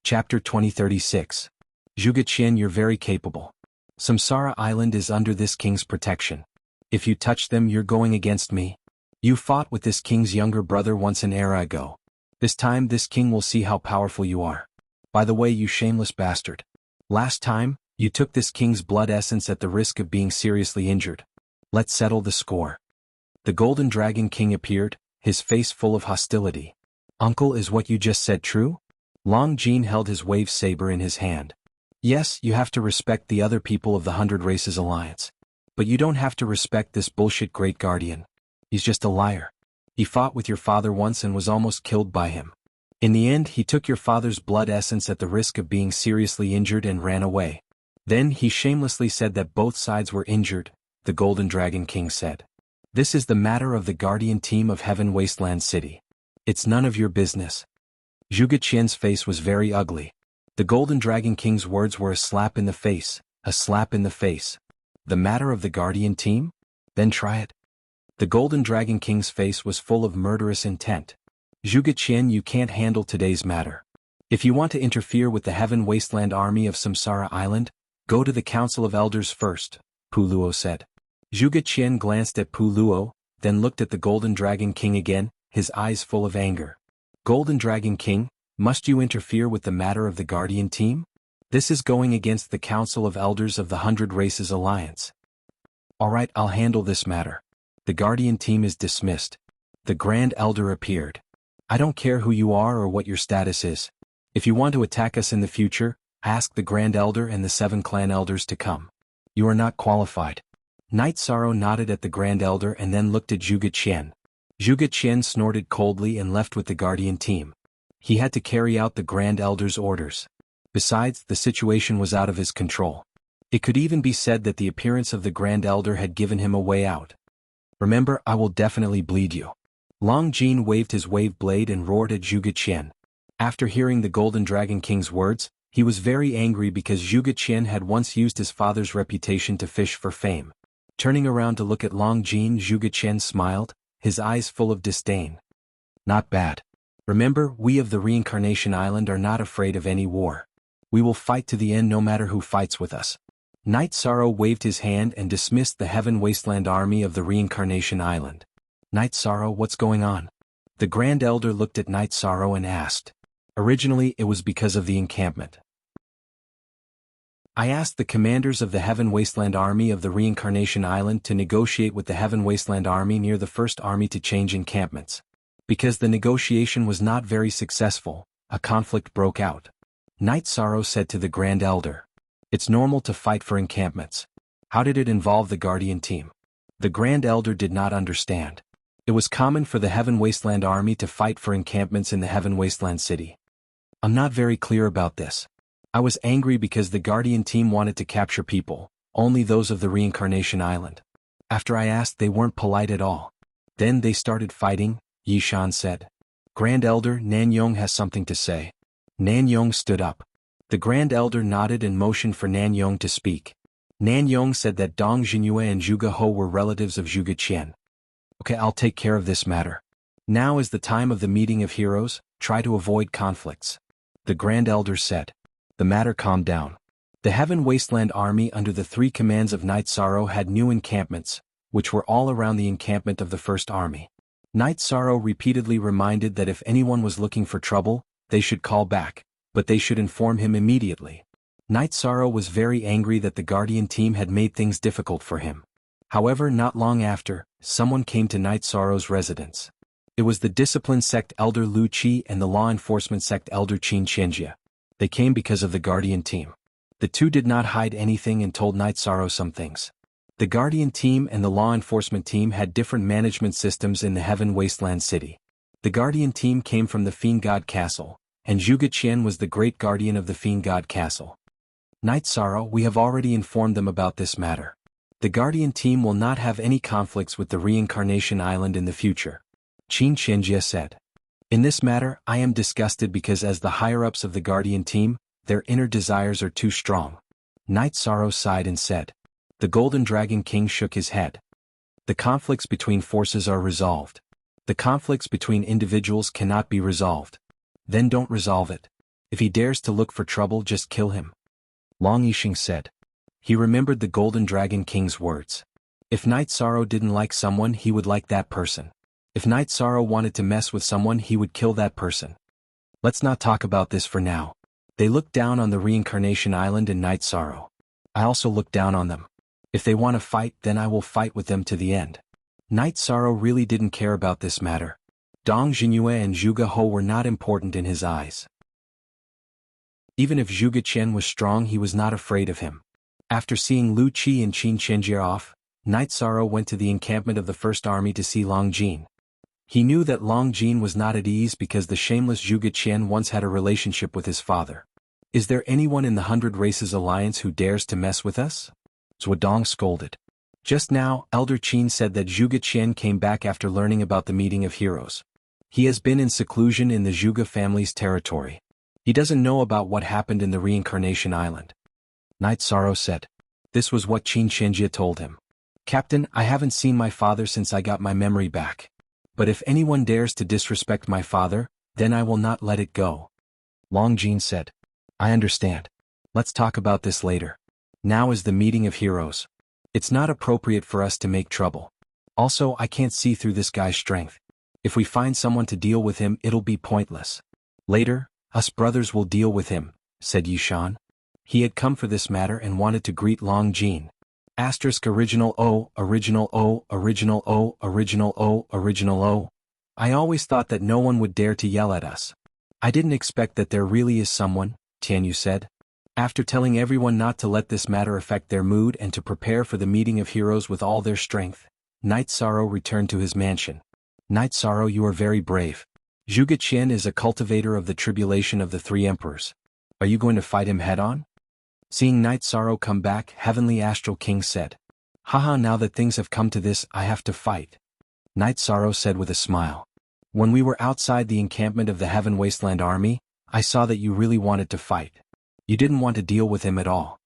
Chapter 2036. Zhuge Qian, you're very capable. Samsara Island is under this king's protection. If you touch them, you're going against me. You fought with this king's younger brother once an era ago. This time this king will see how powerful you are. By the way, you shameless bastard. Last time, you took this king's blood essence at the risk of being seriously injured. Let's settle the score. The Golden Dragon King appeared, his face full of hostility. Uncle, is what you just said true? Long Jin held his wave saber in his hand. Yes, you have to respect the other people of the 100 Races Alliance. But you don't have to respect this bullshit Great Guardian. He's just a liar. He fought with your father once and was almost killed by him. In the end, he took your father's blood essence at the risk of being seriously injured and ran away. Then he shamelessly said that both sides were injured, the Golden Dragon King said. This is the matter of the Guardian team of Heaven Wasteland City. It's none of your business. Zhuge Qian's face was very ugly. The Golden Dragon King's words were a slap in the face, a slap in the face. The matter of the Guardian team? Then try it. The Golden Dragon King's face was full of murderous intent. Zhuge Qian, you can't handle today's matter. If you want to interfere with the Heaven Wasteland army of Samsara Island, go to the Council of Elders first, Pu Luo said. Zhuge Qian glanced at Pu Luo, then looked at the Golden Dragon King again, his eyes full of anger. Golden Dragon King, must you interfere with the matter of the Guardian team? This is going against the Council of Elders of the 100 Races Alliance. Alright, I'll handle this matter. The Guardian team is dismissed. The Grand Elder appeared. I don't care who you are or what your status is. If you want to attack us in the future, ask the Grand Elder and the 7 clan elders to come. You are not qualified. Night Sorrow nodded at the Grand Elder and then looked at Zhuge Qian. Zhuge Qian snorted coldly and left with the Guardian team. He had to carry out the Grand Elder's orders. Besides, the situation was out of his control. It could even be said that the appearance of the Grand Elder had given him a way out. Remember, I will definitely bleed you. Long Jin waved his wave blade and roared at Zhuge Qian. After hearing the Golden Dragon King's words, he was very angry because Zhuge Qian had once used his father's reputation to fish for fame. Turning around to look at Long Jin, Zhuge Qian smiled, his eyes full of disdain. Not bad. Remember, we of the Reincarnation Island are not afraid of any war. We will fight to the end no matter who fights with us. Night Sorrow waved his hand and dismissed the Heaven Wasteland army of the Reincarnation Island. Night Sorrow, what's going on? The Grand Elder looked at Night Sorrow and asked. Originally, it was because of the encampment. I asked the commanders of the Heaven Wasteland army of the Reincarnation Island to negotiate with the Heaven Wasteland army near the first army to change encampments. Because the negotiation was not very successful, a conflict broke out. Night Sorrow said to the Grand Elder. It's normal to fight for encampments. How did it involve the Guardian team? The Grand Elder did not understand. It was common for the Heaven Wasteland army to fight for encampments in the Heaven Wasteland city. I'm not very clear about this. I was angry because the Guardian team wanted to capture people, only those of the Reincarnation Island. After I asked, they weren't polite at all. Then they started fighting, Yishan said. Grand Elder, Nanyong has something to say. Nanyong stood up. The Grand Elder nodded and motioned for Nanyong to speak. Nanyong said that Dong Jinyue and Zhuge Ho were relatives of Zhuge Qian. Okay, I'll take care of this matter. Now is the time of the meeting of heroes, try to avoid conflicts. The Grand Elder said. The matter calmed down. The Heaven Wasteland army under the 3 commands of Night Sorrow had new encampments, which were all around the encampment of the first army. Night Sorrow repeatedly reminded that if anyone was looking for trouble, they should call back, but they should inform him immediately. Night Sorrow was very angry that the Guardian team had made things difficult for him. However, not long after, someone came to Night Sorrow's residence. It was the Discipline Sect Elder Lu Qi and the Law Enforcement Sect Elder Qin Qianjia. They came because of the Guardian team. The two did not hide anything and told Night Sorrow some things. The Guardian team and the Law Enforcement team had different management systems in the Heaven Wasteland city. The Guardian team came from the Fiend God Castle, and Zhuge Qian was the Great Guardian of the Fiend God Castle. Night Sorrow, we have already informed them about this matter. The Guardian team will not have any conflicts with the Reincarnation Island in the future. Qin Qianjia said. In this matter, I am disgusted because as the higher-ups of the Guardian team, their inner desires are too strong. Night Sorrow sighed and said. The Golden Dragon King shook his head. The conflicts between forces are resolved. The conflicts between individuals cannot be resolved. Then don't resolve it. If he dares to look for trouble, just kill him. Long Yixing said. He remembered the Golden Dragon King's words. If Night Sorrow didn't like someone, he would like that person. If Night Sorrow wanted to mess with someone, he would kill that person. Let's not talk about this for now. They looked down on the Reincarnation Island and Night Sorrow. I also look down on them. If they want to fight, then I will fight with them to the end. Night Sorrow really didn't care about this matter. Dong Jinyue and Zhuge Ho were not important in his eyes. Even if Zhuge Qian was strong, he was not afraid of him. After seeing Lu Qi and Qin Qianjie off, Night Sorrow went to the encampment of the First Army to see Long Jin. He knew that Long Jin was not at ease because the shameless Zhuge Qian once had a relationship with his father. Is there anyone in the 100 Races Alliance who dares to mess with us? Zhuodong scolded. Just now, Elder Qin said that Zhuge Qian came back after learning about the meeting of heroes. He has been in seclusion in the Zhuge family's territory. He doesn't know about what happened in the Reincarnation Island. Night Sorrow said. This was what Qin Qianjie told him. Captain, I haven't seen my father since I got my memory back. But if anyone dares to disrespect my father, then I will not let it go. Long Jin said. I understand. Let's talk about this later. Now is the meeting of heroes. It's not appropriate for us to make trouble. Also, I can't see through this guy's strength. If we find someone to deal with him, it'll be pointless. Later, us brothers will deal with him, said Yishan. He had come for this matter and wanted to greet Long Jin. Original O, original O, original O, original O, original O. I always thought that no one would dare to yell at us. I didn't expect that there really is someone, Tianyu said. After telling everyone not to let this matter affect their mood and to prepare for the meeting of heroes with all their strength, Night Sorrow returned to his mansion. Night Sorrow, you are very brave. Zhuge Qian is a cultivator of the tribulation of the three emperors. Are you going to fight him head-on? Seeing Night Sorrow come back, Heavenly Astral King said. Haha, now that things have come to this, I have to fight. Night Sorrow said with a smile. When we were outside the encampment of the Heaven Wasteland Army, I saw that you really wanted to fight. You didn't want to deal with him at all.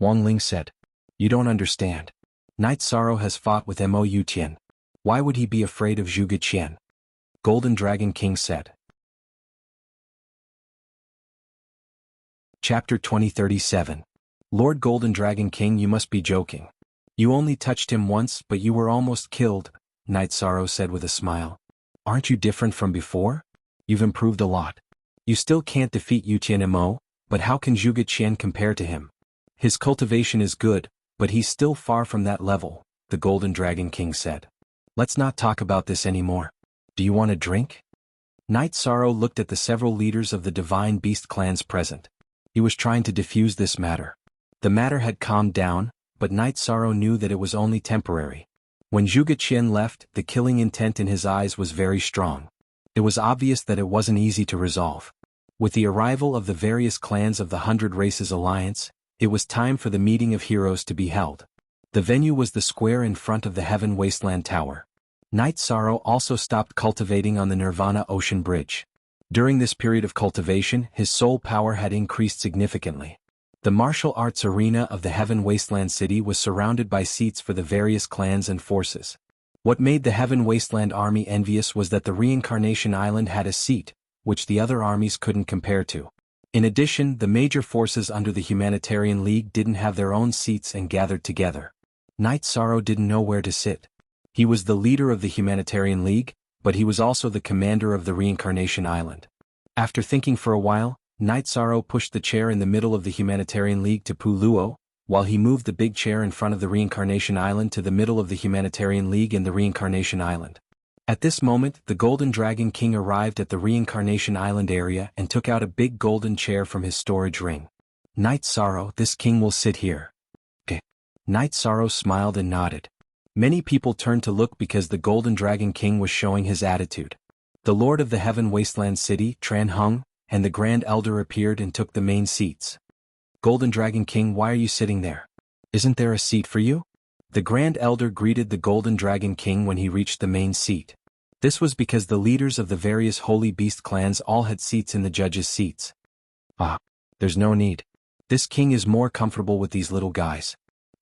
Wang Ling said. You don't understand. Night Sorrow has fought with Mo Yutian. Why would he be afraid of Zhuge Qian? Golden Dragon King said. Chapter 2037. Lord Golden Dragon King, you must be joking. You only touched him once, but you were almost killed, Night Sorrow said with a smile. Aren't you different from before? You've improved a lot. You still can't defeat Yutian Mo, but how can Zhuge Qian compare to him? His cultivation is good, but he's still far from that level, the Golden Dragon King said. Let's not talk about this anymore. Do you want a drink? Night Sorrow looked at the several leaders of the Divine Beast clans present. He was trying to defuse this matter. The matter had calmed down, but Night Sorrow knew that it was only temporary. When Zhuge Qian left, the killing intent in his eyes was very strong. It was obvious that it wasn't easy to resolve. With the arrival of the various clans of the 100 Races Alliance, it was time for the meeting of heroes to be held. The venue was the square in front of the Heaven Wasteland Tower. Night Sorrow also stopped cultivating on the Nirvana Ocean Bridge. During this period of cultivation, his soul power had increased significantly. The martial arts arena of the Heaven Wasteland City was surrounded by seats for the various clans and forces. What made the Heaven Wasteland Army envious was that the Reincarnation Island had a seat, which the other armies couldn't compare to. In addition, the major forces under the Humanitarian League didn't have their own seats and gathered together. Night Sorrow didn't know where to sit. He was the leader of the Humanitarian League, but he was also the commander of the Reincarnation Island. After thinking for a while, Night Sorrow pushed the chair in the middle of the Humanitarian League to Pu Luo, while he moved the big chair in front of the Reincarnation Island to the middle of the Humanitarian League and the Reincarnation Island. At this moment, the Golden Dragon King arrived at the Reincarnation Island area and took out a big golden chair from his storage ring. Night Sorrow, this king will sit here. Okay. Night Sorrow smiled and nodded. Many people turned to look because the Golden Dragon King was showing his attitude. The Lord of the Heaven Wasteland City, Tran Hung, and the Grand Elder appeared and took the main seats. Golden Dragon King, why are you sitting there? Isn't there a seat for you? The Grand Elder greeted the Golden Dragon King when he reached the main seat. This was because the leaders of the various Holy Beast clans all had seats in the judges' seats. Ah, there's no need. This king is more comfortable with these little guys.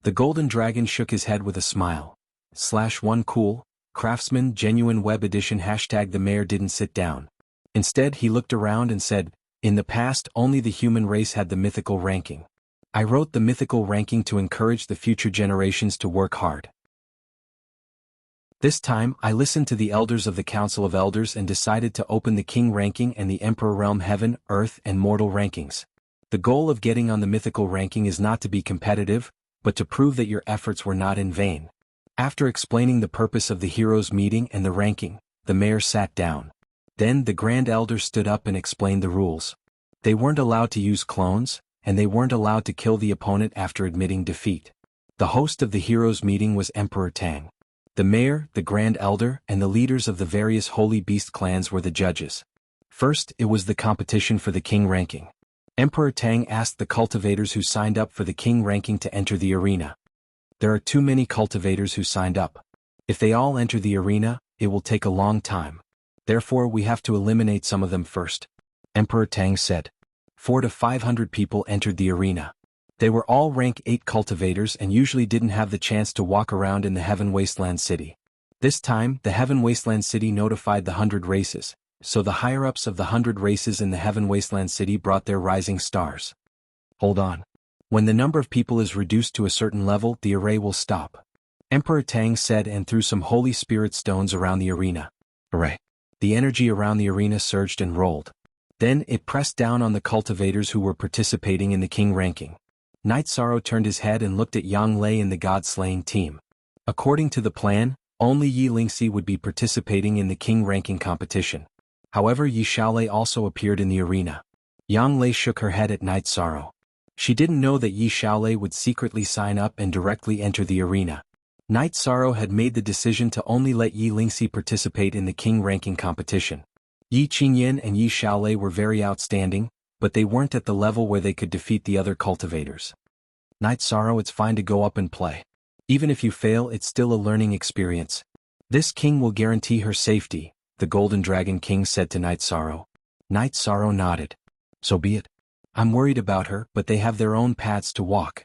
The Golden Dragon shook his head with a smile. /1 cool, Craftsman Genuine Web Edition #the mayor didn't sit down. Instead he looked around and said, In the past, only the human race had the mythical ranking. I wrote the mythical ranking to encourage the future generations to work hard. This time, I listened to the elders of the Council of Elders and decided to open the King ranking and the Emperor Realm Heaven, Earth and Mortal rankings. The goal of getting on the mythical ranking is not to be competitive, but to prove that your efforts were not in vain. After explaining the purpose of the heroes meeting and the ranking, the mayor sat down. Then the Grand Elder stood up and explained the rules. They weren't allowed to use clones, and they weren't allowed to kill the opponent after admitting defeat. The host of the heroes meeting was Emperor Tang. The mayor, the Grand Elder, and the leaders of the various Holy Beast clans were the judges. First, it was the competition for the King ranking. Emperor Tang asked the cultivators who signed up for the King ranking to enter the arena. There are too many cultivators who signed up. If they all enter the arena, it will take a long time. Therefore, we have to eliminate some of them first. Emperor Tang said. 400 to 500 people entered the arena. They were all rank 8 cultivators and usually didn't have the chance to walk around in the Heaven Wasteland City. This time, the Heaven Wasteland City notified the 100 races, so the higher-ups of the 100 races in the Heaven Wasteland City brought their rising stars. Hold on. When the number of people is reduced to a certain level, the array will stop. Emperor Tang said and threw some Holy Spirit stones around the arena. Array. The energy around the arena surged and rolled. Then it pressed down on the cultivators who were participating in the King ranking. Night Sorrow turned his head and looked at Yang Lei and the God-slaying team. According to the plan, only Yi Lingxi would be participating in the King ranking competition. However, Yi Xiaolei also appeared in the arena. Yang Lei shook her head at Night Sorrow. She didn't know that Yi Xiaolei would secretly sign up and directly enter the arena. Night Sorrow had made the decision to only let Yi Lingxi participate in the King ranking competition. Yi Qingyan and Yi Xiaolei were very outstanding, but they weren't at the level where they could defeat the other cultivators. Night Sorrow, it's fine to go up and play. Even if you fail, it's still a learning experience. This king will guarantee her safety, the Golden Dragon King said to Night Sorrow. Night Sorrow nodded. So be it. I'm worried about her, but they have their own paths to walk.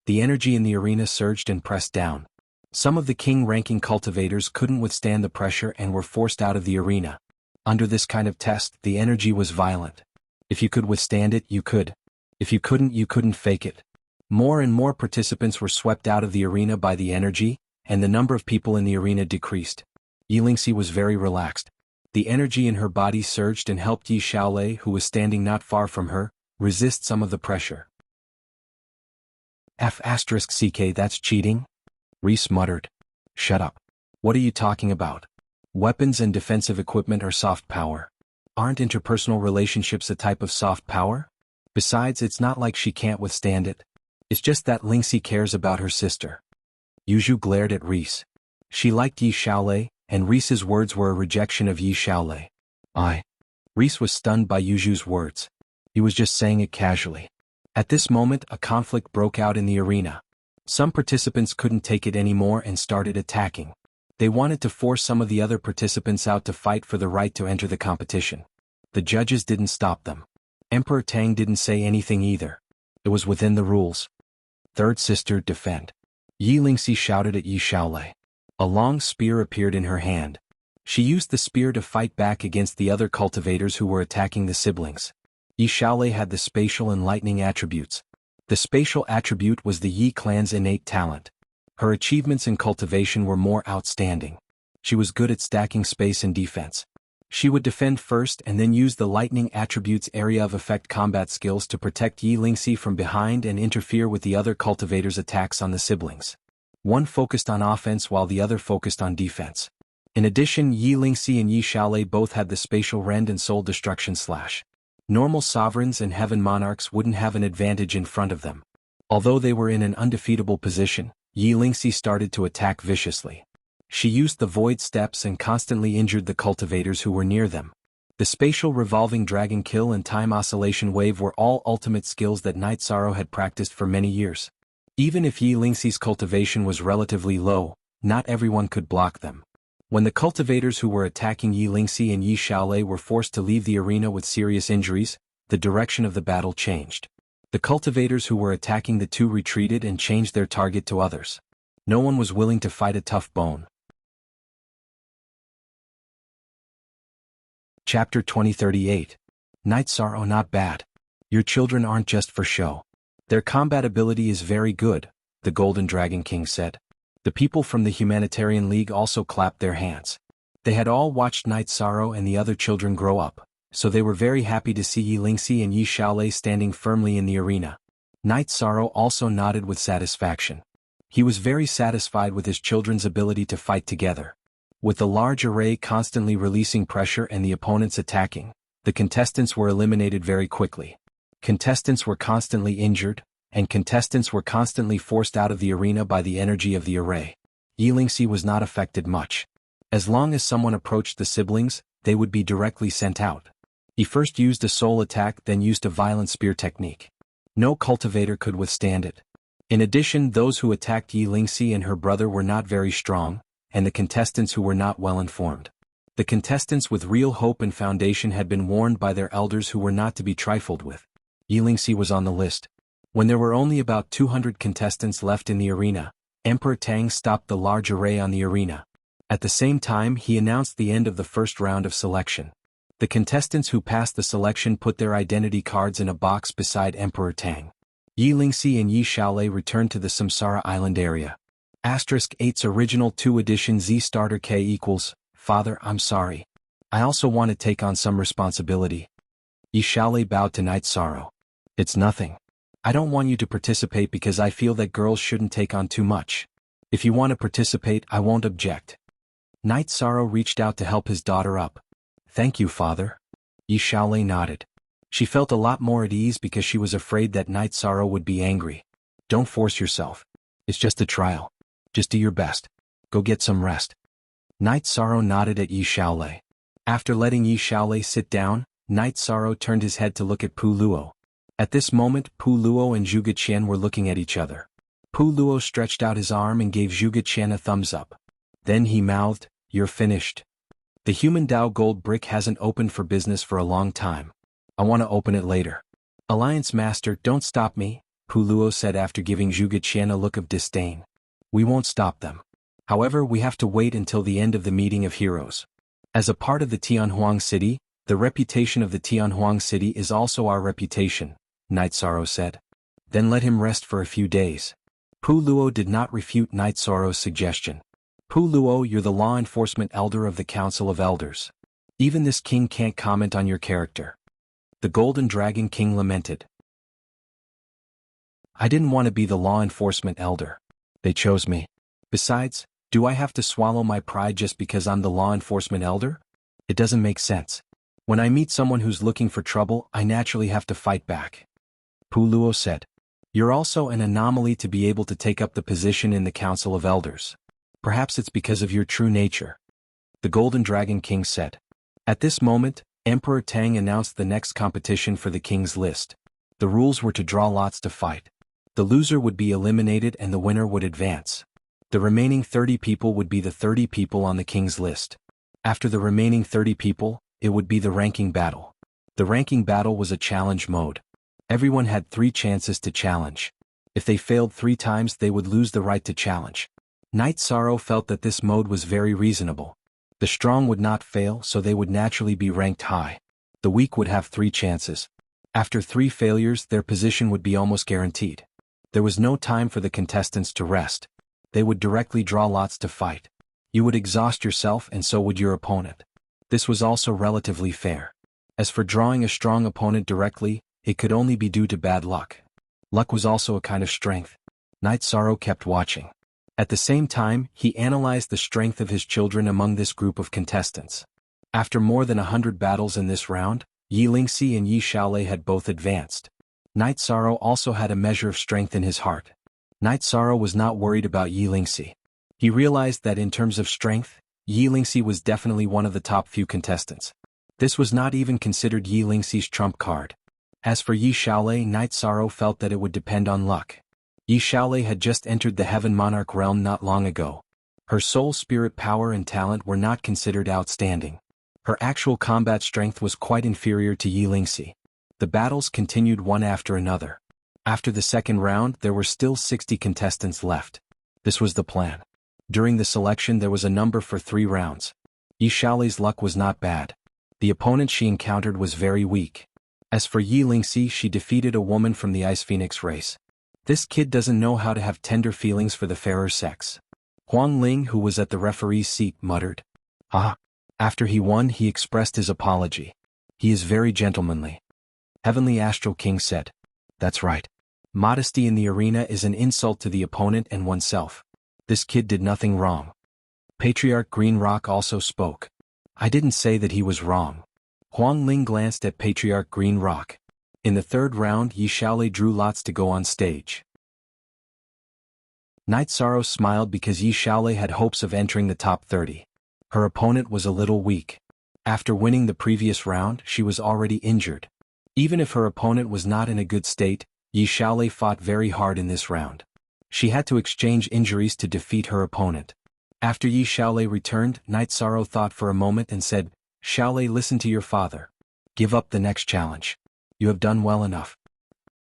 The energy in the arena surged and pressed down. Some of the King ranking cultivators couldn't withstand the pressure and were forced out of the arena. Under this kind of test, the energy was violent. If you could withstand it, you could. If you couldn't fake it. More and more participants were swept out of the arena by the energy, and the number of people in the arena decreased. Yi Lingxi was very relaxed. The energy in her body surged and helped Yi Xiaolei, who was standing not far from her, resist some of the pressure. F***CK, that's cheating? Reese muttered. Shut up. What are you talking about? Weapons and defensive equipment are soft power. Aren't interpersonal relationships a type of soft power? Besides, it's not like she can't withstand it. It's just that Lingxi cares about her sister. Yuju glared at Reese. She liked Yi Xiaolei, and Reese's words were a rejection of Yi Xiaolei. Reese was stunned by Yuju's words. He was just saying it casually. At this moment, a conflict broke out in the arena. Some participants couldn't take it anymore and started attacking. They wanted to force some of the other participants out to fight for the right to enter the competition. The judges didn't stop them. Emperor Tang didn't say anything either. It was within the rules. Third sister, defend. Yi Lingxi shouted at Yi Xiaolei. A long spear appeared in her hand. She used the spear to fight back against the other cultivators who were attacking the siblings. Yi Xiaolei had the spatial and lightning attributes. The spatial attribute was the Yi clan's innate talent. Her achievements in cultivation were more outstanding. She was good at stacking space and defense. She would defend first and then use the lightning attribute's area of effect combat skills to protect Yi Lingxi from behind and interfere with the other cultivators' attacks on the siblings. One focused on offense while the other focused on defense. In addition, Yi Lingxi and Yi Xiaolei both had the spatial rend and soul destruction slash. Normal sovereigns and heaven monarchs wouldn't have an advantage in front of them. Although they were in an undefeatable position, Yi Lingxi started to attack viciously. She used the void steps and constantly injured the cultivators who were near them. The spatial revolving dragon kill and time oscillation wave were all ultimate skills that Night Sorrow had practiced for many years. Even if Yi Lingxi's cultivation was relatively low, not everyone could block them. When the cultivators who were attacking Yi Lingxi and Yi Xiaolei were forced to leave the arena with serious injuries, the direction of the battle changed. The cultivators who were attacking the two retreated and changed their target to others. No one was willing to fight a tough bone. Chapter 2038. Night Sorrow, not bad. Your children aren't just for show. Their combat ability is very good, the Golden Dragon King said. The people from the Humanitarian League also clapped their hands. They had all watched Night Sorrow and the other children grow up, so they were very happy to see Yi Lingxi and Yi Xiaolei standing firmly in the arena. Night Sorrow also nodded with satisfaction. He was very satisfied with his children's ability to fight together. With the large array constantly releasing pressure and the opponents attacking, the contestants were eliminated very quickly. Contestants were constantly injured, and contestants were constantly forced out of the arena by the energy of the array. Yi Lingxi was not affected much. As long as someone approached the siblings, they would be directly sent out. He first used a soul attack, then used a violent spear technique. No cultivator could withstand it. In addition, those who attacked Yi Lingxi and her brother were not very strong, and the contestants who were not well informed. The contestants with real hope and foundation had been warned by their elders who were not to be trifled with. Yi Lingxi was on the list. When there were only about 200 contestants left in the arena, Emperor Tang stopped the large array on the arena. At the same time, he announced the end of the first round of selection. The contestants who passed the selection put their identity cards in a box beside Emperor Tang. Yi Lingxi and Yi Xiaolei returned to the Samsara Island area. *8's original 2 edition Z starter K equals, Father, I'm sorry. I also want to take on some responsibility. Yi Xiaolei bowed to Night Sorrow. It's nothing. I don't want you to participate because I feel that girls shouldn't take on too much. If you want to participate, I won't object. Night Sorrow reached out to help his daughter up. Thank you, Father. Yi Xiaolei nodded. She felt a lot more at ease because she was afraid that Night Sorrow would be angry. Don't force yourself. It's just a trial. Just do your best. Go get some rest. Night Sorrow nodded at Yi Xiaolei. After letting Yi Xiaolei sit down, Night Sorrow turned his head to look at Pu Luo. At this moment, Pu Luo and Zhuge Qian were looking at each other. Pu Luo stretched out his arm and gave Zhuge Qian a thumbs up. Then he mouthed, "You're finished. The human Dao gold brick hasn't opened for business for a long time. I want to open it later." "Alliance Master, don't stop me," Pu Luo said after giving Zhuge Qian a look of disdain. "We won't stop them. However, we have to wait until the end of the meeting of heroes. As a part of the Tianhuang city, the reputation of the Tianhuang city is also our reputation," Night Sorrow said. "Then let him rest for a few days." Pu Luo did not refute Night Sorrow's suggestion. "Pu Luo, you're the law enforcement elder of the Council of Elders. Even this king can't comment on your character." The Golden Dragon King lamented. "I didn't want to be the law enforcement elder. They chose me. Besides, do I have to swallow my pride just because I'm the law enforcement elder? It doesn't make sense. When I meet someone who's looking for trouble, I naturally have to fight back." Pu Luo said. "You're also an anomaly to be able to take up the position in the Council of Elders. Perhaps it's because of your true nature," the Golden Dragon King said. At this moment, Emperor Tang announced the next competition for the king's list. The rules were to draw lots to fight. The loser would be eliminated and the winner would advance. The remaining 30 people would be the 30 people on the king's list. After the remaining 30 people, it would be the ranking battle. The ranking battle was a challenge mode. Everyone had 3 chances to challenge. If they failed 3 times, they would lose the right to challenge. Night Sorrow felt that this mode was very reasonable. The strong would not fail, so they would naturally be ranked high. The weak would have 3 chances. After 3 failures, their position would be almost guaranteed. There was no time for the contestants to rest. They would directly draw lots to fight. You would exhaust yourself and so would your opponent. This was also relatively fair. As for drawing a strong opponent directly, it could only be due to bad luck. Luck was also a kind of strength. Night Sorrow kept watching. At the same time, he analyzed the strength of his children among this group of contestants. After more than 100 battles in this round, Yi Lingxi and Yi Xiaolei had both advanced. Night Sorrow also had a measure of strength in his heart. Night Sorrow was not worried about Yi Lingxi. He realized that in terms of strength, Yi Lingxi was definitely one of the top few contestants. This was not even considered Yi Lingxi's trump card. As for Yi Xiaolei, Night Sorrow felt that it would depend on luck. Yi Xiaolei had just entered the Heaven Monarch realm not long ago. Her soul spirit power and talent were not considered outstanding. Her actual combat strength was quite inferior to Yi Lingxi. The battles continued one after another. After the second round, there were still 60 contestants left. This was the plan. During the selection, there was a number for 3 rounds. Yi Xiaolei's luck was not bad. The opponent she encountered was very weak. As for Yi Lingxi, she defeated a woman from the Ice Phoenix race. This kid doesn't know how to have tender feelings for the fairer sex. Huang Ling, who was at the referee's seat, muttered. Ah. After he won, he expressed his apology. He is very gentlemanly. Heavenly Astral King said. That's right. Modesty in the arena is an insult to the opponent and oneself. This kid did nothing wrong. Patriarch Green Rock also spoke. I didn't say that he was wrong. Huang Ling glanced at Patriarch Green Rock. In the third round, Yi Xiaolei drew lots to go on stage. Night Sorrow smiled because Yi Xiaolei had hopes of entering the top 30. Her opponent was a little weak. After winning the previous round, she was already injured. Even if her opponent was not in a good state, Yi Xiaolei fought very hard in this round. She had to exchange injuries to defeat her opponent. After Yi Xiaolei returned, Night Sorrow thought for a moment and said, Xiaolei, listen to your father. Give up the next challenge. You have done well enough.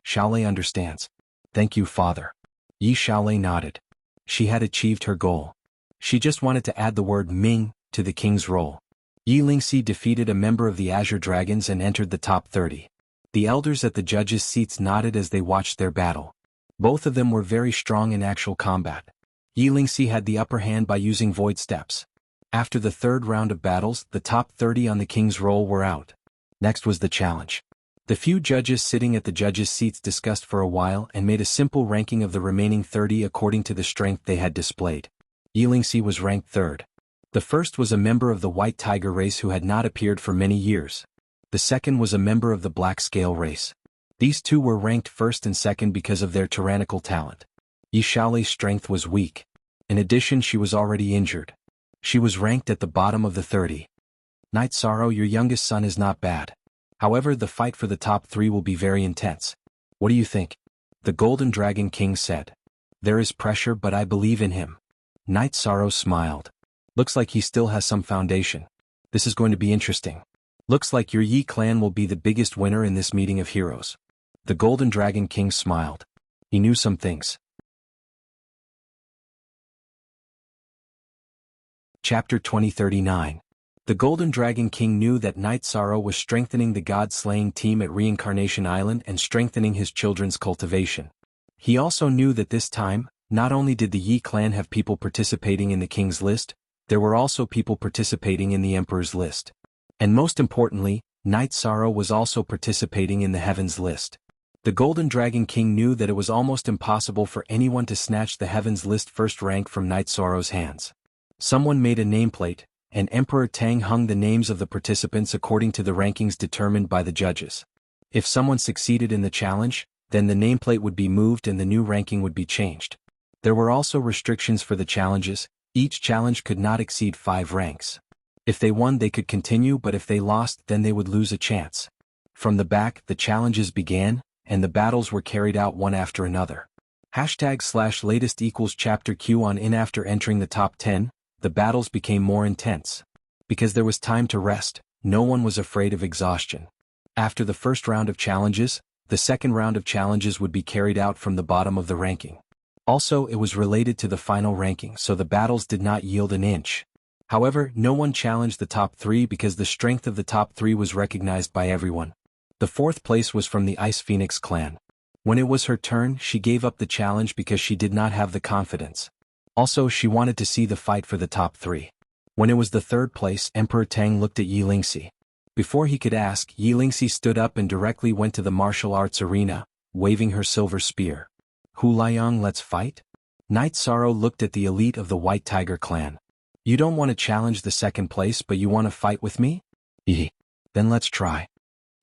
Xiaolei understands. Thank you, father. Yi Xiaolei nodded. She had achieved her goal. She just wanted to add the word Ming to the king's roll. Yi Lingxi defeated a member of the Azure Dragons and entered the top 30. The elders at the judges' seats nodded as they watched their battle. Both of them were very strong in actual combat. Yi Lingxi had the upper hand by using void steps. After the third round of battles, the top 30 on the king's roll were out. Next was the challenge. The few judges sitting at the judges' seats discussed for a while and made a simple ranking of the remaining 30 according to the strength they had displayed. Yi Lingxi was ranked third. The first was a member of the White Tiger race who had not appeared for many years. The second was a member of the Black Scale race. These two were ranked first and second because of their tyrannical talent. Yi Xiaolei's strength was weak. In addition, she was already injured. She was ranked at the bottom of the 30. Night Sorrow, your youngest son is not bad. However, the fight for the top 3 will be very intense. What do you think? The Golden Dragon King said. There is pressure, but I believe in him. Night Sorrow smiled. Looks like he still has some foundation. This is going to be interesting. Looks like your Yi clan will be the biggest winner in this meeting of heroes. The Golden Dragon King smiled. He knew some things. Chapter 2039. The Golden Dragon King knew that Night Sorrow was strengthening the god-slaying team at Reincarnation Island and strengthening his children's cultivation. He also knew that this time, not only did the Yi clan have people participating in the king's list, there were also people participating in the emperor's list. And most importantly, Night Sorrow was also participating in the Heavens list. The Golden Dragon King knew that it was almost impossible for anyone to snatch the Heavens list first rank from Night Sorrow's hands. Someone made a nameplate, and Emperor Tang hung the names of the participants according to the rankings determined by the judges. If someone succeeded in the challenge, then the nameplate would be moved and the new ranking would be changed. There were also restrictions for the challenges. Each challenge could not exceed 5 ranks. If they won, they could continue, but if they lost, then they would lose a chance. From the back, the challenges began, and the battles were carried out one after another. #/latest equals chapter Q on in. After entering the top 10, the battles became more intense. Because there was time to rest, no one was afraid of exhaustion. After the first round of challenges, the second round of challenges would be carried out from the bottom of the ranking. Also, it was related to the final ranking, so the battles did not yield an inch. However, no one challenged the top 3 because the strength of the top 3 was recognized by everyone. The 4th place was from the Ice Phoenix clan. When it was her turn, she gave up the challenge because she did not have the confidence. Also, she wanted to see the fight for the top 3. When it was the 3rd place, Emperor Tang looked at Yi Lingxi. Before he could ask, Yi Lingxi stood up and directly went to the martial arts arena, waving her silver spear. Hu Liang, let's fight? Night Sorrow looked at the elite of the White Tiger clan. You don't want to challenge the 2nd place, but you want to fight with me? Then let's try.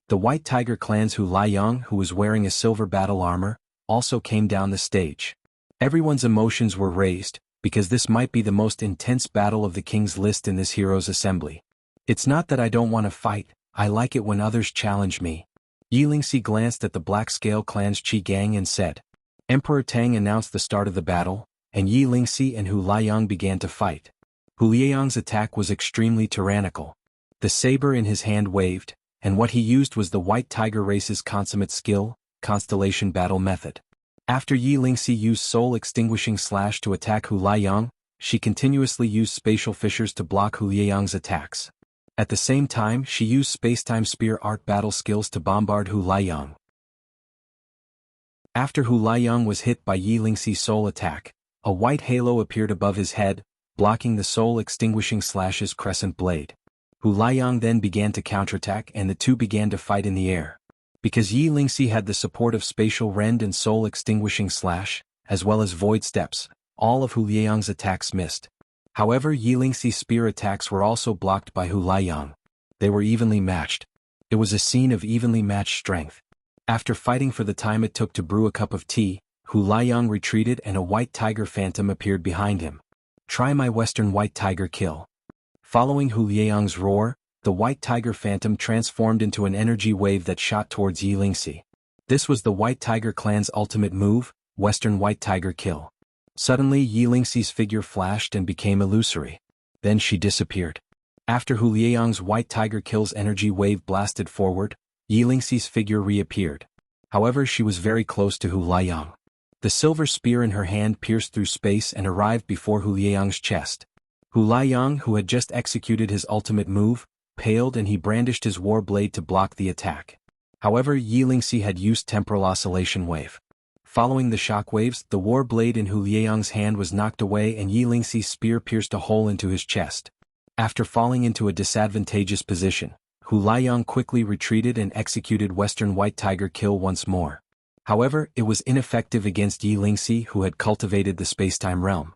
The White Tiger clan's Hu Liang, who was wearing a silver battle armor, also came down the stage. Everyone's emotions were raised, because this might be the most intense battle of the king's list in this heroes' assembly. It's not that I don't want to fight, I like it when others challenge me. Yi Lingxi glanced at the Black Scale clan's Qi Gang and said. Emperor Tang announced the start of the battle, and Yi Lingxi and Hu Liang began to fight. Hu Liang's attack was extremely tyrannical. The saber in his hand waved, and what he used was the White Tiger race's consummate skill, Constellation Battle Method. After Yi Lingxi used Soul Extinguishing Slash to attack Hu Liang, she continuously used Spatial Fissures to block Hu Liang's attacks. At the same time, she used space-time spear art battle skills to bombard Hu Laiyang. After Hu Laiyang was hit by Yi Lingxi's soul attack, a white halo appeared above his head, blocking the soul-extinguishing slash's crescent blade. Hu Laiyang then began to counterattack and the two began to fight in the air. Because Yi Lingxi had the support of spatial rend and soul-extinguishing slash, as well as void steps, all of Hu Laiyang's attacks missed. However, Yi Lingxi's spear attacks were also blocked by Hu Laiyang. They were evenly matched. It was a scene of evenly matched strength. After fighting for the time it took to brew a cup of tea, Hu Laiyang retreated and a white tiger phantom appeared behind him. Try my Western white tiger kill. Following Hu Laiyang's roar, the white tiger phantom transformed into an energy wave that shot towards Yi Lingxi. This was the White Tiger clan's ultimate move, Western White Tiger Kill. Suddenly Yi Lingxi's figure flashed and became illusory. Then she disappeared. After Hu Laiyang's White Tiger Kill's energy wave blasted forward, Yi Lingxi's figure reappeared. However, she was very close to Hu Laiyang. The silver spear in her hand pierced through space and arrived before Hu Laiyang's chest. Hu Laiyang, who had just executed his ultimate move, paled and he brandished his war blade to block the attack. However, Yi Lingxi had used Temporal Oscillation Wave. Following the shock waves, the war blade in Hu Laiyang's hand was knocked away and Yi Lingxi's spear pierced a hole into his chest. After falling into a disadvantageous position, Hu Laiyang quickly retreated and executed Western White Tiger Kill once more. However, it was ineffective against Yi Lingxi, who had cultivated the spacetime realm.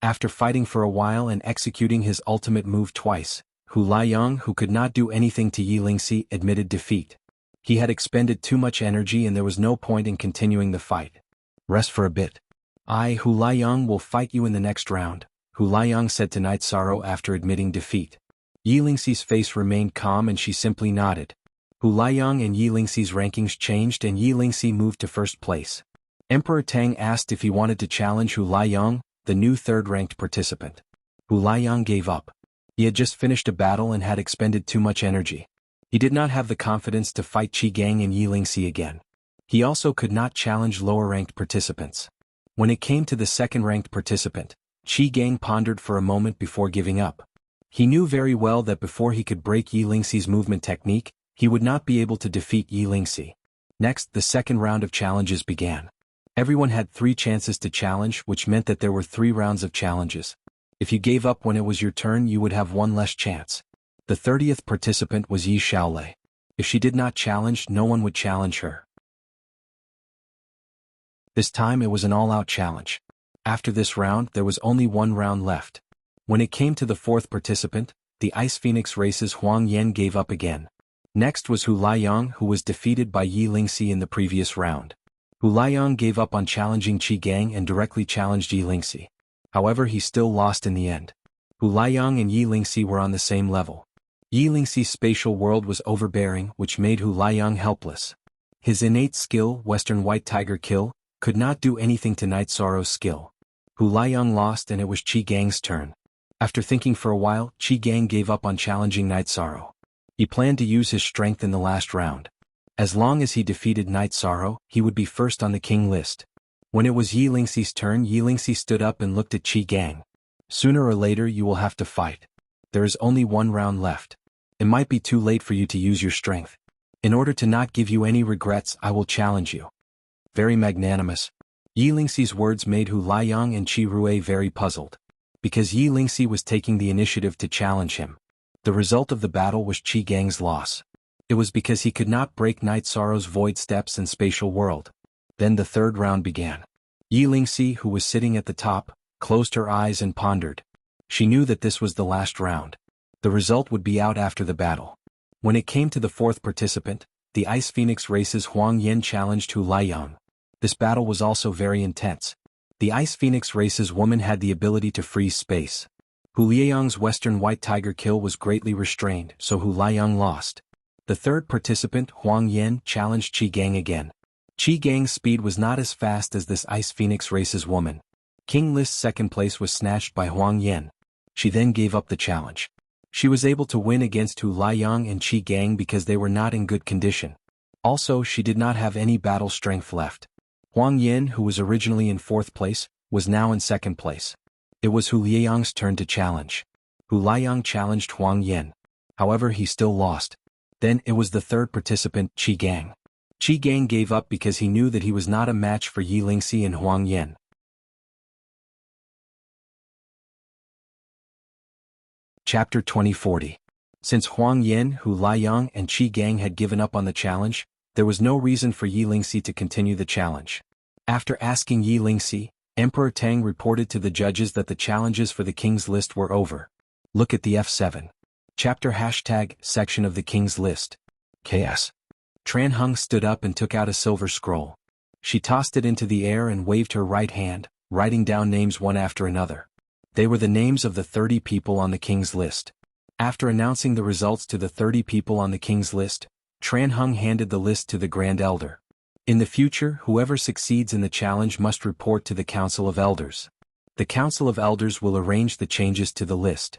After fighting for a while and executing his ultimate move twice, Hu Laiyang, who could not do anything to Yi Lingxi, admitted defeat. He had expended too much energy and there was no point in continuing the fight. Rest for a bit. I, Hu Laiyang, will fight you in the next round, Hu Laiyang said to Night Sorrow after admitting defeat. Yi Lingxi's face remained calm and she simply nodded. Hu Laiyang and Yi Lingxi's rankings changed and Yi Lingxi moved to first place. Emperor Tang asked if he wanted to challenge Hu Laiyang, the new third-ranked participant. Hu Laiyang gave up. He had just finished a battle and had expended too much energy. He did not have the confidence to fight Qi Gang and Yi Lingxi again. He also could not challenge lower-ranked participants. When it came to the second-ranked participant, Qi Gang pondered for a moment before giving up. He knew very well that before he could break Yi Lingxi's movement technique, he would not be able to defeat Yi Lingxi. Next, the second round of challenges began. Everyone had 3 chances to challenge, which meant that there were 3 rounds of challenges. If you gave up when it was your turn, you would have 1 less chance. The 30th participant was Yi Xiaolei. If she did not challenge, no one would challenge her. This time it was an all-out challenge. After this round, there was only 1 round left. When it came to the 4th participant, the Ice Phoenix race's Huang Yan gave up again. Next was Hu Laiyang, who was defeated by Yi Lingxi in the previous round. Hu Laiyang gave up on challenging Qi Gang and directly challenged Yi Lingxi. However, he still lost in the end. Hu Laiyang and Yi Lingxi were on the same level. Yi Lingxi's spatial world was overbearing, which made Hu Laiyang helpless. His innate skill, Western White Tiger Kill, could not do anything to Night Sorrow's skill. Hu Laiyang lost and it was Qi Gang's turn. After thinking for a while, Qi Gang gave up on challenging Night Sorrow. He planned to use his strength in the last round. As long as he defeated Night Sorrow, he would be first on the king list. When it was Yi Lingxi's turn, Yi Lingxi stood up and looked at Qi Gang. Sooner or later you will have to fight. There is only 1 round left. It might be too late for you to use your strength. In order to not give you any regrets, I will challenge you. Very magnanimous. Yi Lingxi's words made Hu Laiyang and Qi Rui very puzzled. Because Yi Lingxi was taking the initiative to challenge him. The result of the battle was Qi Gang's loss. It was because he could not break Night Sorrow's void steps and spatial world. Then the 3rd round began. Yi Lingxi, who was sitting at the top, closed her eyes and pondered. She knew that this was the last round. The result would be out after the battle. When it came to the 4th participant, the Ice Phoenix race's Huang Yan challenged Hu Laiyang. This battle was also very intense. The Ice Phoenix race's woman had the ability to freeze space. Hu Laiyang's Western White Tiger Kill was greatly restrained, so Hu Laiyang lost. The 3rd participant, Huang Yan, challenged Qi Gang again. Qi Gang's speed was not as fast as this Ice Phoenix race's woman. King List's 2nd place was snatched by Huang Yan. She then gave up the challenge. She was able to win against Hu Laiyang and Qi Gang because they were not in good condition. Also, she did not have any battle strength left. Huang Yan, who was originally in 4th place, was now in 2nd place. It was Hu Laiyang's turn to challenge. Hu Laiyang challenged Huang Yan. However, he still lost. Then it was the third participant, Qi Gang. Qi Gang gave up because he knew that he was not a match for Yi Lingxi and Huang Yan. Chapter 2040. Since Huang Yan, Hu Liang, and Qi Gang had given up on the challenge, there was no reason for Yi Lingxi to continue the challenge. After asking Yi Lingxi, Emperor Tang reported to the judges that the challenges for the king's list were over. Look at the F7. Chapter # section of the king's list. KS. Tran Hung stood up and took out a silver scroll. She tossed it into the air and waved her right hand, writing down names one after another. They were the names of the 30 people on the king's list. After announcing the results to the 30 people on the king's list, Tran Hung handed the list to the Grand Elder. In the future, whoever succeeds in the challenge must report to the Council of Elders. The Council of Elders will arrange the changes to the list.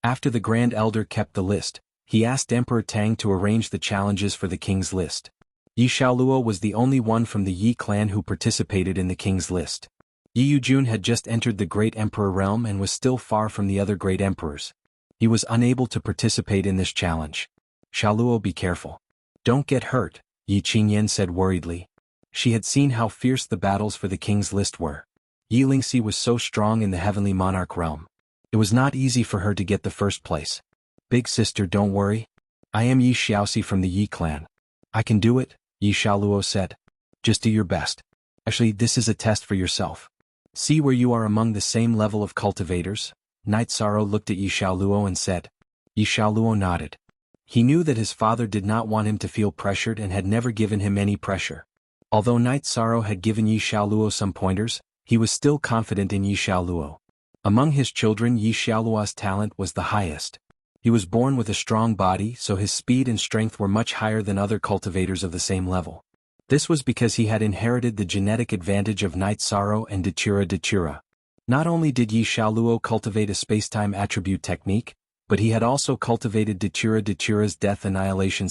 After the Grand Elder kept the list, he asked Emperor Tang to arrange the challenges for the king's list. Yi Xiaoluo was the only one from the Yi clan who participated in the king's list. Yi Yujun had just entered the Great Emperor realm and was still far from the other great emperors. He was unable to participate in this challenge. Xiaoluo, be careful. Don't get hurt, Yi Qingyan said worriedly. She had seen how fierce the battles for the king's list were. Yi Lingxi was so strong in the heavenly monarch realm. It was not easy for her to get the first place. Big sister, don't worry. I am Yi Xiaoxi from the Yi clan. I can do it, Yi Xiaoluo said. Just do your best. Actually, this is a test for yourself. See where you are among the same level of cultivators. Night Sorrow looked at Yi Xiaoluo and said. Yi Xiaoluo nodded. He knew that his father did not want him to feel pressured and had never given him any pressure. Although Night Sorrow had given Yi Xiaoluo some pointers, he was still confident in Yi Xiaoluo. Among his children, Yi Xiaoluo's talent was the highest. He was born with a strong body, so his speed and strength were much higher than other cultivators of the same level. This was because he had inherited the genetic advantage of Night Sorrow and Datura Datura. Not only did Yi Xiaoluo cultivate a spacetime attribute technique, but he had also cultivated Datura Datura's Death Annihilation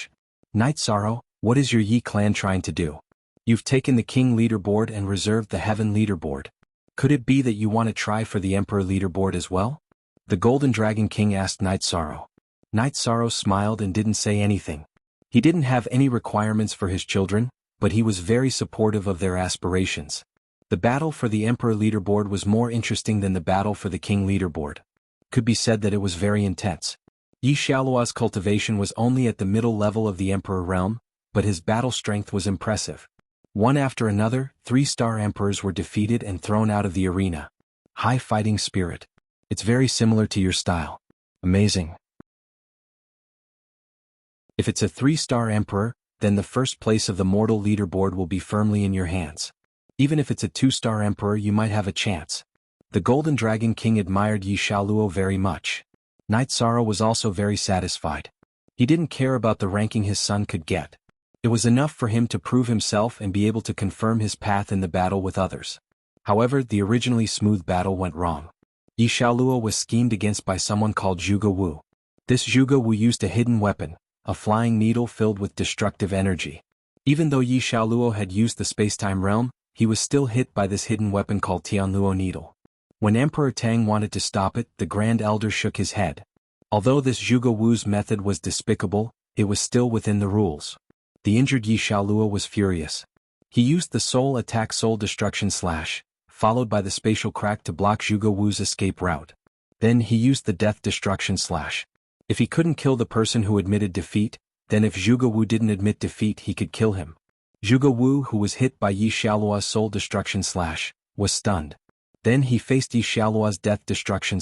/ Night Sorrow, what is your Yi clan trying to do? You've taken the King leaderboard and reserved the Heaven leaderboard. Could it be that you want to try for the Emperor leaderboard as well? The Golden Dragon King asked Night Sorrow. Night Sorrow smiled and didn't say anything. He didn't have any requirements for his children, but he was very supportive of their aspirations. The battle for the Emperor leaderboard was more interesting than the battle for the King leaderboard. Could be said that it was very intense. Yi Xiaoluo's cultivation was only at the middle level of the Emperor realm, but his battle strength was impressive. One after another, 3-star emperors were defeated and thrown out of the arena. High fighting spirit. It's very similar to your style. Amazing. If it's a 3-star emperor, then the first place of the mortal leaderboard will be firmly in your hands. Even if it's a 2-star emperor, you might have a chance. The Golden Dragon King admired Yi Xiaoluo very much. Night Sorrow was also very satisfied. He didn't care about the ranking his son could get. It was enough for him to prove himself and be able to confirm his path in the battle with others. However, the originally smooth battle went wrong. Yi Xiaoluo was schemed against by someone called Zhuge Wu. This Zhuge Wu used a hidden weapon, a flying needle filled with destructive energy. Even though Yi Xiaoluo had used the spacetime realm, he was still hit by this hidden weapon called Tianluo Needle. When Emperor Tang wanted to stop it, the Grand Elder shook his head. Although this Zhuge Wu's method was despicable, it was still within the rules. The injured Yi Xiaoluo was furious. He used the Soul Attack Soul Destruction / followed by the Spatial Crack to block Zhuge Wu's escape route. Then he used the Death Destruction / If he couldn't kill the person who admitted defeat, then if Zhuge Wu didn't admit defeat, he could kill him. Zhuge Wu, who was hit by Yi Xiaoluo's Soul Destruction / was stunned. Then he faced Yi Xiaoluo's Death Destruction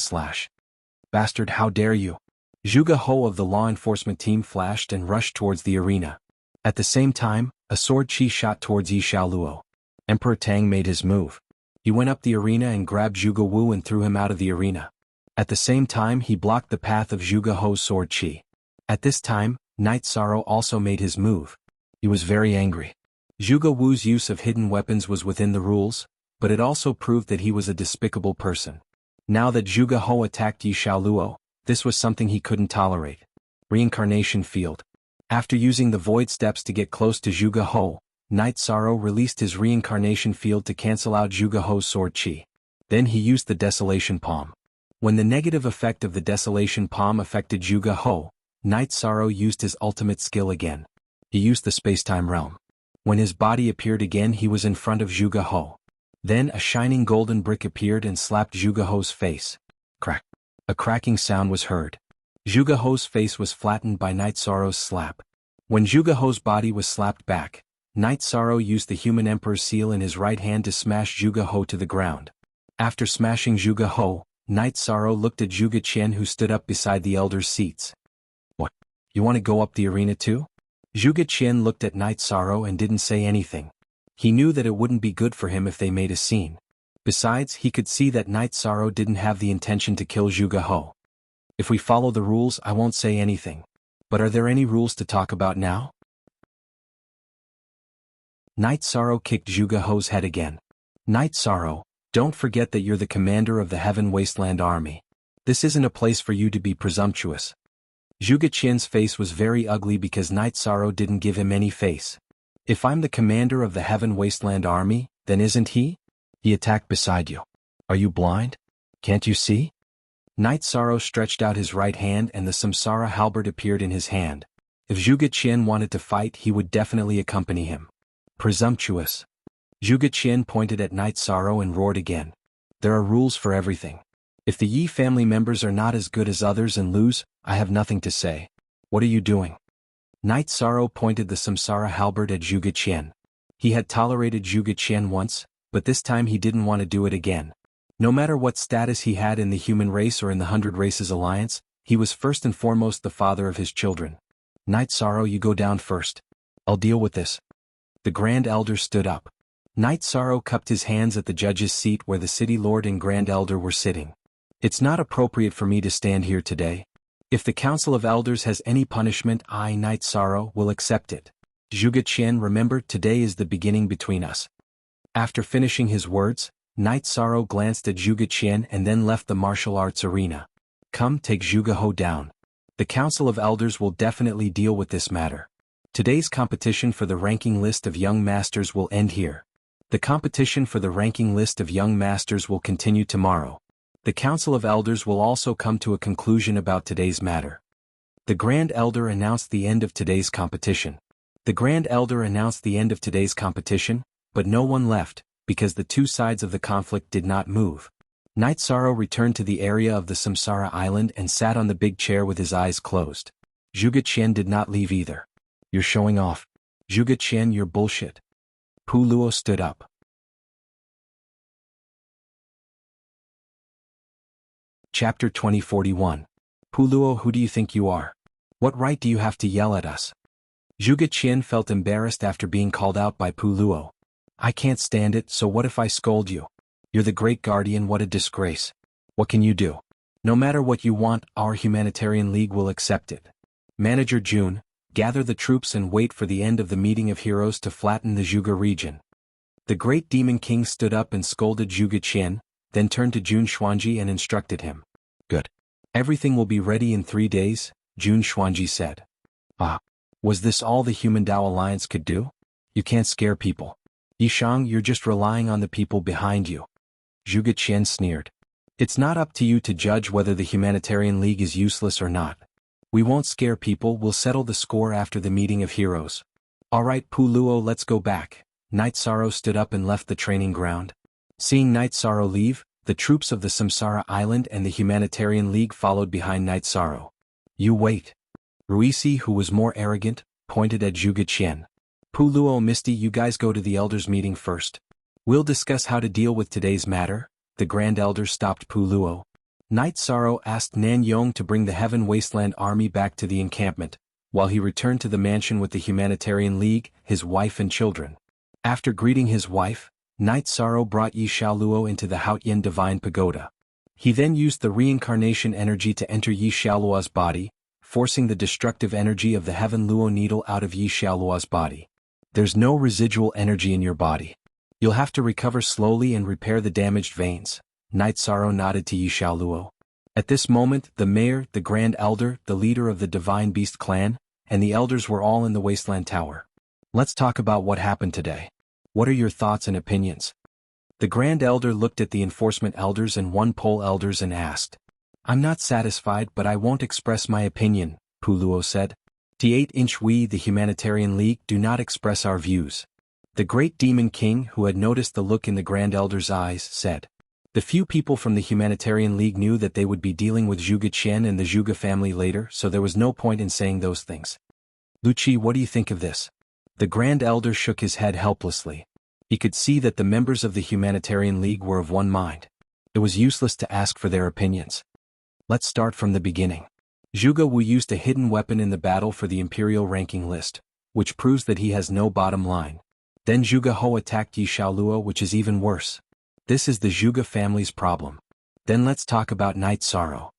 / Bastard, how dare you! Zhuge Ho of the law enforcement team flashed and rushed towards the arena. At the same time, a sword chi shot towards Yi Xiaoluo. Emperor Tang made his move. He went up the arena and grabbed Zhuge Wu and threw him out of the arena. At the same time, he blocked the path of Zhuge Ho's sword chi. At this time, Night Sorrow also made his move. He was very angry. Zhuge Wu's use of hidden weapons was within the rules, but it also proved that he was a despicable person. Now that Zhuge Ho attacked Yi Xiaoluo, this was something he couldn't tolerate. Reincarnation Field. After using the Void Steps to get close to Zhuge Ho, Night Sorrow released his Reincarnation Field to cancel out Zhuge Ho's sword chi. Then he used the Desolation Palm. When the negative effect of the desolation palm affected Zhuge Ho, Night Sorrow used his ultimate skill again. He used the space-time realm. When his body appeared again, he was in front of Zhuge Ho. Then a shining golden brick appeared and slapped Zhuge Ho's face. Crack. A cracking sound was heard. Zhuge Ho's face was flattened by Night Sorrow's slap. When Zhuge Ho's body was slapped back, Night Sorrow used the human emperor's seal in his right hand to smash Zhuge Ho to the ground. After smashing Zhuge Ho, Night Sorrow looked at Zhuge Qian, who stood up beside the elders' seats. What? You want to go up the arena too? Zhuge Qian looked at Night Sorrow and didn't say anything. He knew that it wouldn't be good for him if they made a scene. Besides, he could see that Night Sorrow didn't have the intention to kill Zhuge Ho. If we follow the rules, I won't say anything. But are there any rules to talk about now? Night Sorrow kicked Zhuge Ho's head again. Night Sorrow, don't forget that you're the commander of the Heaven Wasteland Army. This isn't a place for you to be presumptuous. Zhuge Qian's face was very ugly because Night Sorrow didn't give him any face. If I'm the commander of the Heaven Wasteland Army, then isn't he? He attacked beside you. Are you blind? Can't you see? Night Sorrow stretched out his right hand and the Samsara halberd appeared in his hand. If Zhuge Qian wanted to fight, he would definitely accompany him. Presumptuous. Zhuge Qian pointed at Night Sorrow and roared again. There are rules for everything. If the Yi family members are not as good as others and lose, I have nothing to say. What are you doing? Night Sorrow pointed the Samsara halberd at Zhuge Qian. He had tolerated Zhuge Qian once, but this time he didn't want to do it again. No matter what status he had in the human race or in the 100 Races Alliance, he was first and foremost the father of his children. Night Sorrow, you go down first. I'll deal with this. The Grand Elder stood up. Night Sorrow cupped his hands at the judge's seat where the City Lord and Grand Elder were sitting. It's not appropriate for me to stand here today. If the Council of Elders has any punishment, I, Night Sorrow, will accept it. Zhuge Qian, remember, today is the beginning between us. After finishing his words, Night Sorrow glanced at Zhuge Qian and then left the martial arts arena. Come, take Zhuge Ho down. The Council of Elders will definitely deal with this matter. Today's competition for the ranking list of young masters will end here. The competition for the ranking list of young masters will continue tomorrow. The Council of Elders will also come to a conclusion about today's matter. The Grand Elder announced the end of today's competition. The Grand Elder announced the end of today's competition, but no one left, because the two sides of the conflict did not move. Night Sorrow returned to the area of the Samsara Island and sat on the big chair with his eyes closed. Zhuge Qian did not leave either. You're showing off. Zhuge Qian, you're bullshit. Pu Luo stood up. Chapter 2041. Pu Luo, who do you think you are? What right do you have to yell at us? Zhuge Qian felt embarrassed after being called out by Pu Luo. I can't stand it, so what if I scold you? You're the great guardian, what a disgrace. What can you do? No matter what you want, our humanitarian league will accept it. Manager Jun, gather the troops and wait for the end of the meeting of heroes to flatten the Zhuge region. The great demon king stood up and scolded Zhuge Qian, then turned to Jun Xuanji and instructed him. Good. Everything will be ready in 3 days, Jun Xuanji said. Ah. Was this all the Human Dao Alliance could do? You can't scare people. Yishang, you're just relying on the people behind you. Zhuge Qian sneered. It's not up to you to judge whether the Humanitarian League is useless or not. We won't scare people, we'll settle the score after the meeting of heroes. Alright Pu Luo, let's go back. Night Sorrow stood up and left the training ground. Seeing Night Sorrow leave, the troops of the Samsara Island and the Humanitarian League followed behind Night Sorrow. You wait. Ruisi, who was more arrogant, pointed at Zhuge Qian. Pu Luo, Misty, you guys go to the elders meeting first. We'll discuss how to deal with today's matter. The Grand Elder stopped Pu Luo. Night Sorrow asked Nan Yong to bring the Heaven Wasteland Army back to the encampment, while he returned to the mansion with the Humanitarian League, his wife and children. After greeting his wife, Night Sorrow brought Yi Xiaoluo into the Haotian Divine Pagoda. He then used the reincarnation energy to enter Yi Xiaoluo's body, forcing the destructive energy of the Heaven Luo needle out of Yi Xiaoluo's body. There's no residual energy in your body. You'll have to recover slowly and repair the damaged veins. Night Sorrow nodded to Yi Xiaoluo. At this moment, the mayor, the Grand Elder, the leader of the Divine Beast clan, and the elders were all in the Wasteland Tower. Let's talk about what happened today. What are your thoughts and opinions? The Grand Elder looked at the enforcement elders and one pole elders and asked. I'm not satisfied, but I won't express my opinion, Puluo said. The 8-inch we, the Humanitarian League, do not express our views. The great demon king, who had noticed the look in the Grand Elder's eyes, said. The few people from the Humanitarian League knew that they would be dealing with Zhuge Qian and the Zhuge family later, so there was no point in saying those things. Luchi, what do you think of this? The Grand Elder shook his head helplessly. He could see that the members of the Humanitarian League were of one mind. It was useless to ask for their opinions. Let's start from the beginning. Zhuge Wu used a hidden weapon in the battle for the Imperial ranking list, which proves that he has no bottom line. Then Zhuge Ho attacked Yi Xiaoluo, which is even worse. This is the Zhuge family's problem. Then let's talk about Night Sorrow.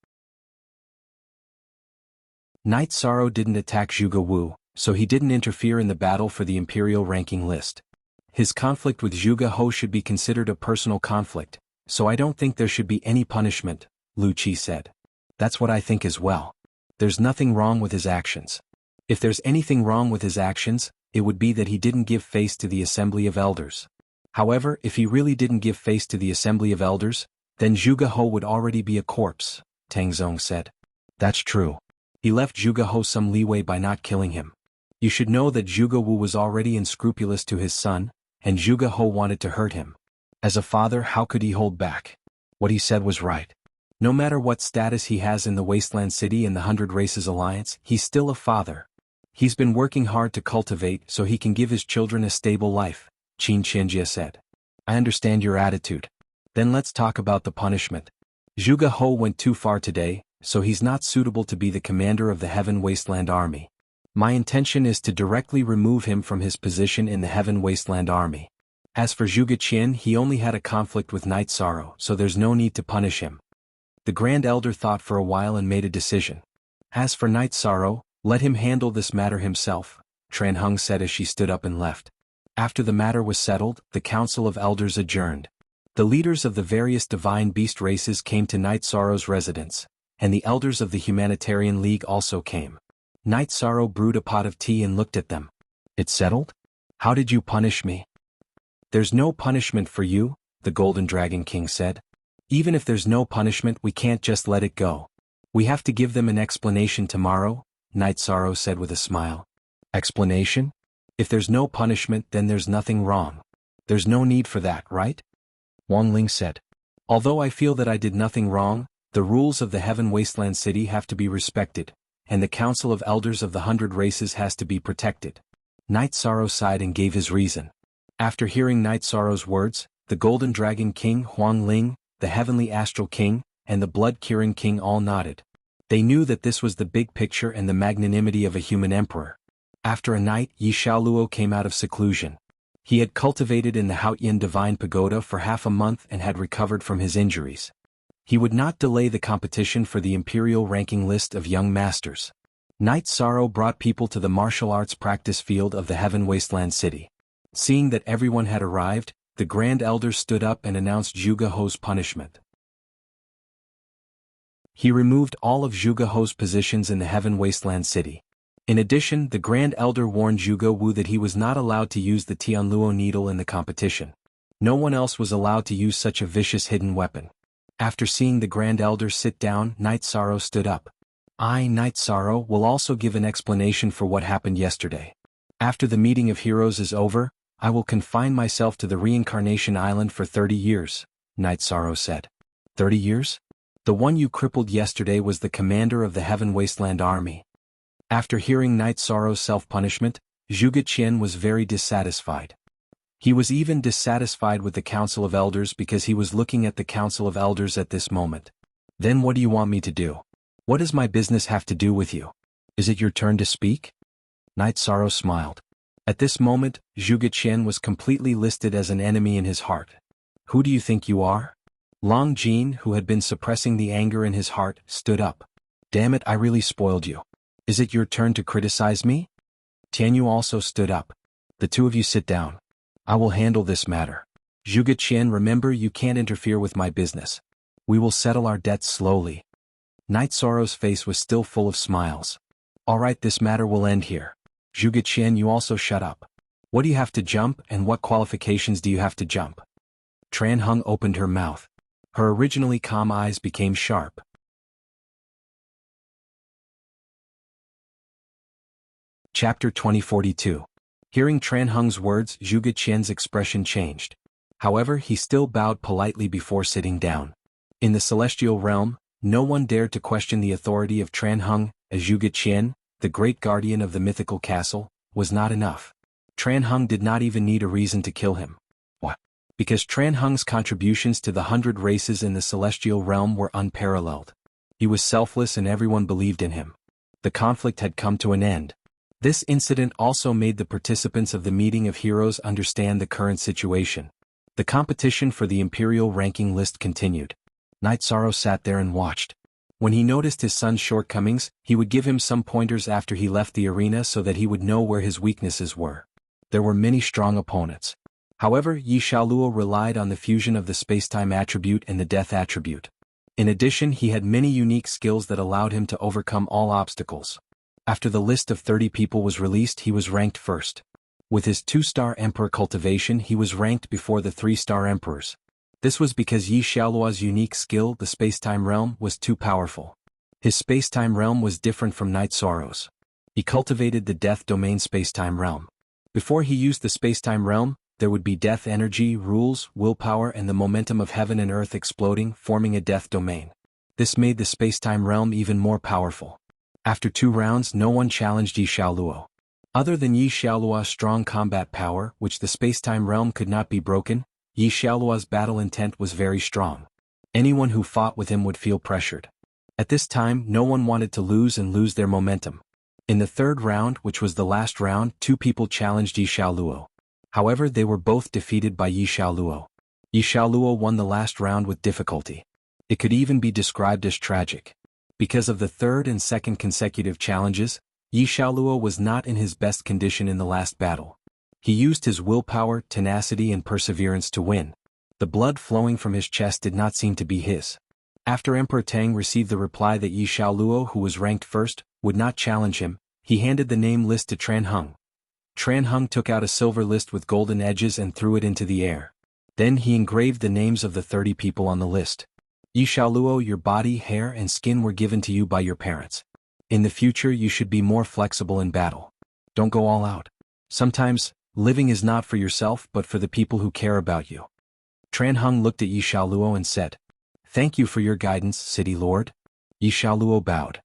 Night Sorrow didn't attack Zhuge Wu, so he didn't interfere in the battle for the Imperial ranking list. His conflict with Zhuge Ho should be considered a personal conflict, so I don't think there should be any punishment, Lu Qi said. That's what I think as well. There's nothing wrong with his actions. If there's anything wrong with his actions, it would be that he didn't give face to the Assembly of Elders. However, if he really didn't give face to the Assembly of Elders, then Zhuge Ho would already be a corpse, Tang Zong said. That's true. He left Zhuge Ho some leeway by not killing him. You should know that Zhuge Wu was already unscrupulous to his son, and Zhuge Ho wanted to hurt him. As a father, how could he hold back? What he said was right. No matter what status he has in the Wasteland City and the 100 Races Alliance, he's still a father. He's been working hard to cultivate so he can give his children a stable life, Qin Qianjie said. I understand your attitude. Then let's talk about the punishment. Zhuge Ho went too far today, so he's not suitable to be the commander of the Heaven Wasteland Army. My intention is to directly remove him from his position in the Heaven Wasteland Army. As for Zhuge Qian, he only had a conflict with Night Sorrow, so there's no need to punish him. The Grand Elder thought for a while and made a decision. As for Night Sorrow, let him handle this matter himself, Tran Hung said as she stood up and left. After the matter was settled, the Council of Elders adjourned. The leaders of the various divine beast races came to Night Sorrow's residence, and the elders of the Humanitarian League also came. Night Sorrow brewed a pot of tea and looked at them. It's settled? How did you punish me? There's no punishment for you, the Golden Dragon King said. Even if there's no punishment, we can't just let it go. We have to give them an explanation tomorrow, Night Sorrow said with a smile. Explanation? If there's no punishment, then there's nothing wrong. There's no need for that, right? Wang Ling said. Although I feel that I did nothing wrong, the rules of the Heaven Wasteland City have to be respected, and the Council of Elders of the 100 Races has to be protected. Night Sorrow sighed and gave his reason. After hearing Night Sorrow's words, the Golden Dragon King Huang Ling, the Heavenly Astral King, and the Blood-Curing King all nodded. They knew that this was the big picture and the magnanimity of a human emperor. After a night, Yi Xiaoluo came out of seclusion. He had cultivated in the Haotian Divine Pagoda for half a month and had recovered from his injuries. He would not delay the competition for the Imperial ranking list of young masters. Night Sorrow brought people to the martial arts practice field of the Heaven Wasteland City. Seeing that everyone had arrived, the Grand Elder stood up and announced Zhuge Ho's punishment. He removed all of Zhuge Ho's positions in the Heaven Wasteland City. In addition, the Grand Elder warned Zhuge Wu that he was not allowed to use the Tianluo needle in the competition. No one else was allowed to use such a vicious hidden weapon. After seeing the Grand Elder sit down, Night Sorrow stood up. I, Night Sorrow, will also give an explanation for what happened yesterday. After the meeting of heroes is over, I will confine myself to the Reincarnation Island for 30 years, Night Sorrow said. 30 years? The one you crippled yesterday was the commander of the Heaven Wasteland Army. After hearing Night Sorrow's self-punishment, Zhuge Qian was very dissatisfied. He was even dissatisfied with the Council of Elders because he was looking at the Council of Elders at this moment. Then what do you want me to do? What does my business have to do with you? Is it your turn to speak? Night Sorrow smiled. At this moment, Zhuge Qian was completely listed as an enemy in his heart. Who do you think you are? Long Jin, who had been suppressing the anger in his heart, stood up. Damn it, I really spoiled you. Is it your turn to criticize me? Tianyu also stood up. The two of you sit down. I will handle this matter. Zhuge Qian, remember, you can't interfere with my business. We will settle our debts slowly. Night Sorrow's face was still full of smiles. All right, this matter will end here. Zhuge Qian, you also shut up. What do you have to jump, and what qualifications do you have to jump? Tran Hung opened her mouth. Her originally calm eyes became sharp. Chapter 2042. Hearing Tran Heng's words, Zhuge Qian's expression changed. However, he still bowed politely before sitting down. In the celestial realm, no one dared to question the authority of Tran Heng, as Zhuge Qian, the great guardian of the mythical castle, was not enough. Tran Heng did not even need a reason to kill him. Why? Because Tran Heng's contributions to the 100 races in the celestial realm were unparalleled. He was selfless and everyone believed in him. The conflict had come to an end. This incident also made the participants of the meeting of heroes understand the current situation. The competition for the imperial ranking list continued. Knight Sorrow sat there and watched. When he noticed his son's shortcomings, he would give him some pointers after he left the arena so that he would know where his weaknesses were. There were many strong opponents. However, Yi Xiaoluo relied on the fusion of the spacetime attribute and the death attribute. In addition, he had many unique skills that allowed him to overcome all obstacles. After the list of 30 people was released, he was ranked first. With his 2-star Emperor cultivation, he was ranked before the 3-star Emperors. This was because Yi Xiaoluo's unique skill, the spacetime realm, was too powerful. His spacetime realm was different from Knight Sorrow's. He cultivated the death domain spacetime realm. Before he used the spacetime realm, there would be death energy, rules, willpower and the momentum of heaven and earth exploding, forming a death domain. This made the spacetime realm even more powerful. After 2 rounds, no one challenged Yi Xiaoluo. Other than Yi Xiaoluo's strong combat power, which the spacetime realm could not be broken, Yi Xiaoluo's battle intent was very strong. Anyone who fought with him would feel pressured. At this time, no one wanted to lose their momentum. In the 3rd round, which was the last round, 2 people challenged Yi Xiaoluo. However, they were both defeated by Yi Xiaoluo. Yi Xiaoluo won the last round with difficulty. It could even be described as tragic. Because of the 3rd and 2nd consecutive challenges, Yi Xiaoluo was not in his best condition in the last battle. He used his willpower, tenacity and perseverance to win. The blood flowing from his chest did not seem to be his. After Emperor Tang received the reply that Yi Xiaoluo, who was ranked first, would not challenge him, he handed the name list to Tran Heng. Tran Heng took out a silver list with golden edges and threw it into the air. Then he engraved the names of the 30 people on the list. Yi Xiaoluo, your body, hair and skin were given to you by your parents. In the future you should be more flexible in battle. Don't go all out. Sometimes, living is not for yourself but for the people who care about you. Tran Heng looked at Yi Xiaoluo and said, "Thank you for your guidance, City Lord." Yi Xiaoluo bowed.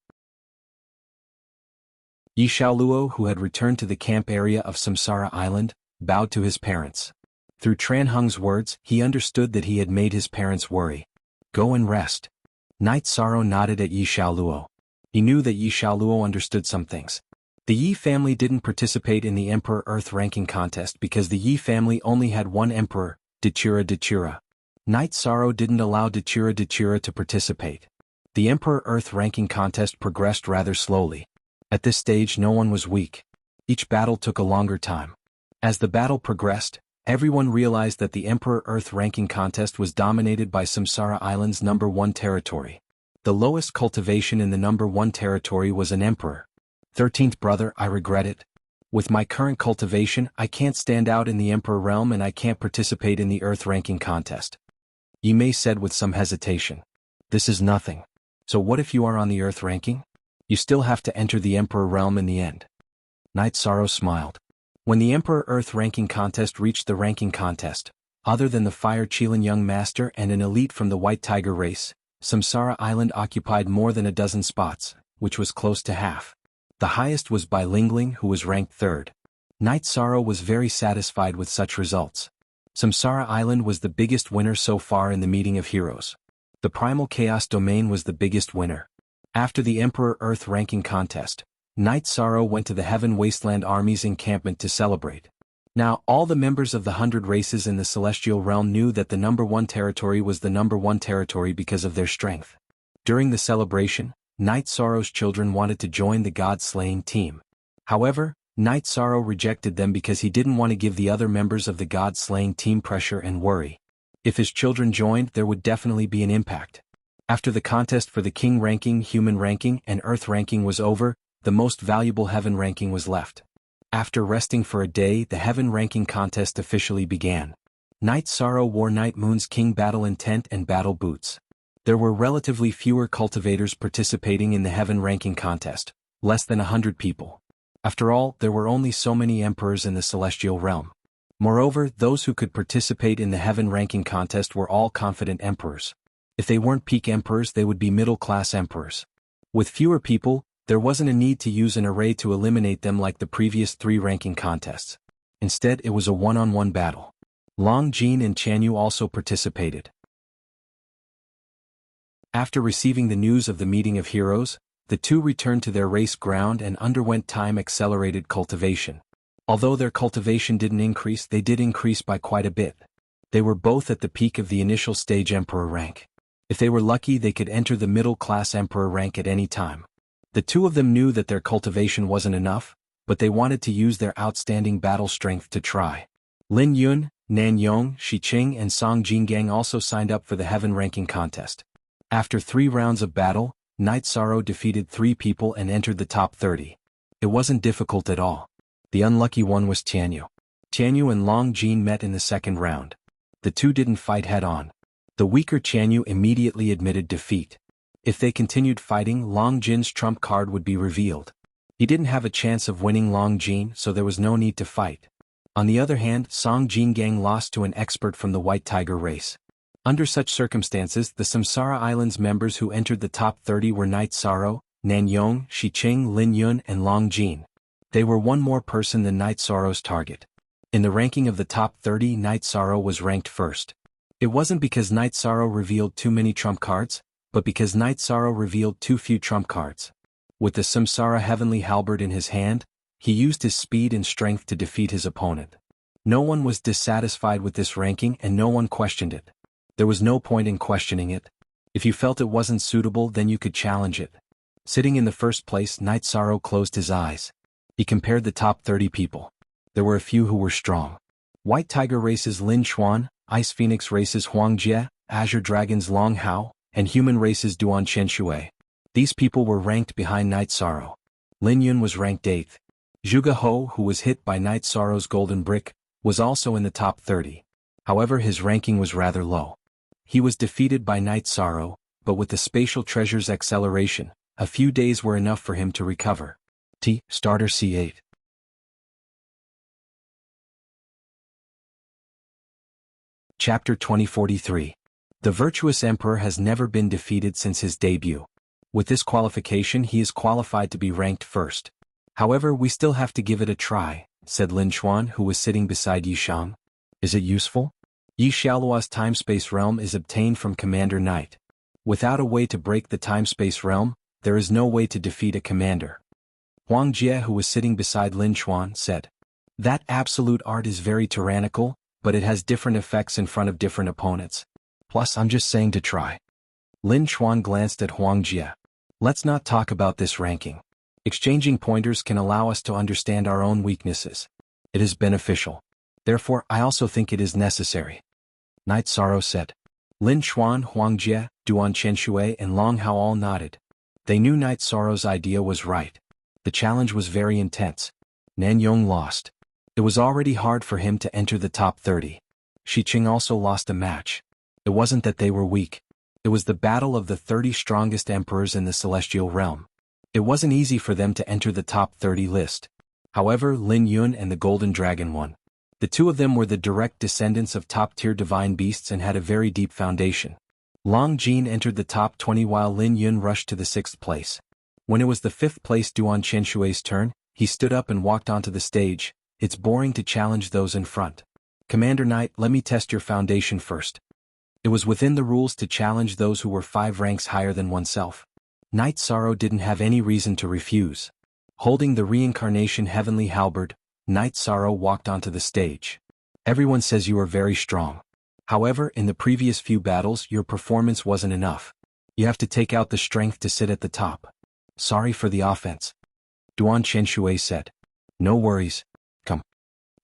Yi Xiaoluo, who had returned to the camp area of Samsara Island, bowed to his parents. Through Tran Heng's words, he understood that he had made his parents worry. Go and rest. Knight Sorrow nodded at Yi Xiaoluo. He knew that Yi Xiaoluo understood some things. The Yi family didn't participate in the Emperor Earth ranking contest because the Yi family only had one emperor, Dechira. Knight Sorrow didn't allow Dechira to participate. The Emperor Earth ranking contest progressed rather slowly. At this stage no one was weak. Each battle took a longer time. As the battle progressed, everyone realized that the Emperor Earth ranking contest was dominated by Samsara Island's number 1 territory. The lowest cultivation in the number 1 territory was an emperor. 13th brother, I regret it. With my current cultivation, I can't stand out in the Emperor realm and I can't participate in the Earth ranking contest. Yi Mei said with some hesitation. This is nothing. So what if you are on the Earth ranking? You still have to enter the Emperor realm in the end. Knight Sorrow smiled. When the Emperor Earth ranking contest reached the ranking contest, other than the Fire Qilin young master and an elite from the White Tiger race, Samsara Island occupied more than a dozen spots, which was close to half. The highest was by Lingling, who was ranked 3rd. Knight Sorrow was very satisfied with such results. Samsara Island was the biggest winner so far in the meeting of heroes. The Primal Chaos domain was the biggest winner. After the Emperor Earth ranking contest, Knight Sorrow went to the Heaven Wasteland Army's encampment to celebrate. Now, all the members of the 100 races in the Celestial Realm knew that the number 1 territory was the number 1 territory because of their strength. During the celebration, Knight Sorrow's children wanted to join the God-slaying team. However, Knight Sorrow rejected them because he didn't want to give the other members of the God-slaying team pressure and worry. If his children joined, there would definitely be an impact. After the contest for the King ranking, Human ranking, and Earth ranking was over, the most valuable Heaven ranking was left. After resting for a day, the Heaven ranking contest officially began. Knight Sorrow wore Night Moon's King battle intent and battle boots. There were relatively fewer cultivators participating in the Heaven ranking contest, less than 100 people. After all, there were only so many emperors in the celestial realm. Moreover, those who could participate in the heaven ranking contest were all confident emperors. If they weren't peak emperors, they would be middle-class emperors. With fewer people, there wasn't a need to use an array to eliminate them like the previous 3 ranking contests. Instead, it was a one-on-one battle. Long Jin and Chanyu also participated. After receiving the news of the meeting of heroes, the two returned to their race ground and underwent time-accelerated cultivation. Although their cultivation didn't increase, they did increase by quite a bit. They were both at the peak of the initial stage emperor rank. If they were lucky, they could enter the middle-class emperor rank at any time. The two of them knew that their cultivation wasn't enough, but they wanted to use their outstanding battle strength to try. Lin Yun, Nan Yong, Shi Qing and Song Jingang also signed up for the heaven ranking contest. After 3 rounds of battle, Night Sorrow defeated 3 people and entered the top 30. It wasn't difficult at all. The unlucky one was Chanyu. Chanyu and Long Jin met in the second round. The two didn't fight head-on. The weaker Chanyu immediately admitted defeat. If they continued fighting, Long Jin's trump card would be revealed. He didn't have a chance of winning Long Jin, so there was no need to fight. On the other hand, Song Jingang lost to an expert from the White Tiger race. Under such circumstances, the Samsara Islands members who entered the top 30 were Night Sorrow, Nan Yong, Shi Qing, Lin Yun and Long Jin. They were one more person than Night Sorrow's target. In the ranking of the top 30, Night Sorrow was ranked first. It wasn't because Night Sorrow revealed too many trump cards, but because Night Sorrow revealed too few trump cards. With the Samsara Heavenly Halberd in his hand, he used his speed and strength to defeat his opponent. No one was dissatisfied with this ranking and no one questioned it. There was no point in questioning it. If you felt it wasn't suitable, then you could challenge it. Sitting in the first place, Night Sorrow closed his eyes. He compared the top 30 people. There were a few who were strong. White Tiger races Lin Xuan, Ice Phoenix races Huang Jie, Azure Dragons Long Hao, and human races Duan Qianshui. These people were ranked behind Night Sorrow. Lin Yun was ranked 8th. Zhuge Ho, who was hit by Night Sorrow's golden brick, was also in the top 30. However, his ranking was rather low. He was defeated by Night Sorrow, but with the spatial treasure's acceleration, a few days were enough for him to recover. Starter C8. Chapter 2043. The Virtuous Emperor has never been defeated since his debut. With this qualification, he is qualified to be ranked first. However, we still have to give it a try, said Lin Xuan, who was sitting beside Yi Shang. Is it useful? Yi Xiaoluo's time-space realm is obtained from Commander Knight. Without a way to break the time-space realm, there is no way to defeat a commander. Huang Jie, who was sitting beside Lin Xuan, said. That absolute art is very tyrannical, but it has different effects in front of different opponents. Plus, I'm just saying to try. Lin Xuan glanced at Huang Jie. Let's not talk about this ranking. Exchanging pointers can allow us to understand our own weaknesses. It is beneficial. Therefore, I also think it is necessary. Night Sorrow said. Lin Xuan, Huang Jie, Duan Qianshui and Long Hao all nodded. They knew Night Sorrow's idea was right. The challenge was very intense. Nan Yong lost. It was already hard for him to enter the top 30. Shi Qing also lost a match. It wasn't that they were weak. It was the battle of the 30 strongest emperors in the celestial realm. It wasn't easy for them to enter the top 30 list. However, Lin Yun and the Golden Dragon won. The two of them were the direct descendants of top-tier divine beasts and had a very deep foundation. Long Jin entered the top 20 while Lin Yun rushed to the 6th place. When it was the 5th place Duan Qianshui's turn, he stood up and walked onto the stage. It's boring to challenge those in front. Commander Knight, let me test your foundation first. It was within the rules to challenge those who were 5 ranks higher than oneself. Night Sorrow didn't have any reason to refuse. Holding the reincarnation heavenly halberd, Night Sorrow walked onto the stage. Everyone says you are very strong. However, in the previous few battles, your performance wasn't enough. You have to take out the strength to sit at the top. Sorry for the offense. Duan Qianshui said. No worries. Come.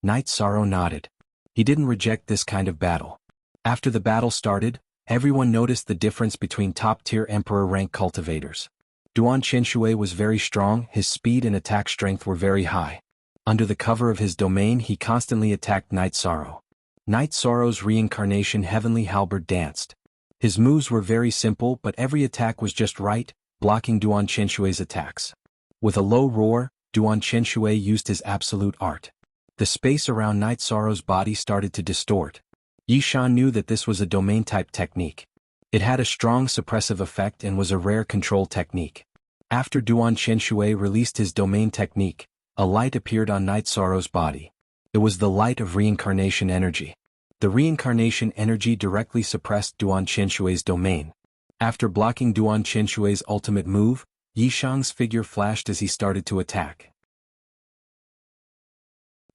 Night Sorrow nodded. He didn't reject this kind of battle. After the battle started, everyone noticed the difference between top-tier emperor rank cultivators. Duan Qianshui was very strong, his speed and attack strength were very high. Under the cover of his domain, he constantly attacked Night Sorrow. Night Sorrow's reincarnation heavenly halberd danced. His moves were very simple, but every attack was just right, blocking Duan Qianshui's attacks. With a low roar, Duan Qianshui used his absolute art. The space around Night Sorrow's body started to distort. Yishan knew that this was a domain-type technique. It had a strong suppressive effect and was a rare control technique. After Duan Qianshui released his domain technique, a light appeared on Night Sorrow's body. It was the light of reincarnation energy. The reincarnation energy directly suppressed Duan Qianshui's domain. After blocking Duan Qianshui's ultimate move, Yishang's figure flashed as he started to attack.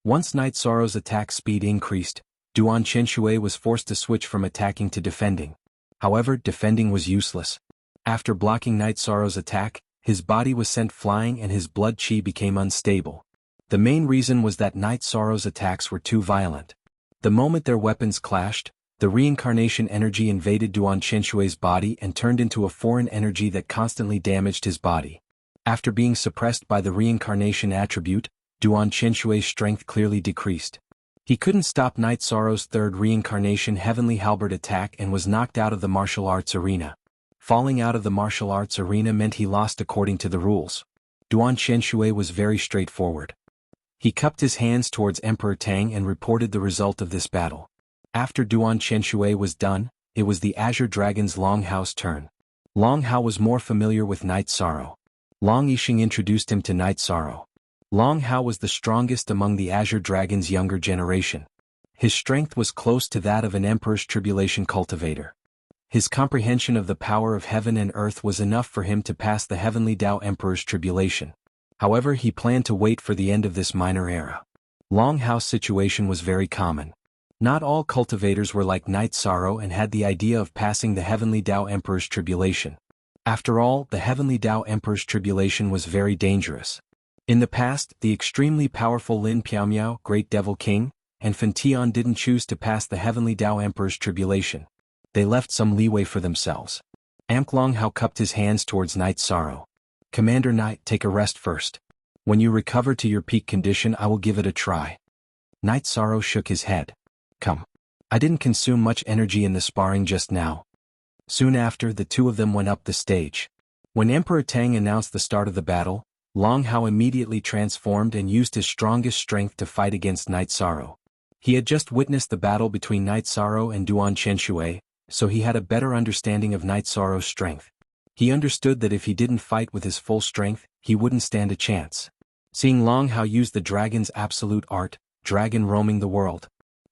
Once Night Sorrow's attack speed increased, Duan Qianshui was forced to switch from attacking to defending. However, defending was useless. After blocking Night Sorrow's attack, his body was sent flying and his blood qi became unstable. The main reason was that Night Sorrow's attacks were too violent. The moment their weapons clashed, the reincarnation energy invaded Duan Qianshui's body and turned into a foreign energy that constantly damaged his body. After being suppressed by the reincarnation attribute, Duan Qianshui's strength clearly decreased. He couldn't stop Night Sorrow's third reincarnation heavenly halberd attack and was knocked out of the martial arts arena. Falling out of the martial arts arena meant he lost according to the rules. Duan Qianshui was very straightforward. He cupped his hands towards Emperor Tang and reported the result of this battle. After Duan Qianshui was done, it was the Azure Dragon's Long Hao's turn. Long Hao was more familiar with Night Sorrow. Long Yixing introduced him to Night Sorrow. Long Hao was the strongest among the Azure Dragon's younger generation. His strength was close to that of an Emperor's Tribulation cultivator. His comprehension of the power of heaven and earth was enough for him to pass the Heavenly Tao Emperor's Tribulation. However, he planned to wait for the end of this minor era. Long Hao's situation was very common. Not all cultivators were like Night Sorrow and had the idea of passing the Heavenly Tao Emperor's Tribulation. After all, the Heavenly Tao Emperor's Tribulation was very dangerous. In the past, the extremely powerful Lin Piaomiao, Great Devil King, and Fan Tian didn't choose to pass the Heavenly Tao Emperor's Tribulation. They left some leeway for themselves. Long Hao cupped his hands towards Night Sorrow. Commander Knight, take a rest first. When you recover to your peak condition, I will give it a try. Night Sorrow shook his head. Come. I didn't consume much energy in the sparring just now. Soon after, the two of them went up the stage. When Emperor Tang announced the start of the battle, Long Hao immediately transformed and used his strongest strength to fight against Night Sorrow. He had just witnessed the battle between Night Sorrow and Duan Qianshui, so he had a better understanding of Night Sorrow's strength. He understood that if he didn't fight with his full strength, he wouldn't stand a chance. Seeing Long Hao use the dragon's absolute art, dragon roaming the world,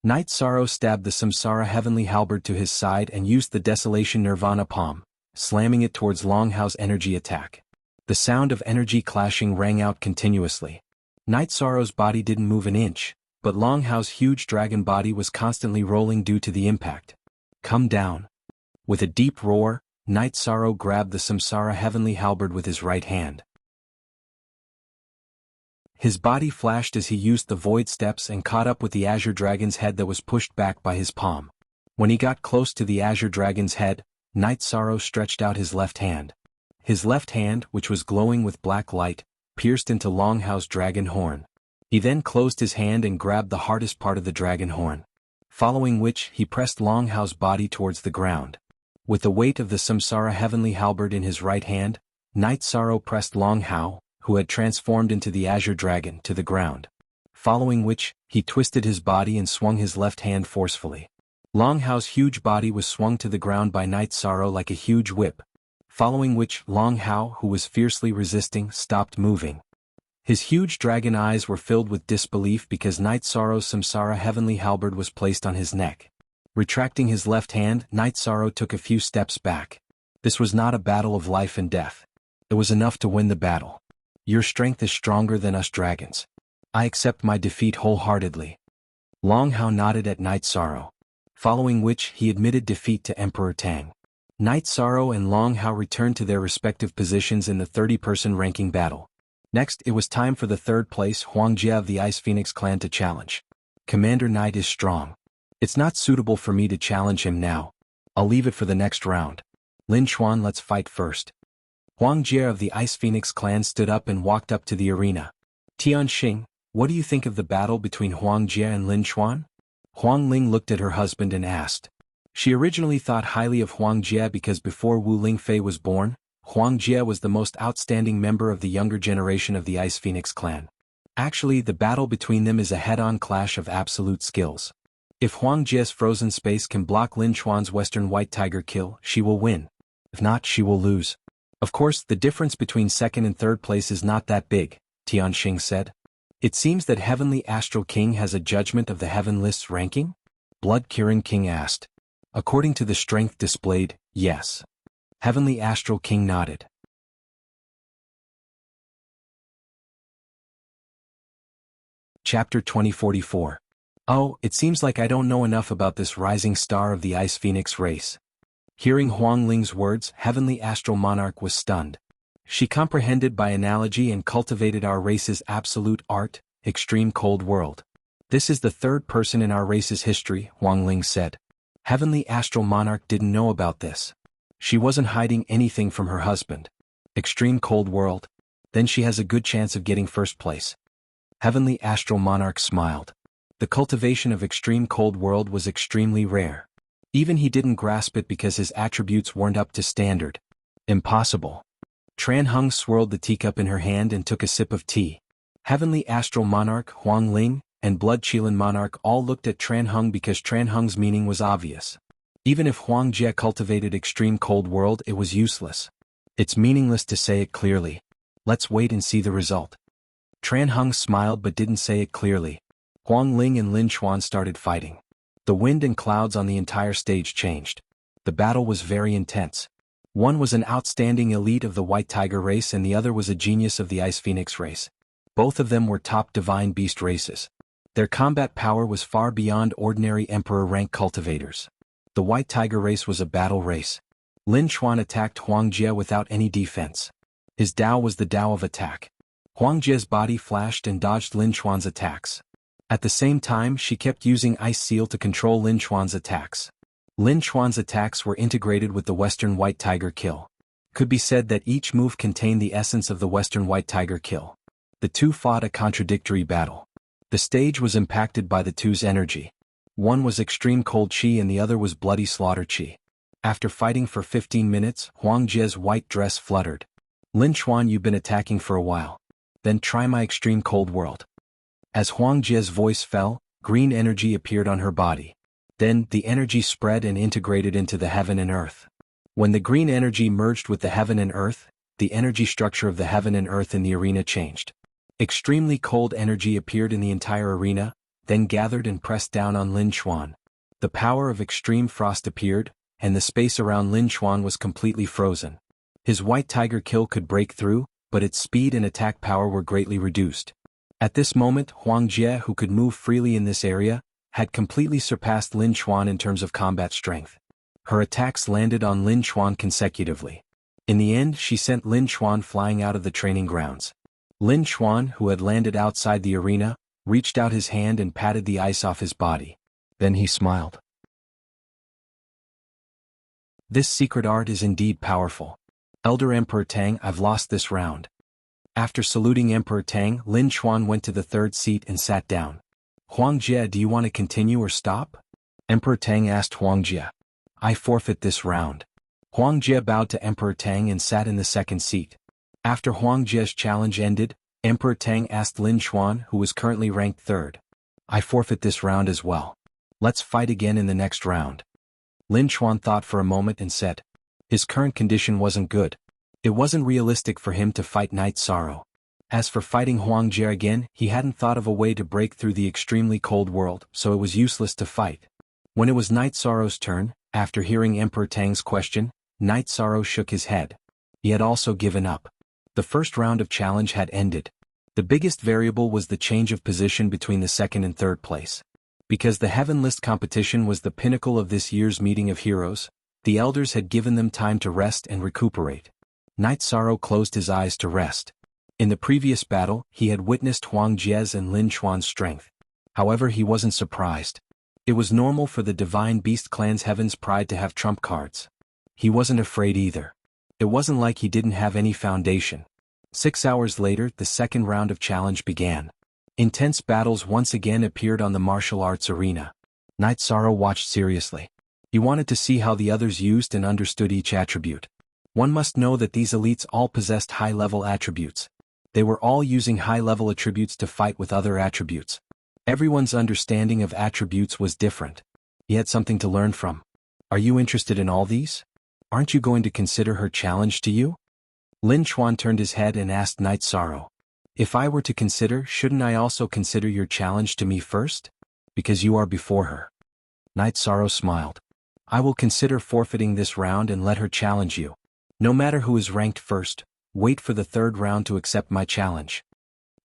Night Sorrow stabbed the Samsara Heavenly Halberd to his side and used the Desolation Nirvana Palm, slamming it towards Long Hao's energy attack. The sound of energy clashing rang out continuously. Night Sorrow's body didn't move an inch, but Long Hao's huge dragon body was constantly rolling due to the impact. Come down. With a deep roar, Night Sorrow grabbed the Samsara Heavenly Halberd with his right hand. His body flashed as he used the void steps and caught up with the Azure Dragon's head that was pushed back by his palm. When he got close to the Azure Dragon's head, Night Sorrow stretched out his left hand. His left hand, which was glowing with black light, pierced into Long Hao's dragon horn. He then closed his hand and grabbed the hardest part of the dragon horn. Following which, he pressed Long Hao's body towards the ground. With the weight of the Samsara Heavenly Halberd in his right hand, Night Sorrow pressed Long Hao, who had transformed into the Azure Dragon, to the ground. Following which, he twisted his body and swung his left hand forcefully. Long Hao's huge body was swung to the ground by Night Sorrow like a huge whip. Following which, Long Hao, who was fiercely resisting, stopped moving. His huge dragon eyes were filled with disbelief because Night Sorrow's Samsara Heavenly Halberd was placed on his neck. Retracting his left hand, Night Sorrow took a few steps back. This was not a battle of life and death. It was enough to win the battle. Your strength is stronger than us dragons. I accept my defeat wholeheartedly. Long Hao nodded at Night Sorrow. Following which, he admitted defeat to Emperor Tang. Night Sorrow and Long Hao returned to their respective positions in the 30-person ranking battle. Next, it was time for the third place Huang Jie of the Ice Phoenix clan to challenge. Commander Knight is strong. It's not suitable for me to challenge him now. I'll leave it for the next round. Lin Chuan, let's fight first. Huang Jie of the Ice Phoenix clan stood up and walked up to the arena. Tian Xing, what do you think of the battle between Huang Jie and Lin Chuan? Huang Ling looked at her husband and asked. She originally thought highly of Huang Jie because before Wu Lingfei was born, Huang Jie was the most outstanding member of the younger generation of the Ice Phoenix clan. Actually, the battle between them is a head-on clash of absolute skills. If Huang Jie's frozen space can block Lin Chuan's Western White Tiger kill, she will win. If not, she will lose. Of course, the difference between second and third place is not that big, Tianxing said. It seems that Heavenly Astral King has a judgment of the Heaven List's ranking? Blood Kirin King asked. According to the strength displayed, yes. Heavenly Astral King nodded. Chapter 2044. Oh, it seems like I don't know enough about this rising star of the Ice Phoenix race. Hearing Huang Ling's words, Heavenly Astral Monarch was stunned. She comprehended by analogy and cultivated our race's absolute art, extreme cold world. This is the third person in our race's history, Huang Ling said. Heavenly Astral Monarch didn't know about this. She wasn't hiding anything from her husband. Extreme cold world? Then she has a good chance of getting first place. Heavenly Astral Monarch smiled. The cultivation of extreme cold world was extremely rare. Even he didn't grasp it because his attributes weren't up to standard. Impossible. Tran Hung swirled the teacup in her hand and took a sip of tea. Heavenly Astral Monarch, Huang Ling, and Blood Qilin Monarch all looked at Tran Hung because Tran Hung's meaning was obvious. Even if Huang Jie cultivated extreme cold world, it was useless. It's meaningless to say it clearly. Let's wait and see the result. Tran Hung smiled but didn't say it clearly. Huang Ling and Lin Chuan started fighting. The wind and clouds on the entire stage changed. The battle was very intense. One was an outstanding elite of the White Tiger race and the other was a genius of the Ice Phoenix race. Both of them were top divine beast races. Their combat power was far beyond ordinary emperor rank cultivators. The White Tiger race was a battle race. Lin Chuan attacked Huang Jie without any defense. His Dao was the Dao of attack. Huang Jie's body flashed and dodged Lin Chuan's attacks. At the same time, she kept using Ice Seal to control Lin Chuan's attacks. Lin Chuan's attacks were integrated with the Western White Tiger kill. Could be said that each move contained the essence of the Western White Tiger kill. The two fought a contradictory battle. The stage was impacted by the two's energy. One was extreme cold chi and the other was bloody slaughter chi. After fighting for 15 minutes, Huang Jie's white dress fluttered. Lin Chuan, you've been attacking for a while. Then try my extreme cold world. As Huang Jie's voice fell, green energy appeared on her body. Then, the energy spread and integrated into the heaven and earth. When the green energy merged with the heaven and earth, the energy structure of the heaven and earth in the arena changed. Extremely cold energy appeared in the entire arena, then gathered and pressed down on Lin Chuan. The power of extreme frost appeared, and the space around Lin Chuan was completely frozen. His White Tiger kill could break through, but its speed and attack power were greatly reduced. At this moment, Huang Jie, who could move freely in this area, had completely surpassed Lin Chuan in terms of combat strength. Her attacks landed on Lin Chuan consecutively. In the end, she sent Lin Chuan flying out of the training grounds. Lin Chuan, who had landed outside the arena, reached out his hand and patted the ice off his body. Then he smiled. This secret art is indeed powerful. Elder Emperor Tang, I've lost this round. After saluting Emperor Tang, Lin Chuan went to the third seat and sat down. Huang Jie, do you want to continue or stop? Emperor Tang asked Huang Jie. I forfeit this round. Huang Jie bowed to Emperor Tang and sat in the second seat. After Huang Jie's challenge ended, Emperor Tang asked Lin Chuan, who was currently ranked third. I forfeit this round as well. Let's fight again in the next round. Lin Chuan thought for a moment and said. His current condition wasn't good. It wasn't realistic for him to fight Night Sorrow. As for fighting Huang Jie again, he hadn't thought of a way to break through the extremely cold world, so it was useless to fight. When it was Night Sorrow's turn, after hearing Emperor Tang's question, Night Sorrow shook his head. He had also given up. The first round of challenge had ended. The biggest variable was the change of position between the second and third place. Because the Heaven List competition was the pinnacle of this year's meeting of heroes, the elders had given them time to rest and recuperate. Night Sorrow closed his eyes to rest. In the previous battle, he had witnessed Huang Jie's and Lin Chuan's strength. However, he wasn't surprised. It was normal for the Divine Beast clan's Heaven's Pride to have trump cards. He wasn't afraid either. It wasn't like he didn't have any foundation. 6 hours later, the second round of challenge began. Intense battles once again appeared on the martial arts arena. Night Sorrow watched seriously. He wanted to see how the others used and understood each attribute. One must know that these elites all possessed high-level attributes. They were all using high-level attributes to fight with other attributes. Everyone's understanding of attributes was different. He had something to learn from. Are you interested in all these? Aren't you going to consider her challenge to you? Lin Chuan turned his head and asked Night Sorrow. If I were to consider, shouldn't I also consider your challenge to me first? Because you are before her. Night Sorrow smiled. I will consider forfeiting this round and let her challenge you. No matter who is ranked first, wait for the third round to accept my challenge.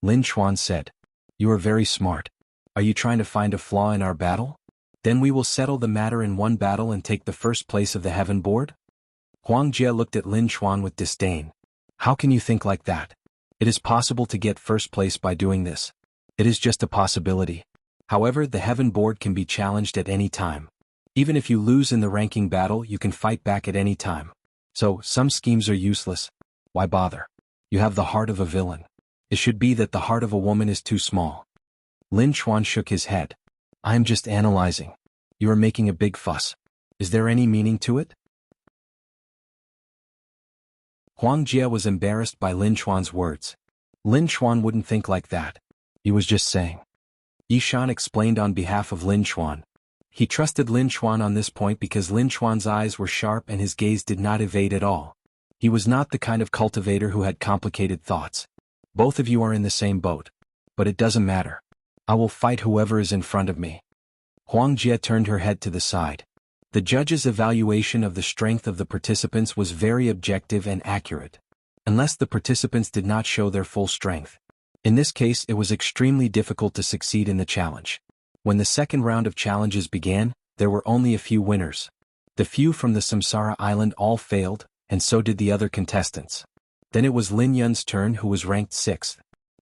Lin Chuan said. You are very smart. Are you trying to find a flaw in our battle? Then we will settle the matter in one battle and take the first place of the heaven board? Huang Jie looked at Lin Chuan with disdain. How can you think like that? It is possible to get first place by doing this. It is just a possibility. However, the heaven board can be challenged at any time. Even if you lose in the ranking battle, you can fight back at any time. So, some schemes are useless. Why bother? You have the heart of a villain. It should be that the heart of a woman is too small. Lin Chuan shook his head. I am just analyzing. You are making a big fuss. Is there any meaning to it? Huang Jie was embarrassed by Lin Chuan's words. Lin Chuan wouldn't think like that. He was just saying. Yishan explained on behalf of Lin Chuan. He trusted Lin Chuan on this point because Lin Chuan's eyes were sharp and his gaze did not evade at all. He was not the kind of cultivator who had complicated thoughts. Both of you are in the same boat. But it doesn't matter. I will fight whoever is in front of me. Huang Jie turned her head to the side. The judge's evaluation of the strength of the participants was very objective and accurate. Unless the participants did not show their full strength. In this case, it was extremely difficult to succeed in the challenge. When the second round of challenges began, there were only a few winners. The few from the Samsara Island all failed, and so did the other contestants. Then it was Lin Yun's turn, who was ranked 6th.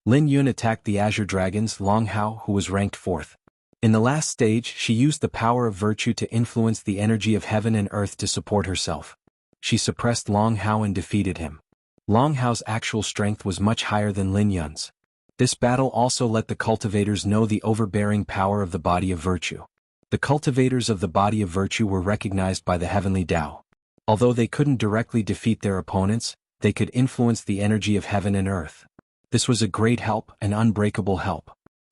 Lin Yun attacked the Azure Dragons Long Hao, who was ranked 4th. In the last stage, she used the power of virtue to influence the energy of heaven and earth to support herself. She suppressed Long Hao and defeated him. Long Hao's actual strength was much higher than Lin Yun's. This battle also let the cultivators know the overbearing power of the body of virtue. The cultivators of the body of virtue were recognized by the heavenly Tao. Although they couldn't directly defeat their opponents, they could influence the energy of heaven and earth. This was a great help, an unbreakable help.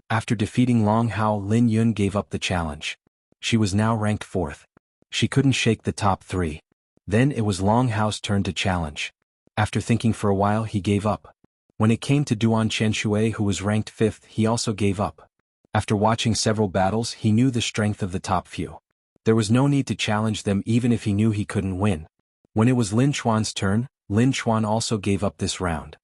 After defeating Long Hao, Lin Yun gave up the challenge. She was now ranked 4th. She couldn't shake the top 3. Then it was Long Hao's turn to challenge. After thinking for a while, he gave up. When it came to Duan Chenshui, who was ranked 5th, he also gave up. After watching several battles, he knew the strength of the top few. There was no need to challenge them even if he knew he couldn't win. When it was Lin Chuan's turn, Lin Chuan also gave up this round.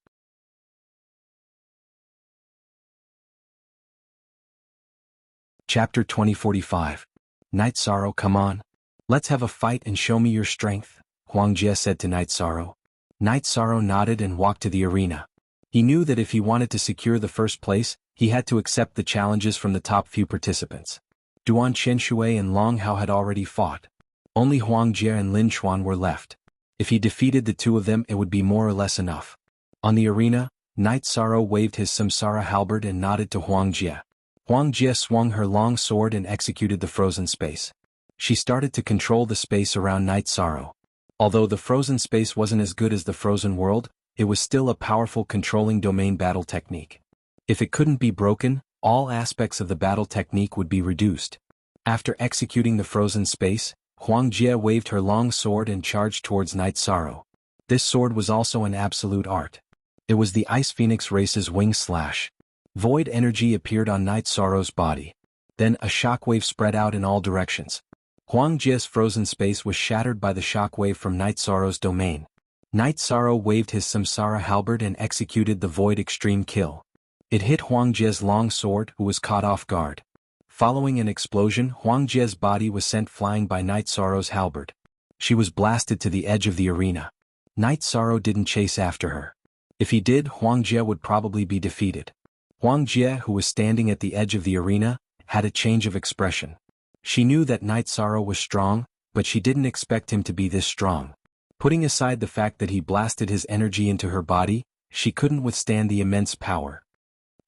Chapter 2045. Night Sorrow, come on. Let's have a fight and show me your strength, Huang Jie said to Night Sorrow. Night Sorrow nodded and walked to the arena. He knew that if he wanted to secure the first place, he had to accept the challenges from the top few participants. Duan Chenshui and Long Hao had already fought. Only Huang Jie and Lin Chuan were left. If he defeated the two of them, it would be more or less enough. On the arena, Night Sorrow waved his samsara halberd and nodded to Huang Jie. Huang Jie swung her long sword and executed the frozen space. She started to control the space around Night Sorrow. Although the frozen space wasn't as good as the frozen world, it was still a powerful controlling domain battle technique. If it couldn't be broken, all aspects of the battle technique would be reduced. After executing the frozen space, Huang Jie waved her long sword and charged towards Night Sorrow. This sword was also an absolute art. It was the Ice Phoenix race's wing slash. Void energy appeared on Night Sorrow's body. Then a shockwave spread out in all directions. Huang Jie's frozen space was shattered by the shockwave from Night Sorrow's domain. Night Sorrow waved his samsara halberd and executed the Void Extreme Kill. It hit Huang Jie's long sword, who was caught off guard. Following an explosion, Huang Jie's body was sent flying by Night Sorrow's halberd. She was blasted to the edge of the arena. Night Sorrow didn't chase after her. If he did, Huang Jie would probably be defeated. Huang Jie, who was standing at the edge of the arena, had a change of expression. She knew that Night Sorrow was strong, but she didn't expect him to be this strong. Putting aside the fact that he blasted his energy into her body, she couldn't withstand the immense power.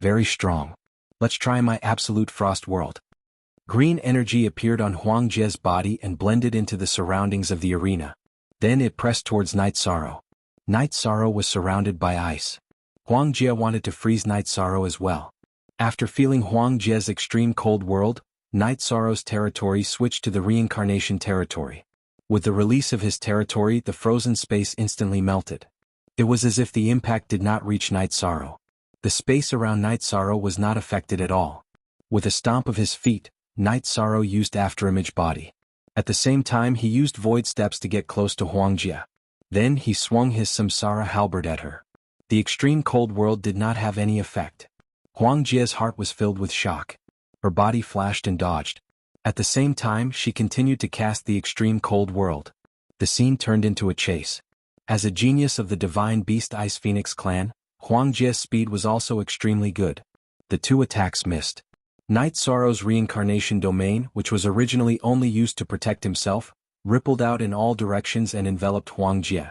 Very strong. Let's try my absolute frost world. Green energy appeared on Huang Jie's body and blended into the surroundings of the arena. Then it pressed towards Night Sorrow. Night Sorrow was surrounded by ice. Huang Jie wanted to freeze Night Sorrow as well. After feeling Huang Jie's extreme cold world, Night Sorrow's territory switched to the reincarnation territory. With the release of his territory, the frozen space instantly melted. It was as if the impact did not reach Night Sorrow. The space around Night Sorrow was not affected at all. With a stomp of his feet, Night Sorrow used afterimage body. At the same time he used void steps to get close to Huang Jie. Then he swung his samsara halberd at her. The extreme cold world did not have any effect. Huang Jie's heart was filled with shock. Her body flashed and dodged. At the same time she continued to cast the extreme cold world. The scene turned into a chase. As a genius of the Divine Beast Ice Phoenix clan, Huang Jie's speed was also extremely good. The two attacks missed. Night Sorrow's reincarnation domain, which was originally only used to protect himself, rippled out in all directions and enveloped Huang Jie.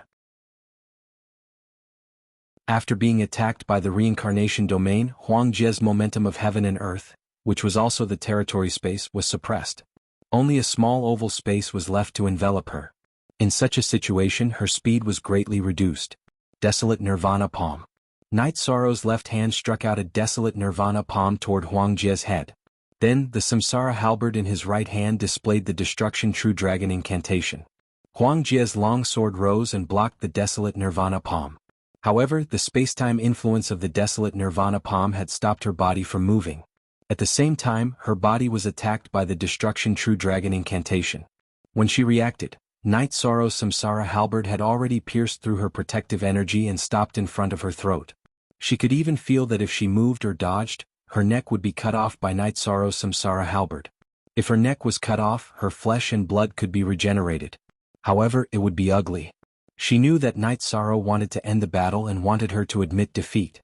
After being attacked by the reincarnation domain, Huang Jie's momentum of heaven and earth, which was also the territory space, was suppressed. Only a small oval space was left to envelop her. In such a situation her speed was greatly reduced. Desolate Nirvana Palm. Night Sorrow's left hand struck out a desolate Nirvana palm toward Huang Jie's head. Then, the Samsara halberd in his right hand displayed the Destruction True Dragon incantation. Huang Jie's long sword rose and blocked the desolate Nirvana palm. However, the spacetime influence of the desolate Nirvana palm had stopped her body from moving. At the same time, her body was attacked by the Destruction True Dragon incantation. When she reacted, Night Sorrow's Samsara halberd had already pierced through her protective energy and stopped in front of her throat. She could even feel that if she moved or dodged, her neck would be cut off by Night Sorrow's Samsara halberd. If her neck was cut off, her flesh and blood could be regenerated. However, it would be ugly. She knew that Night Sorrow wanted to end the battle and wanted her to admit defeat.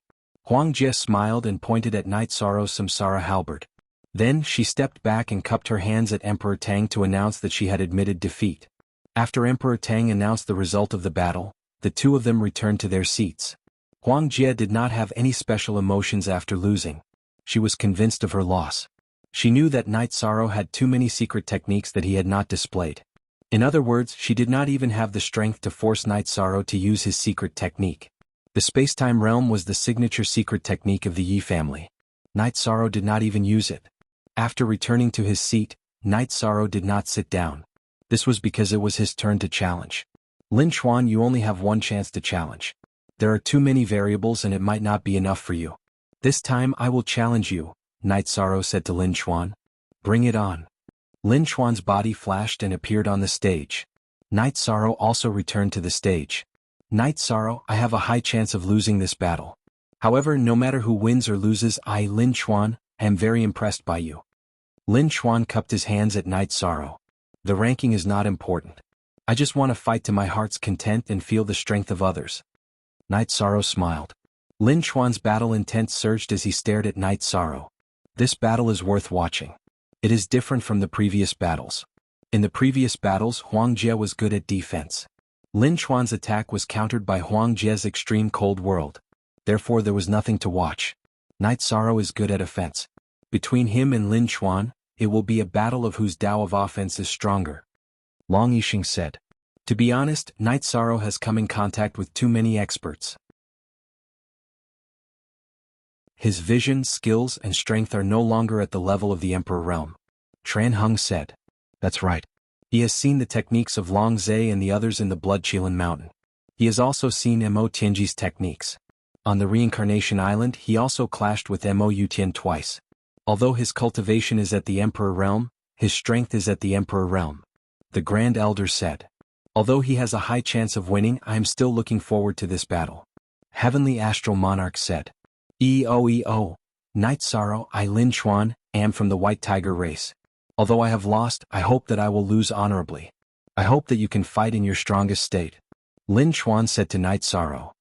Huang Jie smiled and pointed at Night Sorrow's Samsara halberd. Then she stepped back and cupped her hands at Emperor Tang to announce that she had admitted defeat. After Emperor Tang announced the result of the battle, the two of them returned to their seats. Huang Jie did not have any special emotions after losing. She was convinced of her loss. She knew that Night Sorrow had too many secret techniques that he had not displayed. In other words, she did not even have the strength to force Night Sorrow to use his secret technique. The spacetime realm was the signature secret technique of the Yi family. Night Sorrow did not even use it. After returning to his seat, Night Sorrow did not sit down. This was because it was his turn to challenge. Lin Xuan, you only have one chance to challenge. There are too many variables and it might not be enough for you. This time I will challenge you, Night Sorrow said to Lin Xuan. Bring it on. Lin Xuan's body flashed and appeared on the stage. Night Sorrow also returned to the stage. Night Sorrow, I have a high chance of losing this battle. However, no matter who wins or loses, I, Lin Xuan, am very impressed by you. Lin Xuan cupped his hands at Night Sorrow. The ranking is not important. I just want to fight to my heart's content and feel the strength of others. Night Sorrow smiled. Lin Xuan's battle intent surged as he stared at Night Sorrow. This battle is worth watching. It is different from the previous battles. In the previous battles, Huang Jie was good at defense. Lin Xuan's attack was countered by Huang Jie's extreme cold world. Therefore there was nothing to watch. Night Sorrow is good at offense. Between him and Lin Xuan, it will be a battle of whose Tao of offense is stronger. Long Yixing said. To be honest, Night Sorrow has come in contact with too many experts. His vision, skills, and strength are no longer at the level of the Emperor realm. Tran Hung said. That's right. He has seen the techniques of Long Zhe and the others in the Blood Qilin Mountain. He has also seen Mo Tianji's techniques. On the Reincarnation Island he also clashed with Mo Yutian twice. Although his cultivation is at the Emperor realm, his strength is at the Emperor realm. The Grand Elder said. Although he has a high chance of winning, I am still looking forward to this battle. Heavenly Astral Monarch said. EO, Night Sorrow, I Lin Xuan, am from the White Tiger race. Although I have lost, I hope that I will lose honorably. I hope that you can fight in your strongest state. Lin Xuan said to Night Sorrow.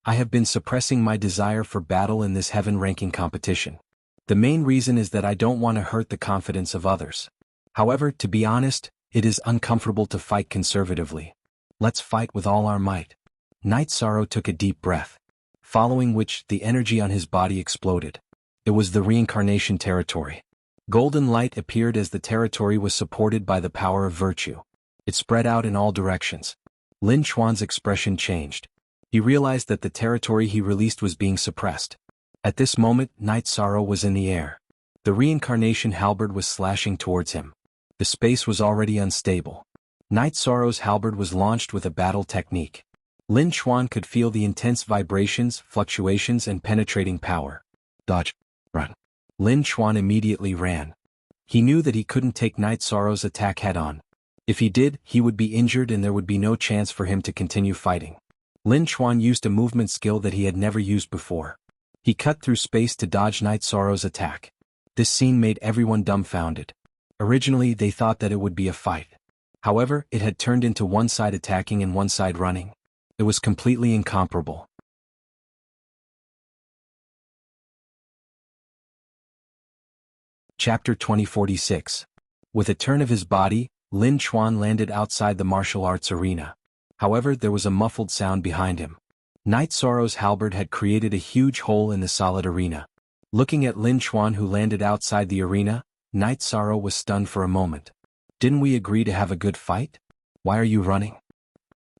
I have been suppressing my desire for battle in this heaven ranking competition. The main reason is that I don't want to hurt the confidence of others. However, to be honest, it is uncomfortable to fight conservatively. Let's fight with all our might. Night Sorrow took a deep breath. Following which, the energy on his body exploded. It was the reincarnation territory. Golden light appeared as the territory was supported by the power of virtue. It spread out in all directions. Lin Chuan's expression changed. He realized that the territory he released was being suppressed. At this moment, Night Sorrow was in the air. The reincarnation halberd was slashing towards him. The space was already unstable. Night Sorrow's halberd was launched with a battle technique. Lin Chuan could feel the intense vibrations, fluctuations and penetrating power. Dodge. Run. Lin Chuan immediately ran. He knew that he couldn't take Night Sorrow's attack head-on. If he did, he would be injured and there would be no chance for him to continue fighting. Lin Chuan used a movement skill that he had never used before. He cut through space to dodge Night Sorrow's attack. This scene made everyone dumbfounded. Originally, they thought that it would be a fight. However, it had turned into one side attacking and one side running. It was completely incomparable. Chapter 2046. With a turn of his body, Lin Chuan landed outside the martial arts arena. However, there was a muffled sound behind him. Night Sorrow's halberd had created a huge hole in the solid arena. Looking at Lin Chuan who landed outside the arena, Night Sorrow was stunned for a moment. Didn't we agree to have a good fight? Why are you running?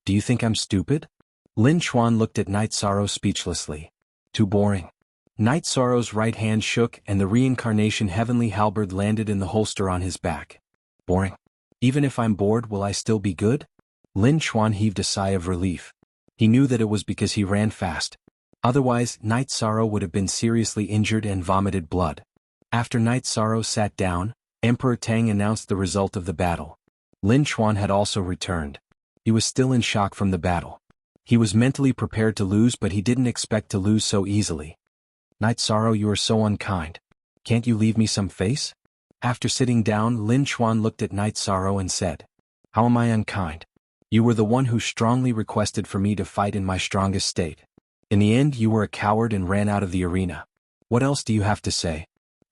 Do you think I'm stupid? Lin Chuan looked at Night Sorrow speechlessly. Too boring. Night Sorrow's right hand shook and the reincarnation heavenly halberd landed in the holster on his back. Boring. Even if I'm bored, will I still be good? Lin Chuan heaved a sigh of relief. He knew that it was because he ran fast. Otherwise, Night Sorrow would have been seriously injured and vomited blood. After Night Sorrow sat down, Emperor Tang announced the result of the battle. Lin Chuan had also returned. He was still in shock from the battle. He was mentally prepared to lose, but he didn't expect to lose so easily. Night Sorrow, you are so unkind. Can't you leave me some face? After sitting down, Lin Chuan looked at Night Sorrow and said, How am I unkind? You were the one who strongly requested for me to fight in my strongest state. In the end, you were a coward and ran out of the arena. What else do you have to say?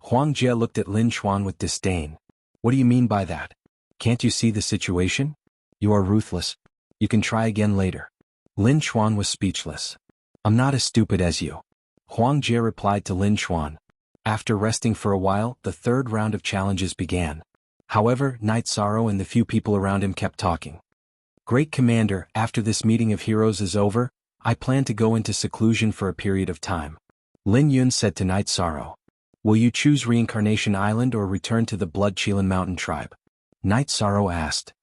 Huang Jie looked at Lin Chuan with disdain. What do you mean by that? Can't you see the situation? You are ruthless. You can try again later. Lin Chuan was speechless. I'm not as stupid as you. Huang Jie replied to Lin Chuan. After resting for a while, the third round of challenges began. However, Night Sorrow and the few people around him kept talking. Great Commander, after this meeting of heroes is over, I plan to go into seclusion for a period of time. Lin Yun said to Night Sorrow. Will you choose Reincarnation Island or return to the Blood Qilin Mountain tribe? Night Sorrow asked.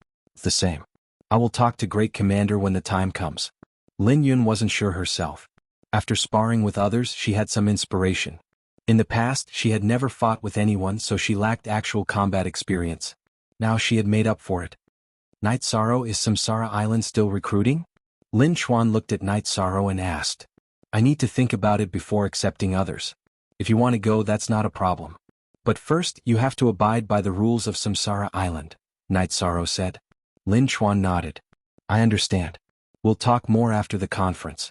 The same. I will talk to Great Commander when the time comes. Lin Yun wasn't sure herself. After sparring with others, she had some inspiration. In the past, she had never fought with anyone, so she lacked actual combat experience. Now she had made up for it. Night Sorrow, is Samsara Island still recruiting? Lin Chuan looked at Night Sorrow and asked. I need to think about it before accepting others. If you want to go, that's not a problem. But first, you have to abide by the rules of Samsara Island, Night Sorrow said. Lin Chuan nodded. I understand. We'll talk more after the conference.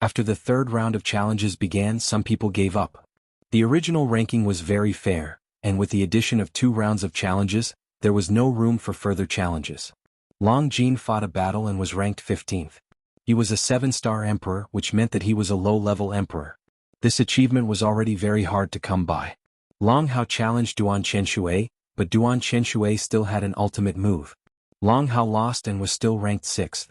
After the third round of challenges began, some people gave up. The original ranking was very fair, and with the addition of 2 rounds of challenges, there was no room for further challenges. Long Jin fought a battle and was ranked 15th. He was a 7-star emperor, which meant that he was a low-level emperor. This achievement was already very hard to come by. Long Hao challenged Duan Qianshui, but Duan Qianshui still had an ultimate move. Long Hao lost and was still ranked 6th.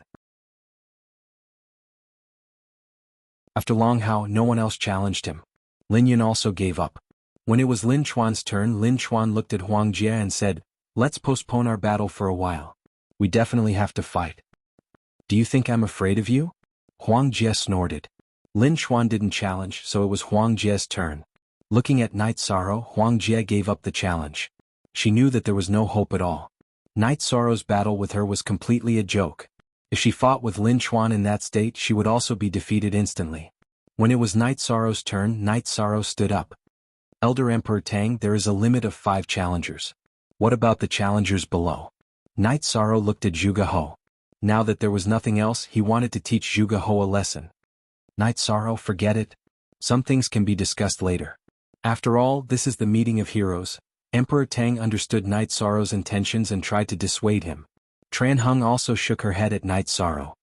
After Long Hao, no one else challenged him. Lin Yun also gave up. When it was Lin Chuan's turn, Lin Chuan looked at Huang Jie and said, Let's postpone our battle for a while. We definitely have to fight. Do you think I'm afraid of you? Huang Jie snorted. Lin Chuan didn't challenge, so it was Huang Jie's turn. Looking at Night Sorrow, Huang Jie gave up the challenge. She knew that there was no hope at all. Night Sorrow's battle with her was completely a joke. If she fought with Lin Chuan in that state, she would also be defeated instantly. When it was Night Sorrow's turn, Night Sorrow stood up. Elder Emperor Tang, there is a limit of 5 challengers. What about the challengers below? Night Sorrow looked at Zhuge Ho. Now that there was nothing else, he wanted to teach Zhuge Ho a lesson. Night Sorrow, forget it. Some things can be discussed later. After all, this is the meeting of heroes. Emperor Tang understood Night Sorrow's intentions and tried to dissuade him. Tran Hung also shook her head at Night Sorrow.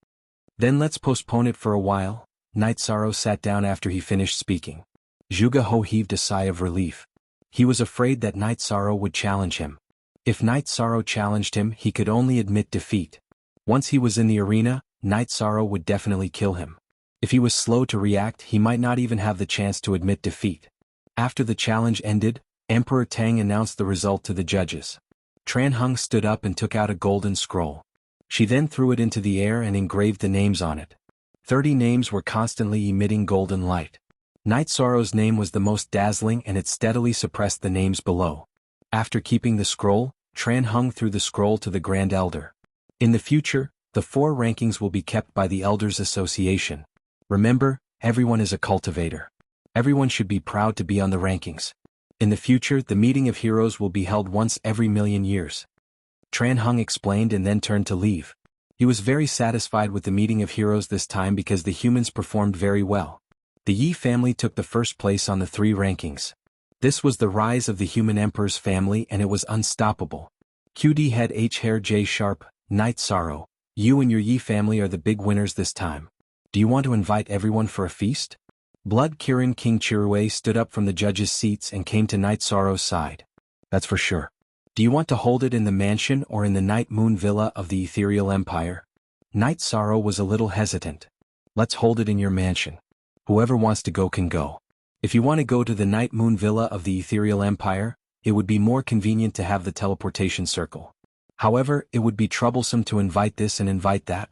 Then let's postpone it for a while. Night Sorrow sat down after he finished speaking. Zhuge Ho heaved a sigh of relief. He was afraid that Night Sorrow would challenge him. If Night Sorrow challenged him, he could only admit defeat. Once he was in the arena, Night Sorrow would definitely kill him. If he was slow to react, he might not even have the chance to admit defeat. After the challenge ended, Emperor Tang announced the result to the judges. Tran Hung stood up and took out a golden scroll. She then threw it into the air and engraved the names on it. 30 names were constantly emitting golden light. Night Sorrow's name was the most dazzling, and it steadily suppressed the names below. After keeping the scroll, Tran Hung threw the scroll to the Grand Elder. In the future, the 4 rankings will be kept by the Elders Association. Remember, everyone is a cultivator. Everyone should be proud to be on the rankings. In the future, the meeting of heroes will be held once every million years. Tran Hung explained and then turned to leave. He was very satisfied with the meeting of heroes this time because the humans performed very well. The Yi family took the first place on the 3 rankings. This was the rise of the human emperor's family, and it was unstoppable. QD Head H Hair J Sharp, Night Sorrow, you and your Yi family are the big winners this time. Do you want to invite everyone for a feast? Blood Kirin King Chirue stood up from the judges' seats and came to Night Sorrow's side. That's for sure. Do you want to hold it in the mansion or in the Night Moon Villa of the Ethereal Empire? Night Sorrow was a little hesitant. Let's hold it in your mansion. Whoever wants to go can go. If you want to go to the Night Moon Villa of the Ethereal Empire, it would be more convenient to have the teleportation circle. However, it would be troublesome to invite this and invite that.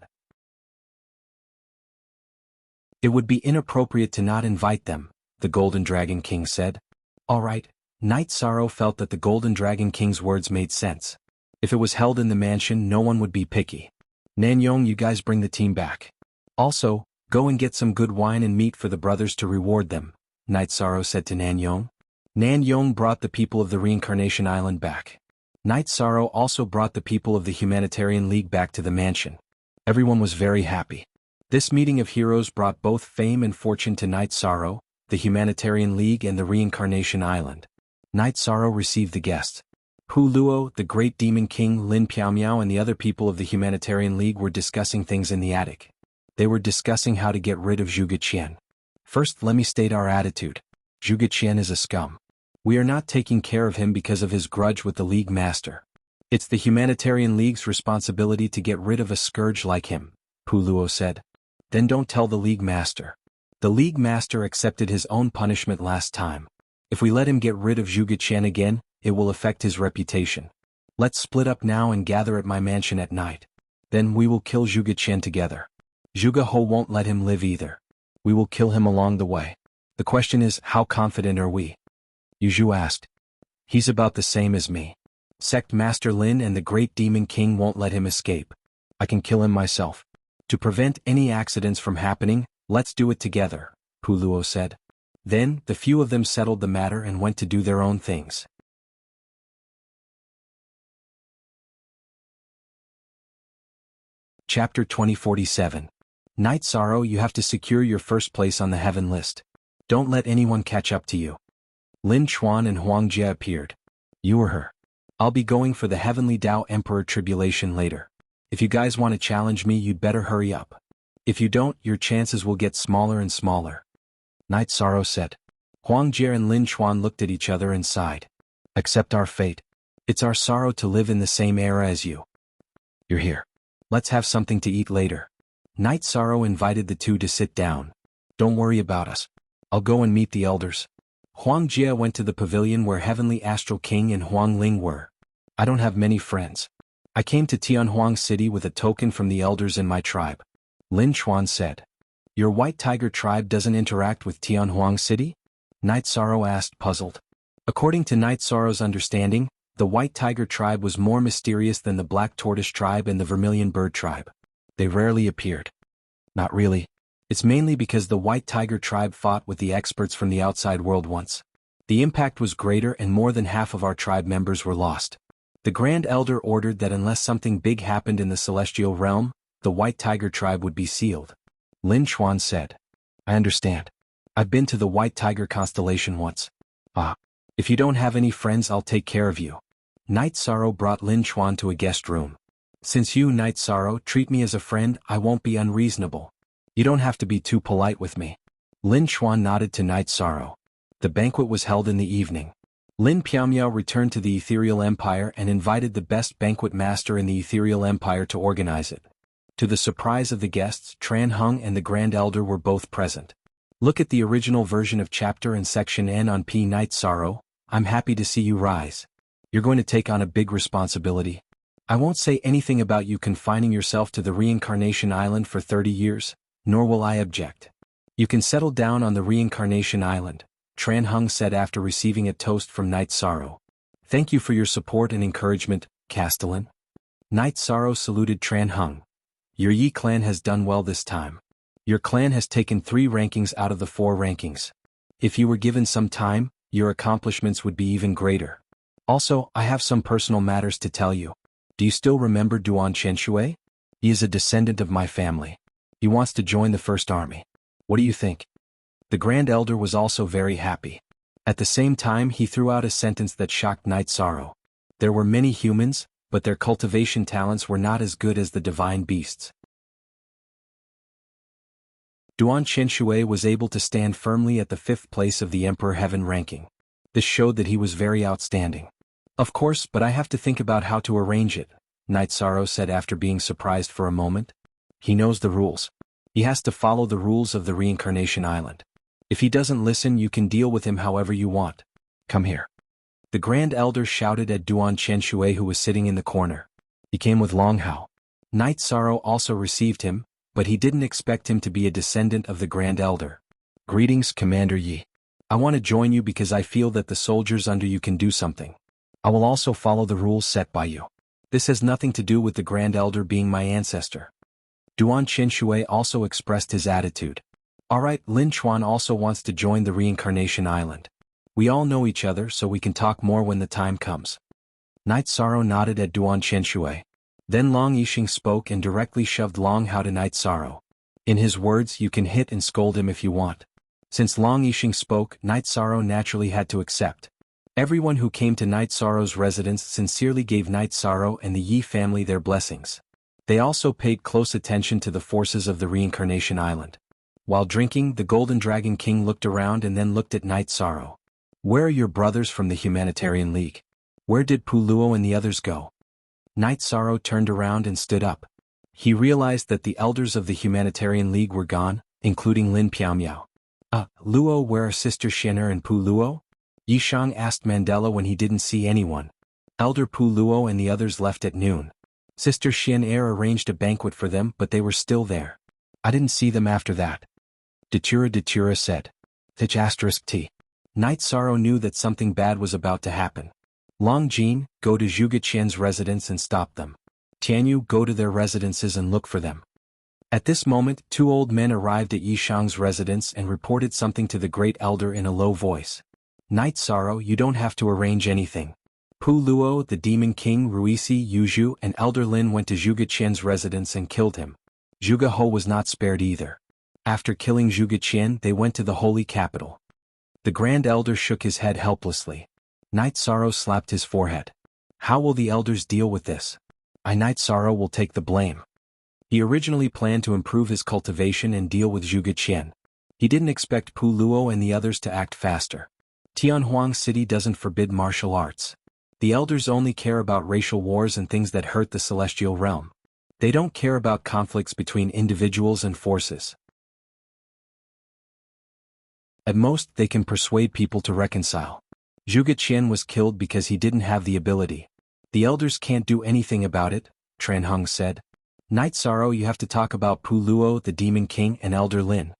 It would be inappropriate to not invite them, the Golden Dragon King said. All right. Night Sorrow felt that the Golden Dragon King's words made sense. If it was held in the mansion, no one would be picky. Nanyong, you guys bring the team back. Also, go and get some good wine and meat for the brothers to reward them, Night Sorrow said to Nanyong. Nanyong brought the people of the Reincarnation Island back. Night Sorrow also brought the people of the Humanitarian League back to the mansion. Everyone was very happy. This meeting of heroes brought both fame and fortune to Night Sorrow, the Humanitarian League, and the Reincarnation Island. Night Sorrow received the guests. Hu Luo, the Great Demon King, Lin Piaomiao, and the other people of the Humanitarian League were discussing things in the attic. They were discussing how to get rid of Zhuge Qian. First, let me state our attitude. Zhuge Qian is a scum. We are not taking care of him because of his grudge with the League Master. It's the Humanitarian League's responsibility to get rid of a scourge like him, Hu Luo said. Then don't tell the League Master. The League Master accepted his own punishment last time. If we let him get rid of Zhuge Qian again, it will affect his reputation. Let's split up now and gather at my mansion at night. Then we will kill Zhuge Qian together. Zhuge Ho won't let him live either. We will kill him along the way. The question is, how confident are we? Yu Zhu asked. He's about the same as me. Sect Master Lin and the Great Demon King won't let him escape. I can kill him myself. To prevent any accidents from happening, let's do it together, Hu Luo said. Then, the few of them settled the matter and went to do their own things. Chapter 2047. Night Sorrow, you have to secure your first place on the heaven list. Don't let anyone catch up to you. Lin Chuan and Huang Jie appeared. You or her. I'll be going for the Heavenly Tao Emperor Tribulation later. If you guys want to challenge me, you'd better hurry up. If you don't, your chances will get smaller and smaller. Night Sorrow said. Huang Jie and Lin Chuan looked at each other and sighed. Accept our fate. It's our sorrow to live in the same era as you. You're here. Let's have something to eat later. Night Sorrow invited the two to sit down. Don't worry about us. I'll go and meet the elders. Huang Jie went to the pavilion where Heavenly Astral King and Huang Ling were. I don't have many friends. I came to Tianhuang City with a token from the elders in my tribe. Lin Chuan said. Your White Tiger tribe doesn't interact with Tianhuang City? Night Sorrow asked, puzzled. According to Night Sorrow's understanding, the White Tiger tribe was more mysterious than the Black Tortoise tribe and the Vermilion Bird tribe. They rarely appeared. Not really. It's mainly because the White Tiger tribe fought with the experts from the outside world once. The impact was greater and more than half of our tribe members were lost. The Grand Elder ordered that unless something big happened in the celestial realm, the White Tiger tribe would be sealed. Lin Chuan said. I understand. I've been to the White Tiger constellation once. If you don't have any friends, I'll take care of you. Night Sorrow brought Lin Chuan to a guest room. Since you, Night Sorrow, treat me as a friend, I won't be unreasonable. You don't have to be too polite with me. Lin Chuan nodded to Night Sorrow. The banquet was held in the evening. Lin Piaomiao returned to the Ethereal Empire and invited the best banquet master in the Ethereal Empire to organize it. To the surprise of the guests, Tran Hung and the Grand Elder were both present. Look at the original version of chapter and section N on P. Night Sorrow. I'm happy to see you rise. You're going to take on a big responsibility. I won't say anything about you confining yourself to the Reincarnation Island for 30 years, nor will I object. You can settle down on the Reincarnation Island, Tran Hung said after receiving a toast from Night Sorrow. Thank you for your support and encouragement, Castellan. Night Sorrow saluted Tran Hung. Your Yi clan has done well this time. Your clan has taken 3 rankings out of the 4 rankings. If you were given some time, your accomplishments would be even greater. Also, I have some personal matters to tell you. Do you still remember Duan Chenshui? He is a descendant of my family. He wants to join the First Army. What do you think? The Grand Elder was also very happy. At the same time, he threw out a sentence that shocked Night Sorrow. There were many humans, but their cultivation talents were not as good as the divine beasts. Duan Chenshui was able to stand firmly at the 5th place of the Emperor Heaven ranking. This showed that he was very outstanding. Of course, but I have to think about how to arrange it, Night Sorrow said after being surprised for a moment. He knows the rules. He has to follow the rules of the Reincarnation Island. If he doesn't listen, you can deal with him however you want. Come here. The Grand Elder shouted at Duan Chenshui, who was sitting in the corner. He came with Long Hao. Night Sorrow also received him, but he didn't expect him to be a descendant of the Grand Elder. Greetings, Commander Yi. I want to join you because I feel that the soldiers under you can do something. I will also follow the rules set by you. This has nothing to do with the Grand Elder being my ancestor. Duan Chenshui also expressed his attitude. Alright, Lin Chuan also wants to join the Reincarnation Island. We all know each other, so we can talk more when the time comes. Night Sorrow nodded at Duan Chenshui. Then Long Yixing spoke and directly shoved Long Hao to Night Sorrow. In his words, you can hit and scold him if you want. Since Long Yixing spoke, Night Sorrow naturally had to accept. Everyone who came to Night Sorrow's residence sincerely gave Night Sorrow and the Yi family their blessings. They also paid close attention to the forces of the Reincarnation Island. While drinking, the Golden Dragon King looked around and then looked at Night Sorrow. Where are your brothers from the Humanitarian League? Where did Pu Luo and the others go? Night Sorrow turned around and stood up. He realized that the elders of the Humanitarian League were gone, including Lin Piaomiao. Luo, where are Sister Xian'er and Pu Luo? Yishang asked Mandela when he didn't see anyone. Elder Pu Luo and the others left at noon. Sister Xian'er arranged a banquet for them, but they were still there. I didn't see them after that. Datura said. T. Night Sorrow knew that something bad was about to happen. Long Jin, go to Zhuge Qian's residence and stop them. Tianyu, go to their residences and look for them. At this moment, 2 old men arrived at Yishang's residence and reported something to the Great Elder in a low voice. Night Sorrow, you don't have to arrange anything. Pu Luo, the Demon King, Ruisi, Yuzhu, and Elder Lin went to Zhuge Qian's residence and killed him. Zhuge Ho was not spared either. After killing Zhuge Qian, they went to the holy capital. The Grand Elder shook his head helplessly. Night Sorrow slapped his forehead. How will the elders deal with this? Night Sorrow will take the blame. He originally planned to improve his cultivation and deal with Zhuge Qian. He didn't expect Pu Luo and the others to act faster. Tianhuang City doesn't forbid martial arts. The elders only care about racial wars and things that hurt the celestial realm. They don't care about conflicts between individuals and forces. At most, they can persuade people to reconcile. Zhuge Qian was killed because he didn't have the ability. The elders can't do anything about it, Tran Hung said. Night Sorrow, you have to talk about Pu Luo, the Demon King, and Elder Lin.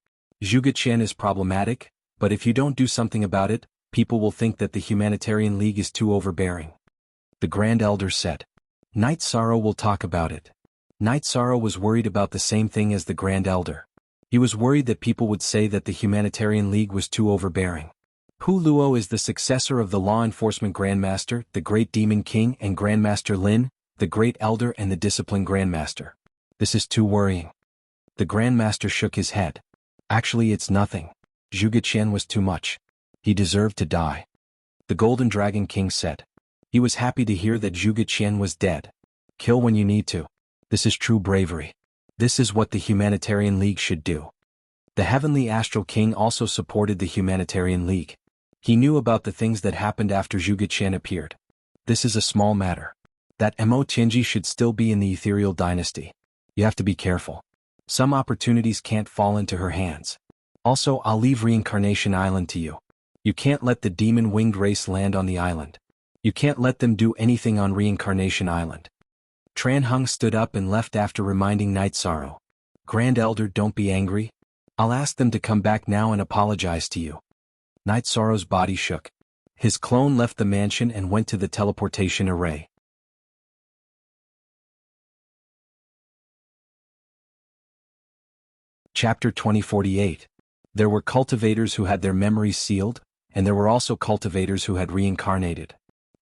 Zhuge Qian is problematic, but if you don't do something about it, people will think that the Humanitarian League is too overbearing. The Grand Elder said. Night Sorrow will talk about it. Night Sorrow was worried about the same thing as the Grand Elder. He was worried that people would say that the Humanitarian League was too overbearing. Pu Luo is the successor of the Law Enforcement Grandmaster, the Great Demon King, and Grandmaster Lin, the Great Elder and the Discipline Grandmaster. This is too worrying. The Grandmaster shook his head. Actually, it's nothing. Zhuge Qian was too much. He deserved to die. The Golden Dragon King said. He was happy to hear that Zhuge Qian was dead. Kill when you need to. This is true bravery. This is what the Humanitarian League should do. The Heavenly Astral King also supported the Humanitarian League. He knew about the things that happened after Zhuge Qian appeared. This is a small matter. That Mo Tianji should still be in the Ethereal Dynasty. You have to be careful. Some opportunities can't fall into her hands. Also, I'll leave Reincarnation Island to you. You can't let the demon-winged race land on the island. You can't let them do anything on Reincarnation Island. Tran Hung stood up and left after reminding Night Sorrow. Grand Elder, don't be angry. I'll ask them to come back now and apologize to you. Night Sorrow's body shook. His clone left the mansion and went to the teleportation array. Chapter 2048. There were cultivators who had their memories sealed, and there were also cultivators who had reincarnated.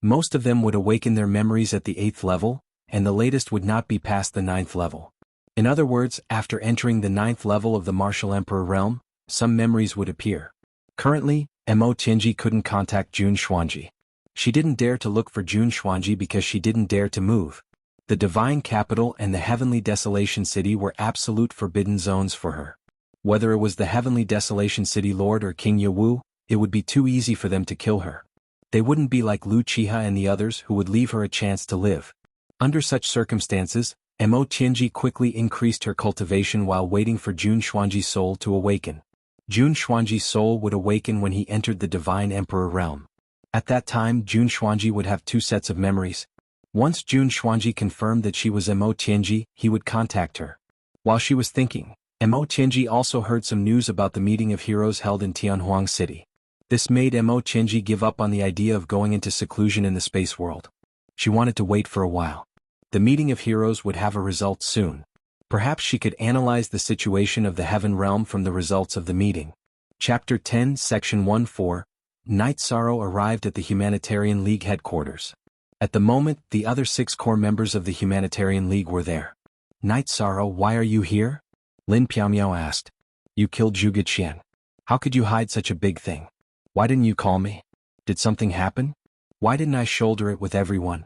Most of them would awaken their memories at the 8th level, and the latest would not be past the 9th level. In other words, after entering the 9th level of the Martial Emperor realm, some memories would appear. Currently, Mo Tianji couldn't contact Jun Xuanji. She didn't dare to look for Jun Xuanji because she didn't dare to move. The Divine Capital and the Heavenly Desolation City were absolute forbidden zones for her. Whether it was the Heavenly Desolation City Lord or King Yawu, it would be too easy for them to kill her. They wouldn't be like Lu Chiha and the others who would leave her a chance to live. Under such circumstances, Mo Tianji quickly increased her cultivation while waiting for Jun Xuanji's soul to awaken. Jun Xuanji's soul would awaken when he entered the Divine Emperor realm. At that time, Jun Xuanji would have 2 sets of memories. Once Jun Xuanji confirmed that she was Mo Tianji, he would contact her. While she was thinking, Mo Tianji also heard some news about the meeting of heroes held in Tianhuang City. This made Mo Tianji give up on the idea of going into seclusion in the space world. She wanted to wait for a while. The meeting of heroes would have a result soon. Perhaps she could analyze the situation of the Heaven Realm from the results of the meeting. Chapter 10, Section 1-4. Night Sorrow arrived at the Humanitarian League headquarters. At the moment, the other 6 core members of the Humanitarian League were there. Night Sorrow, why are you here? Lin Piaomiao asked. You killed Zhuge Qian. How could you hide such a big thing? Why didn't you call me? Did something happen? Why didn't I shoulder it with everyone?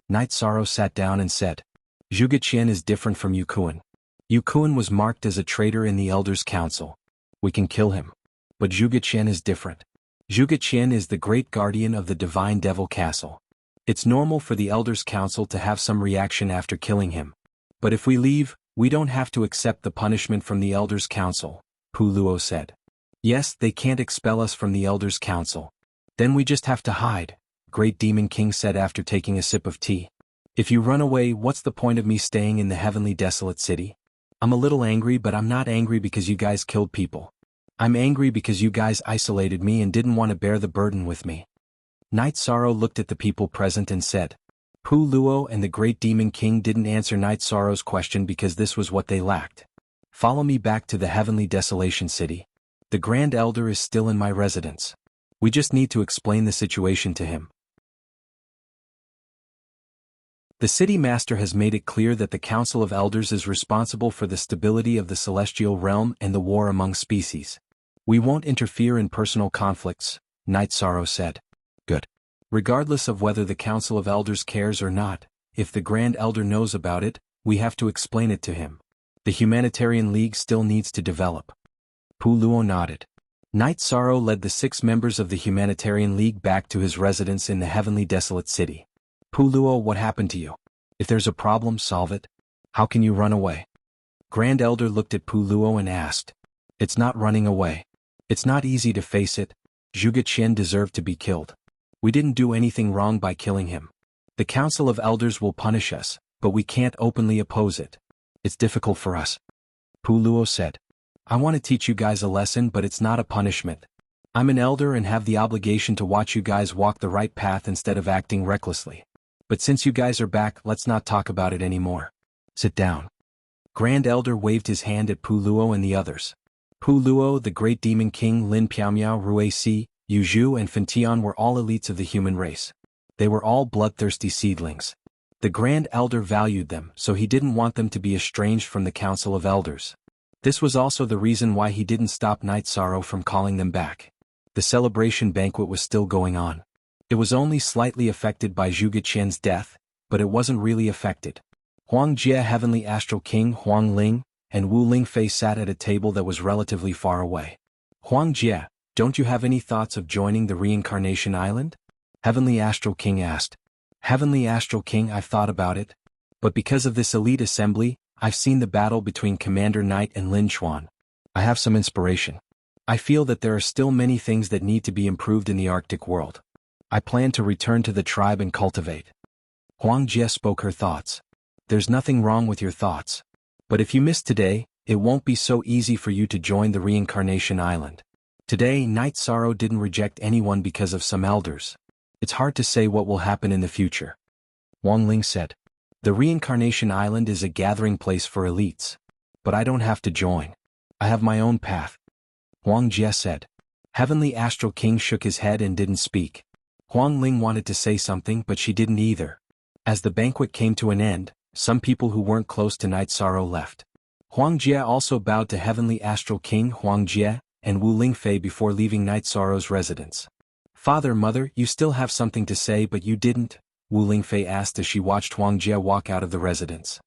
Night Sorrow sat down and said, Zhuge Qian is different from Yu Kuan. Yu Kuan was marked as a traitor in the Elders' Council. We can kill him. But Zhuge Qian is different. Zhuge Qian is the great guardian of the Divine Devil Castle. It's normal for the Elders' Council to have some reaction after killing him. But if we leave, we don't have to accept the punishment from the Elders' Council, Pu Luo said. Yes, they can't expel us from the Elders' Council. Then we just have to hide, Great Demon King said after taking a sip of tea. If you run away, what's the point of me staying in the Heavenly Desolate City? I'm a little angry, but I'm not angry because you guys killed people. I'm angry because you guys isolated me and didn't want to bear the burden with me. Night Sorrow looked at the people present and said. Pu Luo and the Great Demon King didn't answer Night Sorrow's question because this was what they lacked. Follow me back to the Heavenly Desolation City. The Grand Elder is still in my residence. We just need to explain the situation to him. The City Master has made it clear that the Council of Elders is responsible for the stability of the Celestial Realm and the war among species. We won't interfere in personal conflicts, Night Sorrow said. Good. Regardless of whether the Council of Elders cares or not, if the Grand Elder knows about it, we have to explain it to him. The Humanitarian League still needs to develop. Pu Luo nodded. Night Sorrow led the 6 members of the Humanitarian League back to his residence in the Heavenly Desolate City. Pu Luo, what happened to you? If there's a problem, solve it. How can you run away? Grand Elder looked at Pu Luo and asked. It's not running away. It's not easy to face it. Zhuge Qian deserved to be killed. We didn't do anything wrong by killing him. The Council of Elders will punish us, but we can't openly oppose it. It's difficult for us. Pu Luo said. I want to teach you guys a lesson, but it's not a punishment. I'm an elder and have the obligation to watch you guys walk the right path instead of acting recklessly. But since you guys are back, let's not talk about it anymore. Sit down. Grand Elder waved his hand at Pu Luo and the others. Pu Luo, the Great Demon King, Lin Piaomiao, Rui Si, Yu Zhu and Fentian were all elites of the human race. They were all bloodthirsty seedlings. The Grand Elder valued them, so he didn't want them to be estranged from the Council of Elders. This was also the reason why he didn't stop Night Sorrow from calling them back. The celebration banquet was still going on. It was only slightly affected by Zhuge Qian's death, but it wasn't really affected. Huang Jie, Heavenly Astral King Huang Ling, and Wu Lingfei sat at a table that was relatively far away. Huang Jie, don't you have any thoughts of joining the Reincarnation Island? Heavenly Astral King asked. Heavenly Astral King, I've thought about it. But because of this elite assembly, I've seen the battle between Commander Knight and Lin Chuan. I have some inspiration. I feel that there are still many things that need to be improved in the Arctic world. I plan to return to the tribe and cultivate. Huang Jie spoke her thoughts. There's nothing wrong with your thoughts. But if you miss today, it won't be so easy for you to join the Reincarnation Island. Today, Night Sorrow didn't reject anyone because of some elders. It's hard to say what will happen in the future. Wang Ling said. The Reincarnation Island is a gathering place for elites. But I don't have to join. I have my own path. Huang Jie said. Heavenly Astral King shook his head and didn't speak. Huang Ling wanted to say something but she didn't either. As the banquet came to an end, some people who weren't close to Night Sorrow left. Huang Jie also bowed to Heavenly Astral King Huang Jie and Wu Lingfei before leaving Night Sorrow's residence. Father, Mother, you still have something to say but you didn't, Wu Lingfei asked as she watched Huang Jie walk out of the residence.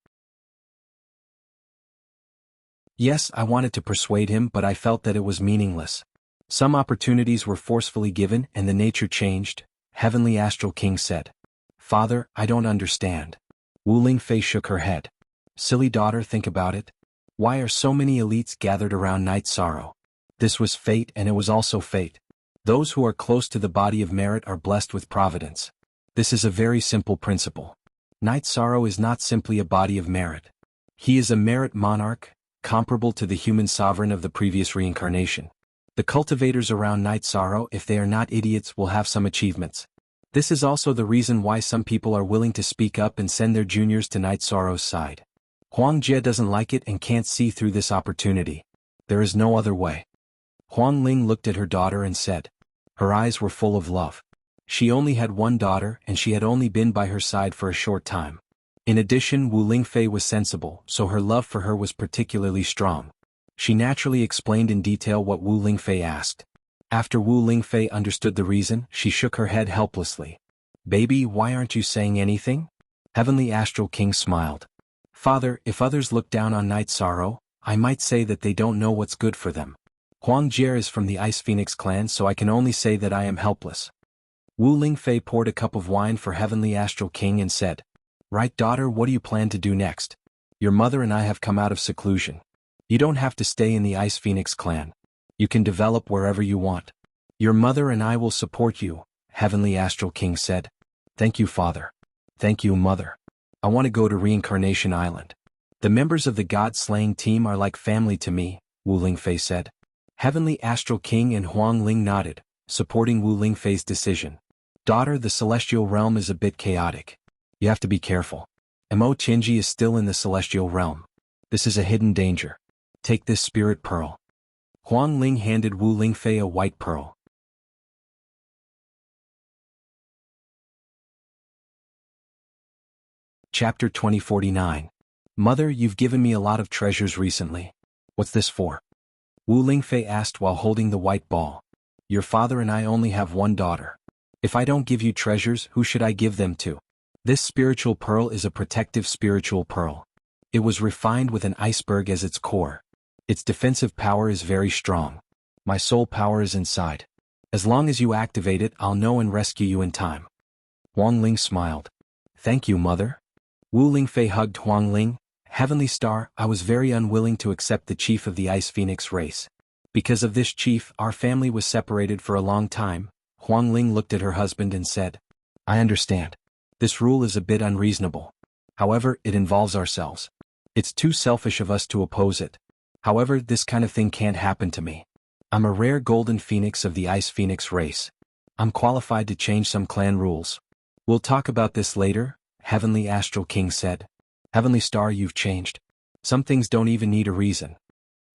Yes, I wanted to persuade him but I felt that it was meaningless. Some opportunities were forcefully given and the nature changed, Heavenly Astral King said. Father, I don't understand. Wu Lingfei shook her head. Silly daughter, think about it. Why are so many elites gathered around Night Sorrow? This was fate and it was also fate. Those who are close to the body of merit are blessed with providence. This is a very simple principle. Night Sorrow is not simply a body of merit. He is a merit monarch, comparable to the human sovereign of the previous reincarnation. The cultivators around Night Sorrow, if they are not idiots, will have some achievements. This is also the reason why some people are willing to speak up and send their juniors to Night Sorrow's side. Huang Jie doesn't like it and can't see through this opportunity. There is no other way. Huang Ling looked at her daughter and said. Her eyes were full of love. She only had one daughter and she had only been by her side for a short time. In addition, Wu Lingfei was sensible, so her love for her was particularly strong. She naturally explained in detail what Wu Lingfei asked. After Wu Lingfei understood the reason, she shook her head helplessly. Baby, why aren't you saying anything? Heavenly Astral King smiled. Father, if others look down on Night Sorrow, I might say that they don't know what's good for them. Huang Jie is from the Ice Phoenix clan, so I can only say that I am helpless. Wu Lingfei poured a cup of wine for Heavenly Astral King and said, Right, daughter, what do you plan to do next? Your mother and I have come out of seclusion. You don't have to stay in the Ice Phoenix clan. You can develop wherever you want. Your mother and I will support you, Heavenly Astral King said. Thank you, Father. Thank you, Mother. I want to go to Reincarnation Island. The members of the God-slaying team are like family to me, Wu Lingfei said. Heavenly Astral King and Huang Ling nodded, supporting Wu Lingfei's decision. Daughter, the celestial realm is a bit chaotic. You have to be careful. Mo Qinji is still in the celestial realm. This is a hidden danger. Take this spirit pearl. Huang Ling handed Wu Lingfei a white pearl. Chapter 2049. Mother, you've given me a lot of treasures recently. What's this for? Wu Lingfei asked while holding the white ball. Your father and I only have one daughter. If I don't give you treasures, who should I give them to? This spiritual pearl is a protective spiritual pearl. It was refined with an iceberg as its core. Its defensive power is very strong. My soul power is inside. As long as you activate it, I'll know and rescue you in time. Huang Ling smiled. Thank you, Mother. Wu Lingfei hugged Huang Ling. Heavenly Star, I was very unwilling to accept the chief of the Ice Phoenix race. Because of this chief, our family was separated for a long time. Huang Ling looked at her husband and said, I understand. This rule is a bit unreasonable. However, it involves ourselves. It's too selfish of us to oppose it. However, this kind of thing can't happen to me. I'm a rare golden phoenix of the Ice Phoenix race. I'm qualified to change some clan rules. We'll talk about this later, Heavenly Astral King said. Heavenly Star, you've changed. Some things don't even need a reason.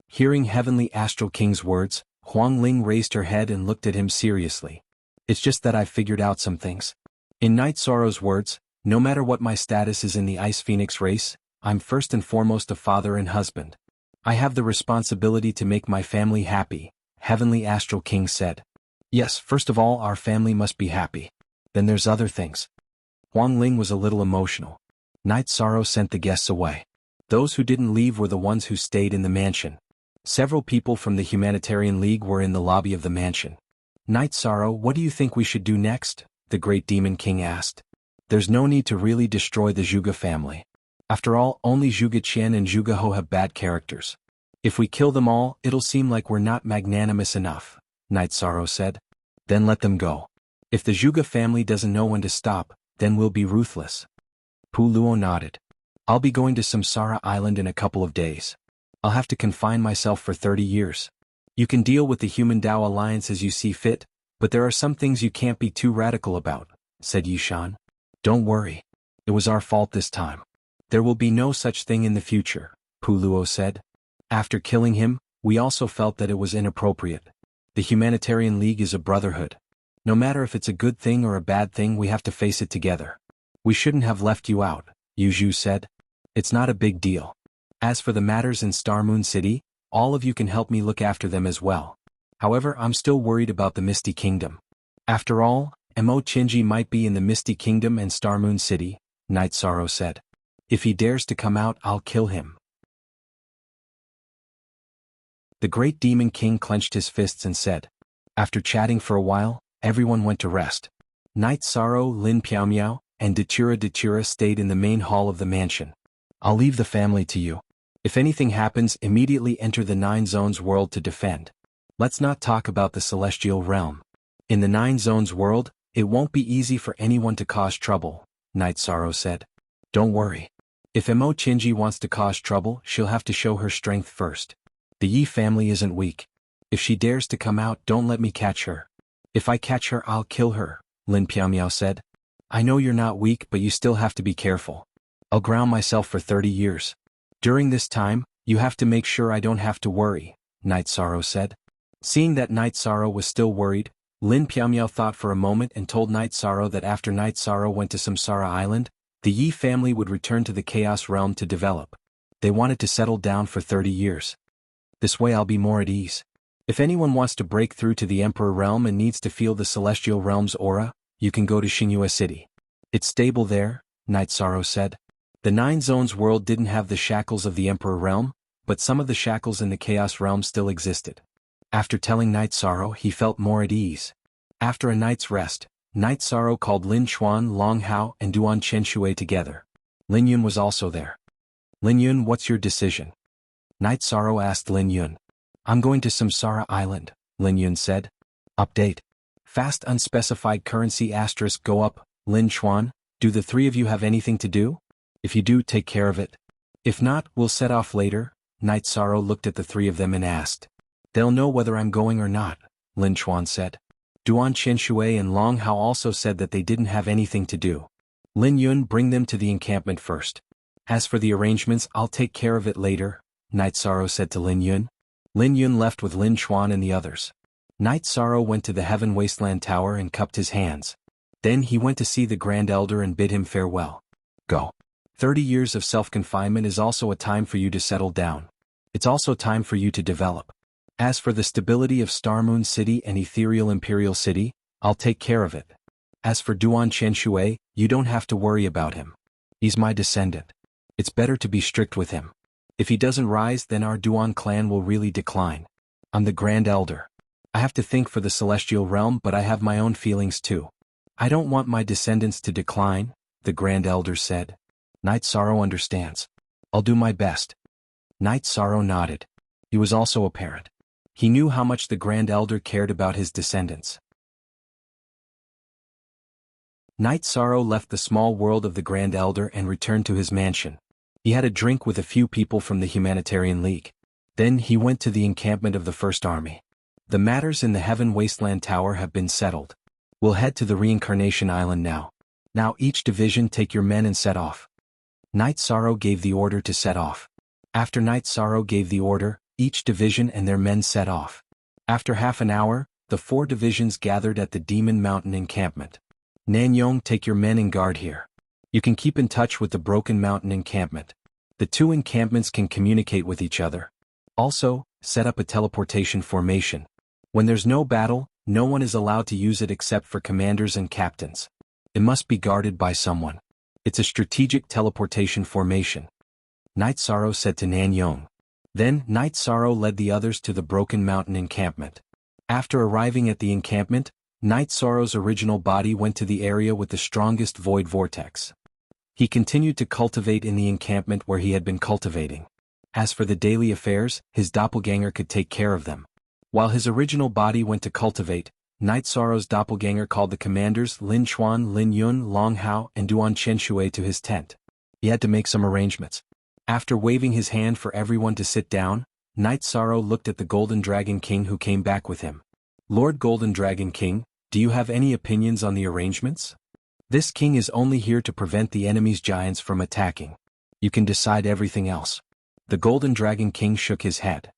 Hearing Heavenly Astral King's words, Huang Ling raised her head and looked at him seriously. It's just that I've figured out some things. In Night Sorrow's words, no matter what my status is in the Ice Phoenix race, I'm first and foremost a father and husband. I have the responsibility to make my family happy, Heavenly Astral King said. Yes, first of all, our family must be happy. Then there's other things. Huang Ling was a little emotional. Night Sorrow sent the guests away. Those who didn't leave were the ones who stayed in the mansion. Several people from the Humanitarian League were in the lobby of the mansion. Night Sorrow, what do you think we should do next? The Great Demon King asked. There's no need to really destroy the Zhuge family. After all, only Zhuge Qian and Zhuge Ho have bad characters. If we kill them all, it'll seem like we're not magnanimous enough, Night Sorrow said. Then let them go. If the Zhuge family doesn't know when to stop, then we'll be ruthless. Pu Luo nodded. I'll be going to Samsara Island in a couple of days. I'll have to confine myself for 30 years. You can deal with the Human Tao Alliance as you see fit, but there are some things you can't be too radical about, said Yishan. Don't worry. It was our fault this time. There will be no such thing in the future, Pu Luo said. After killing him, we also felt that it was inappropriate. The Humanitarian League is a brotherhood. No matter if it's a good thing or a bad thing, we have to face it together. We shouldn't have left you out, Yu Zhu said. It's not a big deal. As for the matters in Star Moon City, all of you can help me look after them as well. However, I'm still worried about the Misty Kingdom. After all, Mo Qinji might be in the Misty Kingdom and Star Moon City, Night Sorrow said. If he dares to come out, I'll kill him. The Great Demon King clenched his fists and said. After chatting for a while, everyone went to rest. Night Sorrow, Lin Piaomiao, and Datura stayed in the main hall of the mansion. I'll leave the family to you. If anything happens, immediately enter the Nine Zones world to defend. Let's not talk about the Celestial Realm. In the Nine Zones world, it won't be easy for anyone to cause trouble, Night Sorrow said. Don't worry. If Mo Qinji wants to cause trouble, she'll have to show her strength first. The Yi family isn't weak. If she dares to come out, don't let me catch her. If I catch her, I'll kill her, Lin Piaomiao said. I know you're not weak, but you still have to be careful. I'll ground myself for 30 years. During this time, you have to make sure I don't have to worry, Night Sorrow said. Seeing that Night Sorrow was still worried, Lin Piaomiao thought for a moment and told Night Sorrow that after Night Sorrow went to Samsara Island, the Yi family would return to the Chaos Realm to develop. They wanted to settle down for 30 years. This way I'll be more at ease. If anyone wants to break through to the Emperor Realm and needs to feel the Celestial Realm's aura, you can go to Xinhua City. It's stable there, Night Sorrow said. The Nine Zones world didn't have the shackles of the Emperor Realm, but some of the shackles in the Chaos Realm still existed. After telling Night Sorrow, he felt more at ease. After a night's rest, Night Sorrow called Lin Chuan, Long Hao, and Duan Chenshui together. Lin Yun was also there. Lin Yun, what's your decision? Night Sorrow asked Lin Yun. I'm going to Samsara Island, Lin Yun said. Update. Fast unspecified currency * go up, Lin Chuan, do the three of you have anything to do? If you do, take care of it. If not, we'll set off later. Night Sorrow looked at the three of them and asked. They'll know whether I'm going or not, Lin Chuan said. Duan Chenshui and Long Hao also said that they didn't have anything to do. Lin Yun, bring them to the encampment first. As for the arrangements, I'll take care of it later, Night Sorrow said to Lin Yun. Lin Yun left with Lin Chuan and the others. Night Sorrow went to the Heaven Wasteland Tower and cupped his hands. Then he went to see the Grand Elder and bid him farewell. Go. 30 years of self-confinement is also a time for you to settle down. It's also time for you to develop. As for the stability of Star Moon City and Ethereal Imperial City, I'll take care of it. As for Duan Chenshui, you don't have to worry about him. He's my descendant. It's better to be strict with him. If he doesn't rise, then our Duan clan will really decline. I'm the Grand Elder. I have to think for the Celestial Realm, but I have my own feelings too. I don't want my descendants to decline, the Grand Elder said. Night Sorrow understands. I'll do my best. Night Sorrow nodded. He was also a parent. He knew how much the Grand Elder cared about his descendants. Night Sorrow left the small world of the Grand Elder and returned to his mansion. He had a drink with a few people from the Humanitarian League. Then he went to the encampment of the First Army. The matters in the Heaven Wasteland Tower have been settled. We'll head to the Reincarnation Island now. Now each division take your men and set off. Night Sorrow gave the order to set off. After Night Sorrow gave the order, each division and their men set off. After half an hour, the 4 divisions gathered at the Demon Mountain encampment. Nanyong, take your men and guard here. You can keep in touch with the Broken Mountain encampment. The 2 encampments can communicate with each other. Also, set up a teleportation formation. When there's no battle, no one is allowed to use it except for commanders and captains. It must be guarded by someone. It's a strategic teleportation formation. Night Sorrow said to Nanyong. Then, Night Sorrow led the others to the Broken Mountain encampment. After arriving at the encampment, Night Sorrow's original body went to the area with the strongest void vortex. He continued to cultivate in the encampment where he had been cultivating. As for the daily affairs, his doppelganger could take care of them. While his original body went to cultivate, Night Sorrow's doppelganger called the commanders Lin Chuan, Lin Yun, Long Hao, and Duan Qianshui to his tent. He had to make some arrangements. After waving his hand for everyone to sit down, Night Sorrow looked at the Golden Dragon King who came back with him. Lord Golden Dragon King, do you have any opinions on the arrangements? This king is only here to prevent the enemy's giants from attacking. You can decide everything else. The Golden Dragon King shook his head.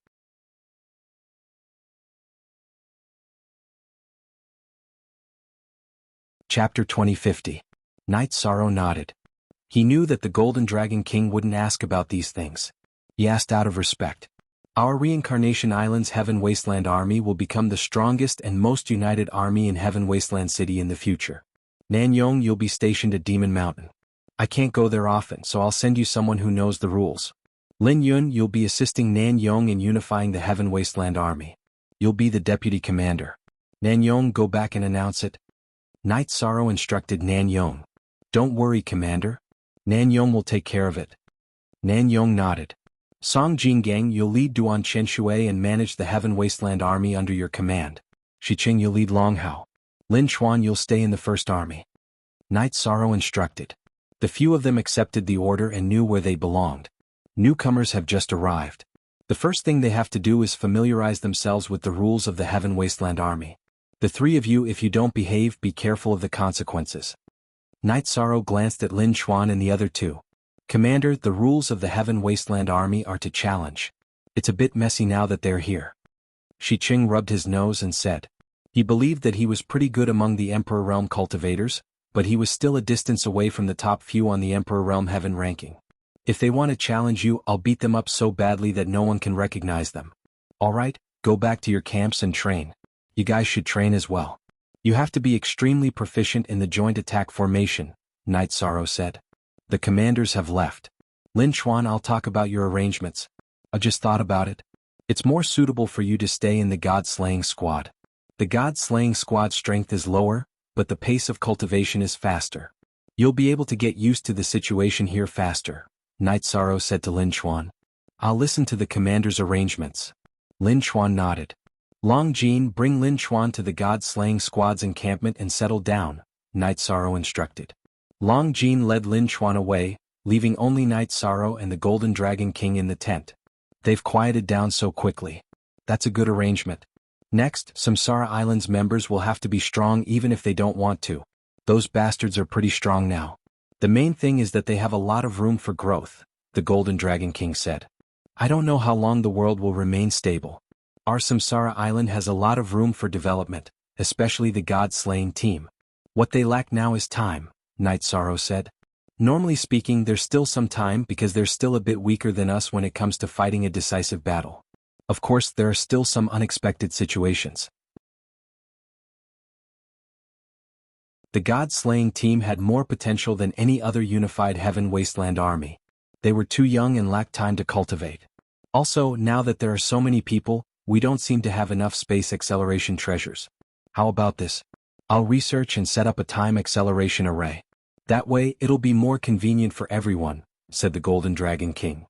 Chapter 2050. Night Sorrow nodded. He knew that the Golden Dragon King wouldn't ask about these things. He asked out of respect. Our Reincarnation Island's Heaven Wasteland Army will become the strongest and most united army in Heaven Wasteland City in the future. Nanyong, you'll be stationed at Demon Mountain. I can't go there often, so I'll send you someone who knows the rules. Lin Yun, you'll be assisting Nanyong in unifying the Heaven Wasteland Army. You'll be the deputy commander. Nanyong, go back and announce it. Night Sorrow instructed Nanyong. Don't worry, Commander. Nanyong will take care of it. Nanyong nodded. Song Jinggang, you'll lead Duan Qianshui and manage the Heaven Wasteland Army under your command. Shiqing, you'll lead Long Hao. Lin Chuan, you'll stay in the First Army. Night Sorrow instructed. The few of them accepted the order and knew where they belonged. Newcomers have just arrived. The first thing they have to do is familiarize themselves with the rules of the Heaven Wasteland Army. The three of you, if you don't behave, be careful of the consequences. Night Sorrow glanced at Lin Chuan and the other two. Commander, the rules of the Heaven Wasteland Army are to challenge. It's a bit messy now that they're here. Shiqing rubbed his nose and said. He believed that he was pretty good among the Emperor Realm cultivators, but he was still a distance away from the top few on the Emperor Realm Heaven ranking. If they want to challenge you, I'll beat them up so badly that no one can recognize them. Alright, go back to your camps and train. You guys should train as well. You have to be extremely proficient in the joint attack formation, Night Sorrow said. The commanders have left. Lin Chuan, I'll talk about your arrangements. I just thought about it. It's more suitable for you to stay in the God-slaying squad. The God-slaying squad strength is lower, but the pace of cultivation is faster. You'll be able to get used to the situation here faster, Night Sorrow said to Lin Chuan. I'll listen to the commander's arrangements. Lin Chuan nodded. Long Jin, bring Lin Chuan to the God-slaying squad's encampment and settle down, Night Sorrow instructed. Long Jin led Lin Chuan away, leaving only Night Sorrow and the Golden Dragon King in the tent. They've quieted down so quickly. That's a good arrangement. Next, Samsara Island's members will have to be strong even if they don't want to. Those bastards are pretty strong now. The main thing is that they have a lot of room for growth, the Golden Dragon King said. I don't know how long the world will remain stable. Our Samsara Island has a lot of room for development, especially the God-slaying team. What they lack now is time, Night Sorrow said. Normally speaking, there's still some time because they're still a bit weaker than us when it comes to fighting a decisive battle. Of course, there are still some unexpected situations. The God-slaying team had more potential than any other unified Heaven Wasteland army. They were too young and lacked time to cultivate. Also, now that there are so many people, we don't seem to have enough space acceleration treasures. How about this? I'll research and set up a time acceleration array. That way, it'll be more convenient for everyone, said the Golden Dragon King.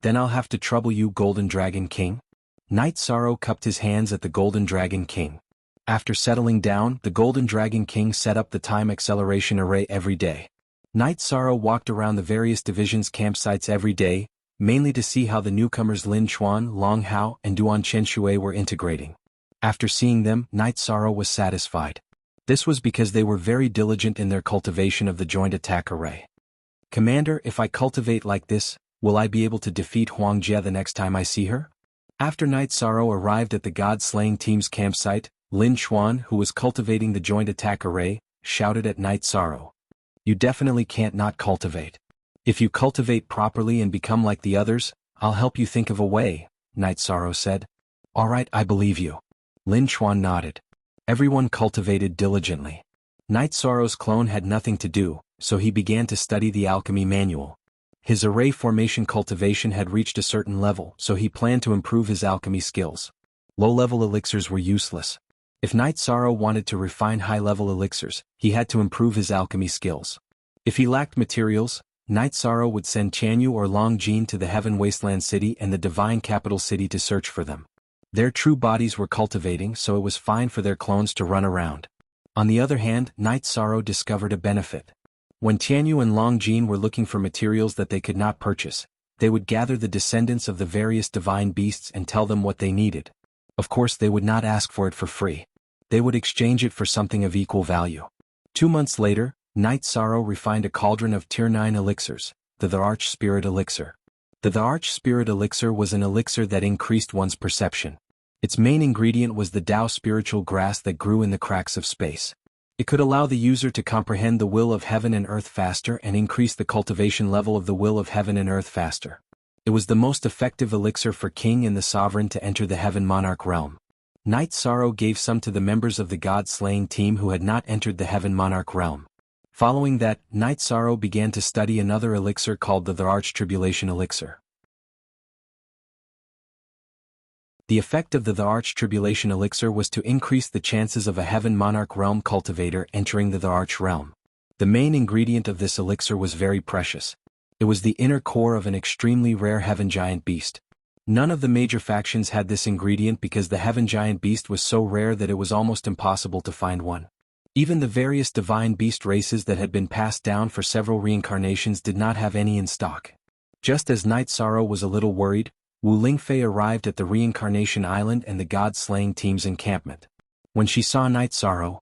Then I'll have to trouble you, Golden Dragon King? Night Sorrow cupped his hands at the Golden Dragon King. After settling down, the Golden Dragon King set up the time acceleration array every day. Night Sorrow walked around the various divisions' campsites every day, mainly to see how the newcomers Lin Chuan, Long Hao, and Duan Qianshui were integrating. After seeing them, Night Sorrow was satisfied. This was because they were very diligent in their cultivation of the joint attack array. Commander, if I cultivate like this, will I be able to defeat Huang Jie the next time I see her? After Night Sorrow arrived at the God-slaying team's campsite, Lin Chuan, who was cultivating the joint attack array, shouted at Night Sorrow. You definitely can't not cultivate. If you cultivate properly and become like the others, I'll help you think of a way, Night Sorrow said. Alright, I believe you. Lin Chuan nodded. Everyone cultivated diligently. Night Sorrow's clone had nothing to do, so he began to study the alchemy manual. His array formation cultivation had reached a certain level, so he planned to improve his alchemy skills. Low-level elixirs were useless. If Night Sorrow wanted to refine high-level elixirs, he had to improve his alchemy skills. If he lacked materials, Night Sorrow would send Chanyu or Long Jin to the Heaven Wasteland City and the Divine Capital City to search for them. Their true bodies were cultivating, so it was fine for their clones to run around. On the other hand, Night Sorrow discovered a benefit. When Chanyu and Long Jin were looking for materials that they could not purchase, they would gather the descendants of the various divine beasts and tell them what they needed. Of course, they would not ask for it for free. They would exchange it for something of equal value. 2 months later, Night Sorrow refined a cauldron of Tier 9 elixirs, the Arch Spirit Elixir. The Arch Spirit Elixir was an elixir that increased one's perception. Its main ingredient was the Tao spiritual grass that grew in the cracks of space. It could allow the user to comprehend the will of heaven and earth faster and increase the cultivation level of the will of heaven and earth faster. It was the most effective elixir for King and the Sovereign to enter the Heaven Monarch realm. Night Sorrow gave some to the members of the God-slaying team who had not entered the Heaven Monarch realm. Following that, Night Sorrow began to study another elixir called the Arch Tribulation Elixir. The effect of the Arch Tribulation Elixir was to increase the chances of a Heaven Monarch realm cultivator entering the Arch realm. The main ingredient of this elixir was very precious. It was the inner core of an extremely rare Heaven Giant beast. None of the major factions had this ingredient because the Heaven Giant beast was so rare that it was almost impossible to find one. Even the various divine beast races that had been passed down for several reincarnations did not have any in stock. Just as Night Sorrow was a little worried, Wu Lingfei arrived at the Reincarnation Island and the God-slaying team's encampment. When she saw Night Sorrow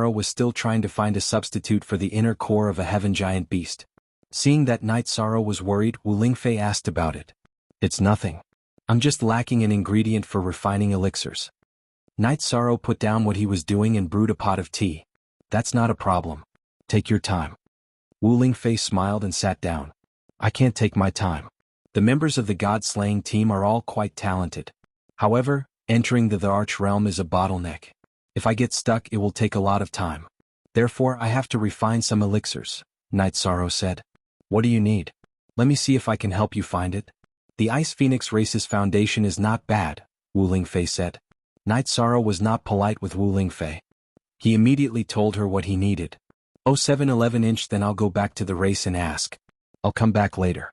was still trying to find a substitute for the inner core of a Heaven Giant beast. Seeing that Night Sorrow was worried, Wu Lingfei asked about it. "It's nothing. I'm just lacking an ingredient for refining elixirs." Night Sorrow put down what he was doing and brewed a pot of tea. "That's not a problem. Take your time." Wu Lingfei smiled and sat down. "I can't take my time. The members of the God-slaying team are all quite talented. However, entering the Arch realm is a bottleneck. If I get stuck, it will take a lot of time. Therefore, I have to refine some elixirs," Night Sorrow said. "What do you need? Let me see if I can help you find it." "The Ice Phoenix race's foundation is not bad," Wu Lingfei said. Night Sorrow was not polite with Wu Lingfei. He immediately told her what he needed. "Oh, 7-11-inch, then I'll go back to the race and ask. I'll come back later."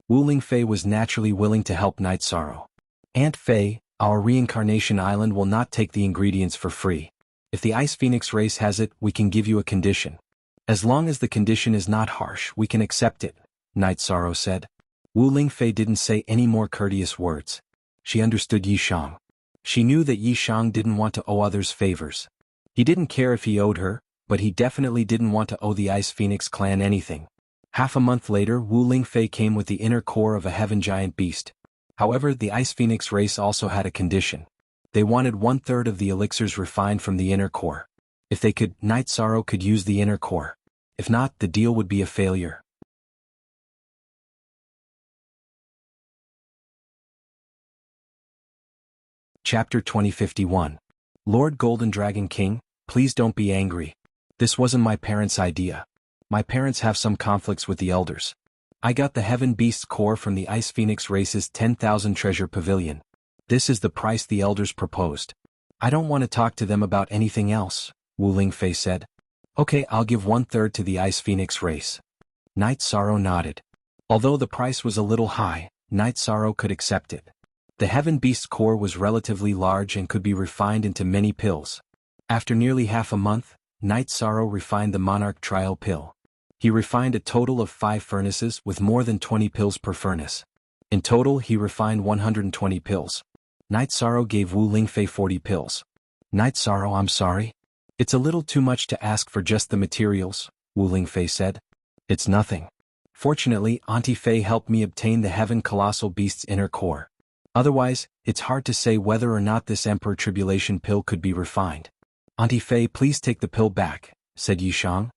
Wu Lingfei was naturally willing to help Night Sorrow. "Aunt Fei, our Reincarnation Island will not take the ingredients for free. If the Ice Phoenix race has it, we can give you a condition. As long as the condition is not harsh, we can accept it," Night Sorrow said. Wu Lingfei didn't say any more courteous words. She understood Yishang. She knew that Yishang didn't want to owe others favors. He didn't care if he owed her, but he definitely didn't want to owe the Ice Phoenix clan anything. Half a month later, Wu Lingfei came with the inner core of a Heaven Giant beast. However, the Ice Phoenix race also had a condition. They wanted 1/3 of the elixirs refined from the inner core. If they could, Night Sorrow could use the inner core. If not, the deal would be a failure. Chapter 2051. Lord Golden Dragon King, please don't be angry. This wasn't my parents' idea. My parents have some conflicts with the elders. I got the Heaven Beast's core from the Ice Phoenix race's 10,000 treasure pavilion. This is the price the elders proposed. I don't want to talk to them about anything else," Wu Lingfei said. "Okay, I'll give 1/3 to the Ice Phoenix race." Night Sorrow nodded. Although the price was a little high, Night Sorrow could accept it. The Heaven Beast's core was relatively large and could be refined into many pills. After nearly half a month, Night Sorrow refined the Monarch Trial pill. He refined a total of 5 furnaces with more than 20 pills per furnace. In total, he refined 120 pills. Night Sorrow gave Wu Lingfei 40 pills. "Night Sorrow, I'm sorry. It's a little too much to ask for just the materials," Wu Lingfei said. "It's nothing. Fortunately, Auntie Fei helped me obtain the Heaven Colossal Beast's inner core. Otherwise, it's hard to say whether or not this Emperor Tribulation pill could be refined." "Auntie Fei, please take the pill back," said Yishang.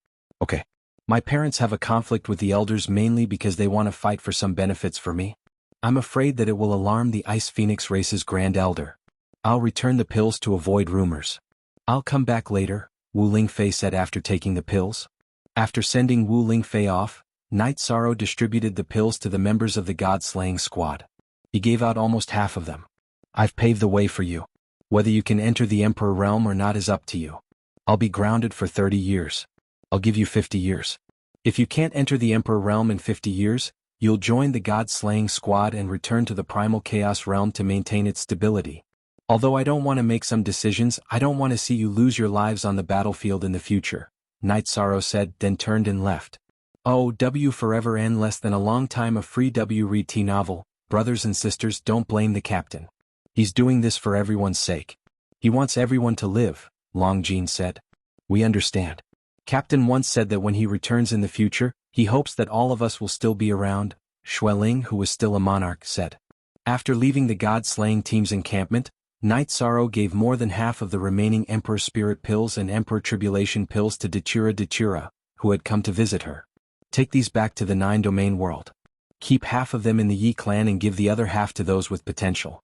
"Okay. My parents have a conflict with the elders mainly because they want to fight for some benefits for me. I'm afraid that it will alarm the Ice Phoenix race's Grand Elder. I'll return the pills to avoid rumors. I'll come back later," Wu Lingfei said after taking the pills. After sending Wu Lingfei off, Night Sorrow distributed the pills to the members of the God-slaying squad. He gave out almost half of them. "I've paved the way for you. Whether you can enter the Emperor realm or not is up to you. I'll be grounded for 30 years. I'll give you 50 years. If you can't enter the Emperor realm in 50 years, you'll join the God-slaying squad and return to the primal chaos realm to maintain its stability. Although I don't want to make some decisions, I don't want to see you lose your lives on the battlefield in the future, Night Sorrow said, then turned and left. Oh, W forever and less than a long time of free W read T novel. Brothers and sisters, don't blame the captain. He's doing this for everyone's sake. He wants everyone to live, Long Jean said. We understand. Captain once said that when he returns in the future, he hopes that all of us will still be around, Xueling, who was still a monarch, said. After leaving the God-slaying team's encampment, Night Sorrow gave more than half of the remaining Emperor Spirit pills and Emperor Tribulation pills to Datura, who had come to visit her. Take these back to the 9-domain world. Keep half of them in the Yi clan and give the other half to those with potential.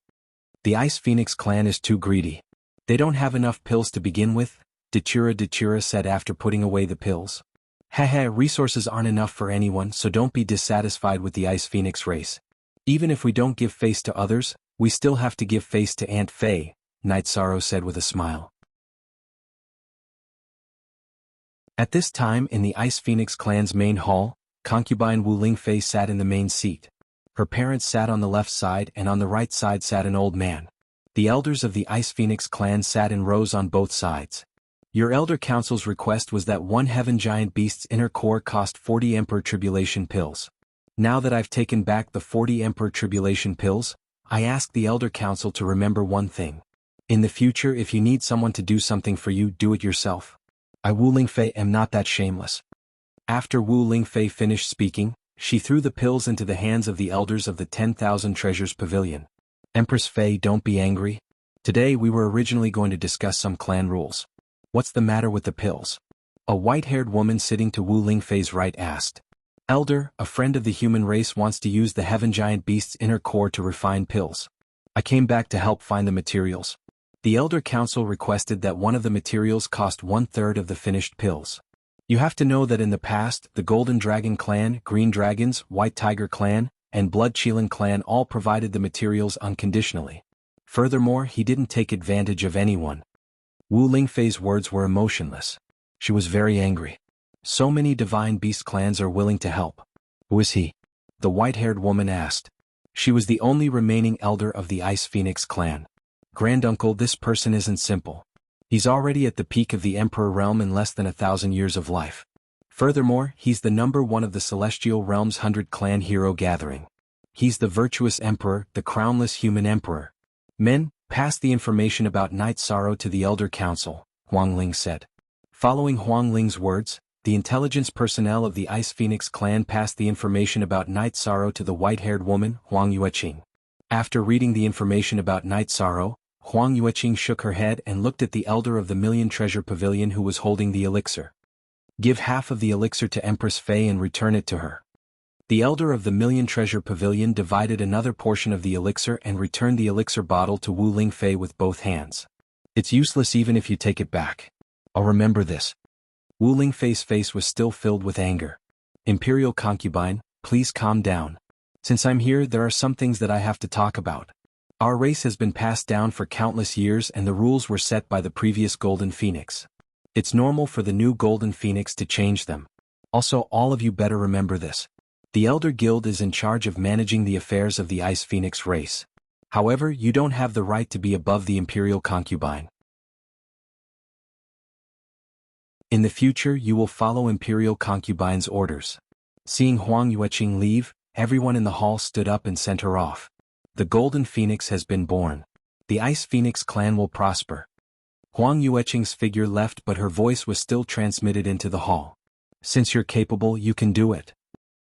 The Ice Phoenix clan is too greedy. They don't have enough pills to begin with, Datura said after putting away the pills. Haha, resources aren't enough for anyone, so don't be dissatisfied with the Ice Phoenix race. Even if we don't give face to others, we still have to give face to Aunt Faye, Night Sorrow said with a smile. At this time in the Ice Phoenix clan's main hall, concubine Wu Lingfei sat in the main seat. Her parents sat on the left side and on the right side sat an old man. The elders of the Ice Phoenix clan sat in rows on both sides. Your elder council's request was that one Heaven Giant Beast's inner core cost 40 Emperor Tribulation pills. Now that I've taken back the 40 Emperor Tribulation pills, I ask the elder council to remember one thing. In the future, if you need someone to do something for you, do it yourself. I Wu Lingfei am not that shameless. After Wu Lingfei finished speaking, she threw the pills into the hands of the elders of the 10,000 Treasures Pavilion. Empress Fei, don't be angry. Today we were originally going to discuss some clan rules. What's the matter with the pills? A white-haired woman sitting to Wu Lingfei's right asked. Elder, a friend of the human race wants to use the Heaven Giant Beast's inner core to refine pills. I came back to help find the materials. The Elder Council requested that one of the materials cost 1/3 of the finished pills. You have to know that in the past, the Golden Dragon Clan, Green Dragons, White Tiger Clan, and Blood Cheelan Clan all provided the materials unconditionally. Furthermore, he didn't take advantage of anyone. Wu Lingfei's words were emotionless. She was very angry. So many Divine Beast clans are willing to help. Who is he? The white-haired woman asked. She was the only remaining elder of the Ice Phoenix clan. Granduncle, this person isn't simple. He's already at the peak of the Emperor realm in less than 1,000 years of life. Furthermore, he's the number one of the Celestial Realm's 100 clan hero gathering. He's the virtuous emperor, the crownless human emperor. Men, pass the information about Night Sorrow to the Elder Council, Huang Ling said. Following Huang Ling's words, the intelligence personnel of the Ice Phoenix clan passed the information about Night Sorrow to the white-haired woman, Huang Yueqing. After reading the information about Night Sorrow, Huang Yueqing shook her head and looked at the elder of the Million Treasure Pavilion who was holding the elixir. Give half of the elixir to Empress Fei and return it to her. The elder of the Million Treasure Pavilion divided another portion of the elixir and returned the elixir bottle to Wu Lingfei with both hands. It's useless even if you take it back. I'll remember this. Wu Lingfei's face was still filled with anger. Imperial concubine, please calm down. Since I'm here, there are some things that I have to talk about. Our race has been passed down for countless years and the rules were set by the previous Golden Phoenix. It's normal for the new Golden Phoenix to change them. Also, all of you better remember this. The Elder Guild is in charge of managing the affairs of the Ice Phoenix race. However, you don't have the right to be above the Imperial concubine. In the future, you will follow Imperial concubine's orders. Seeing Huang Yueqing leave, everyone in the hall stood up and sent her off. The Golden Phoenix has been born. The Ice Phoenix clan will prosper. Huang Yueqing's figure left but her voice was still transmitted into the hall. Since you're capable, you can do it.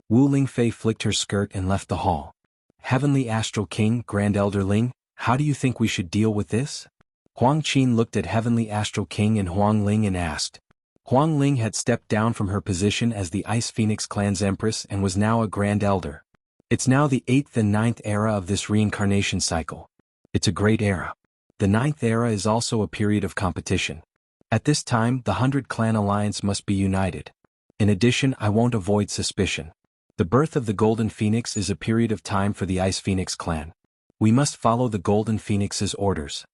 Wu Lingfei flicked her skirt and left the hall. Heavenly Astral King, Grand Elder Ling, how do you think we should deal with this? Huang Qin looked at Heavenly Astral King and Huang Ling and asked. Huang Ling had stepped down from her position as the Ice Phoenix clan's empress and was now a Grand Elder. It's now the 8th and 9th era of this reincarnation cycle. It's a great era. The 9th era is also a period of competition. At this time, the 100 Clan Alliance must be united. In addition, I won't avoid suspicion. The birth of the Golden Phoenix is a period of time for the Ice Phoenix clan. We must follow the Golden Phoenix's orders.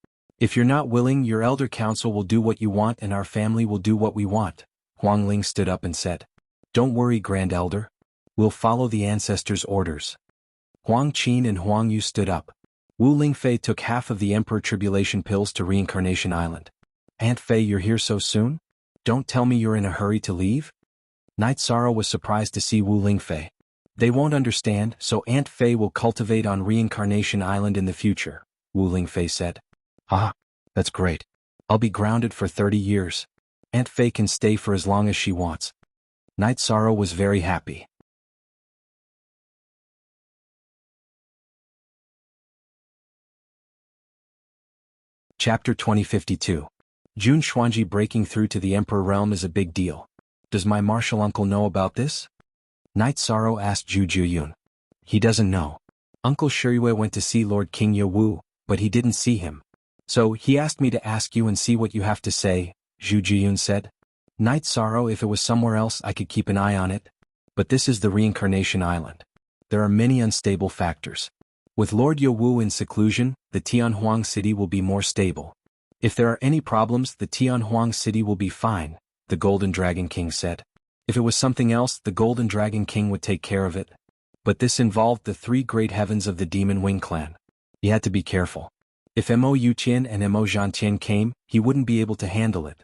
If you're not willing, your Elder Council will do what you want and our family will do what we want. Huang Ling stood up and said. Don't worry, Grand Elder. We'll follow the ancestors' orders. Huang Qin and Huang Yu stood up. Wu Lingfei took half of the Emperor Tribulation pills to Reincarnation Island. Aunt Fei, you're here so soon? Don't tell me you're in a hurry to leave? Night Sorrow was surprised to see Wu Lingfei. They won't understand, so Aunt Fei will cultivate on Reincarnation Island in the future, Wu Lingfei said. Ah, that's great. I'll be grounded for 30 years. Aunt Fei can stay for as long as she wants. Night Sorrow was very happy. Chapter 2052. Jun Xuanji breaking through to the Emperor realm is a big deal. Does my martial uncle know about this? Night Sorrow asked Zhu Juyun. He doesn't know. Uncle Shiyue went to see Lord King Wu, but he didn't see him. So he asked me to ask you and see what you have to say, Zhu Juyun said. Night Sorrow, if it was somewhere else I could keep an eye on it. But this is the Reincarnation Island. There are many unstable factors. With Lord Wu in seclusion, the Tianhuang city will be more stable. If there are any problems, the Tianhuang city will be fine, the Golden Dragon King said. If it was something else, the Golden Dragon King would take care of it. But this involved the three great heavens of the Demon Wing clan. He had to be careful. If Mo Yuqian and Mo Zhantian came, he wouldn't be able to handle it.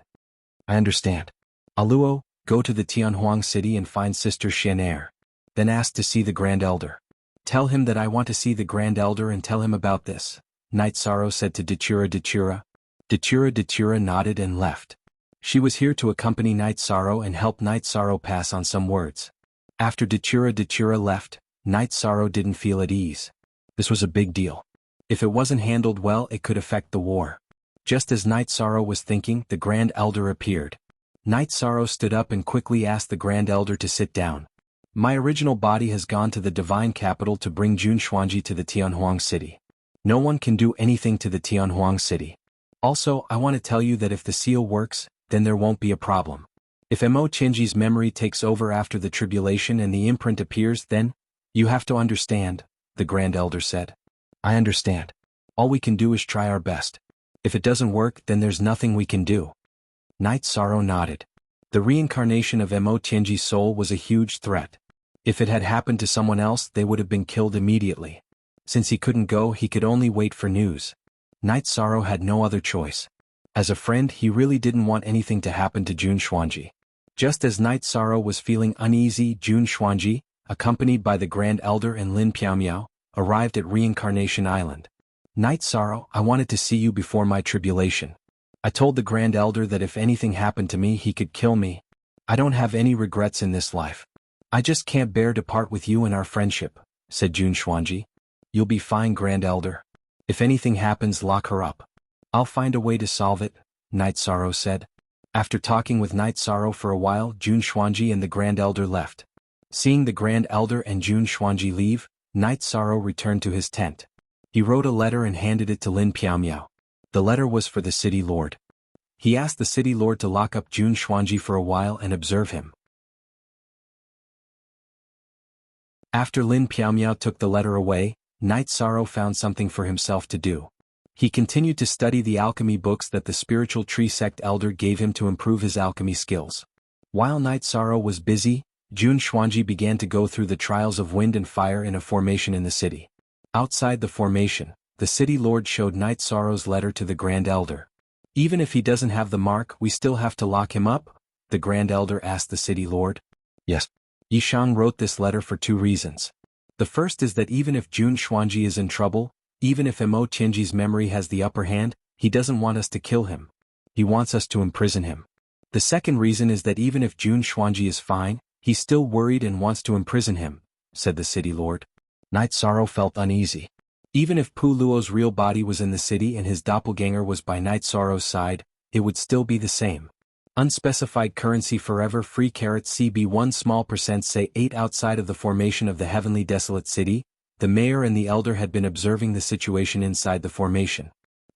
I understand. Aluo, go to the Tianhuang city and find Sister Xianair. Then ask to see the Grand Elder. Tell him that I want to see the Grand Elder and tell him about this, Night Sorrow said to Dachura Dachura. Dachura nodded and left. She was here to accompany Night Sorrow and help Night Sorrow pass on some words. After Dachura left, Night Sorrow didn't feel at ease. This was a big deal. If it wasn't handled well, it could affect the war. Just as Night Sorrow was thinking, the Grand Elder appeared. Night Sorrow stood up and quickly asked the Grand Elder to sit down. My original body has gone to the divine capital to bring Jun Xuanji to the Tianhuang city. No one can do anything to the Tianhuang city. Also, I want to tell you that if the seal works, then there won't be a problem. If Mo Qinji's memory takes over after the tribulation and the imprint appears, then, you have to understand, the Grand Elder said. I understand. All we can do is try our best. If it doesn't work, then there's nothing we can do. Night Sorrow nodded. The reincarnation of Mo Qinji's soul was a huge threat. If it had happened to someone else, they would have been killed immediately. Since he couldn't go, he could only wait for news. Night Sorrow had no other choice. As a friend, he really didn't want anything to happen to Jun Xuanji. Just as Night Sorrow was feeling uneasy, Jun Xuanji, accompanied by the Grand Elder and Lin Piaomiao, arrived at Reincarnation Island. Night Sorrow, I wanted to see you before my tribulation. I told the Grand Elder that if anything happened to me, he could kill me. I don't have any regrets in this life. I just can't bear to part with you and our friendship, said Jun Xuanji. You'll be fine, Grand Elder. If anything happens, lock her up. I'll find a way to solve it, Night Sorrow said. After talking with Night Sorrow for a while, Jun Xuanji and the Grand Elder left. Seeing the Grand Elder and Jun Xuanji leave, Night Sorrow returned to his tent. He wrote a letter and handed it to Lin Piaomiao. The letter was for the city lord. He asked the city lord to lock up Jun Xuanji for a while and observe him. After Lin Piaomiao took the letter away, Night Sorrow found something for himself to do. He continued to study the alchemy books that the spiritual tree sect elder gave him to improve his alchemy skills. While Night Sorrow was busy, Jun Xuanji began to go through the trials of wind and fire in a formation in the city. Outside the formation, the city lord showed Night Sorrow's letter to the Grand Elder. Even if he doesn't have the mark, we still have to lock him up? The Grand Elder asked the city lord. Yes. Yishang wrote this letter for two reasons. The first is that even if Jun Xuanji is in trouble, even if Mo Qinji's memory has the upper hand, he doesn't want us to kill him. He wants us to imprison him. The second reason is that even if Jun Xuanji is fine, he's still worried and wants to imprison him, said the city lord. Night Sorrow felt uneasy. Even if Pu Luo's real body was in the city and his doppelganger was by Night Sorrow's side, it would still be the same. Unspecified currency forever free CB 1 small % say 8 outside of the formation of the heavenly desolate city. The mayor and the elder had been observing the situation inside the formation.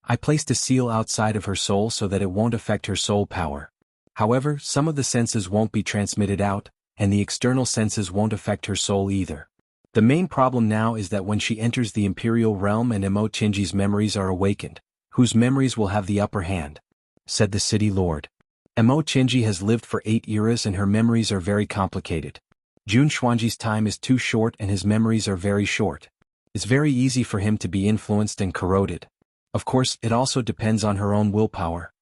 I placed a seal outside of her soul so that it won't affect her soul power. However, some of the senses won't be transmitted out, and the external senses won't affect her soul either. The main problem now is that when she enters the imperial realm and Mo Qinji's memories are awakened, whose memories will have the upper hand? Said the city lord. Mo Chenji has lived for 8 eras and her memories are very complicated. Jun Xuanji's time is too short and his memories are very short. It's very easy for him to be influenced and corroded. Of course, it also depends on her own willpower.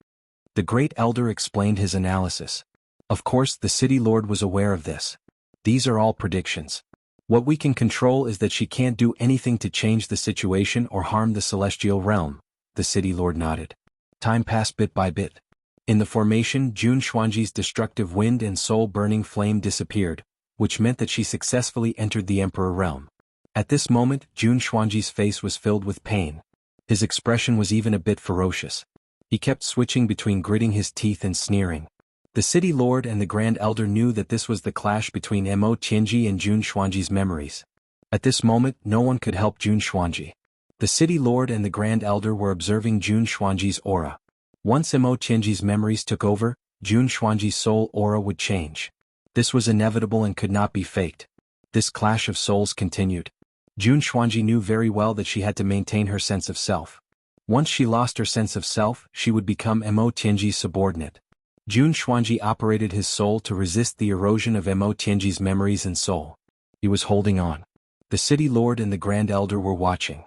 The Great Elder explained his analysis. Of course, the City Lord was aware of this. These are all predictions. What we can control is that she can't do anything to change the situation or harm the celestial realm. The City Lord nodded. Time passed bit by bit. In the formation, Jun Xuanji's destructive wind and soul-burning flame disappeared, which meant that she successfully entered the Emperor realm. At this moment, Jun Xuanji's face was filled with pain. His expression was even a bit ferocious. He kept switching between gritting his teeth and sneering. The City Lord and the Grand Elder knew that this was the clash between Mo Tianji and Jun Xuanji's memories. At this moment, no one could help Jun Xuanji. The City Lord and the Grand Elder were observing Jun Xuanji's aura. Once Mo Tianji's memories took over, Jun Xuanji's soul aura would change. This was inevitable and could not be faked. This clash of souls continued. Jun Xuanji knew very well that she had to maintain her sense of self. Once she lost her sense of self, she would become Mo Tianji's subordinate. Jun Xuanji operated his soul to resist the erosion of Mo Tianji's memories and soul. He was holding on. The City Lord and the Grand Elder were watching.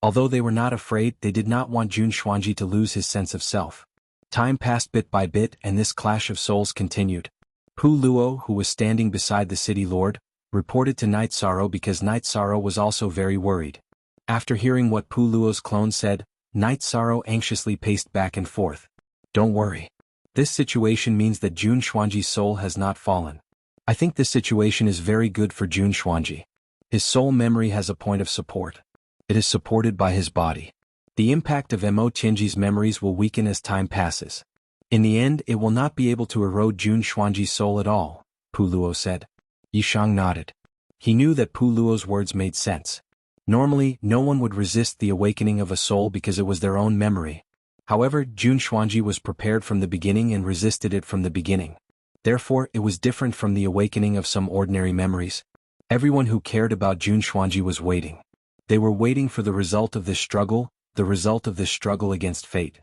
Although they were not afraid, they did not want Jun Xuanji to lose his sense of self. Time passed bit by bit and this clash of souls continued. Pu Luo, who was standing beside the City Lord, reported to Night Sorrow because Night Sorrow was also very worried. After hearing what Pu Luo's clone said, Night Sorrow anxiously paced back and forth. Don't worry. This situation means that Jun Xuanji's soul has not fallen. I think this situation is very good for Jun Xuanji. His soul memory has a point of support. It is supported by his body. The impact of Mo Tianji's memories will weaken as time passes. In the end, it will not be able to erode Jun Xuanji's soul at all, Pu Luo said. Yishang nodded. He knew that Pu Luo's words made sense. Normally, no one would resist the awakening of a soul because it was their own memory. However, Jun Xuanji was prepared from the beginning and resisted it from the beginning. Therefore, it was different from the awakening of some ordinary memories. Everyone who cared about Jun Xuanji was waiting. They were waiting for the result of this struggle, the result of this struggle against fate.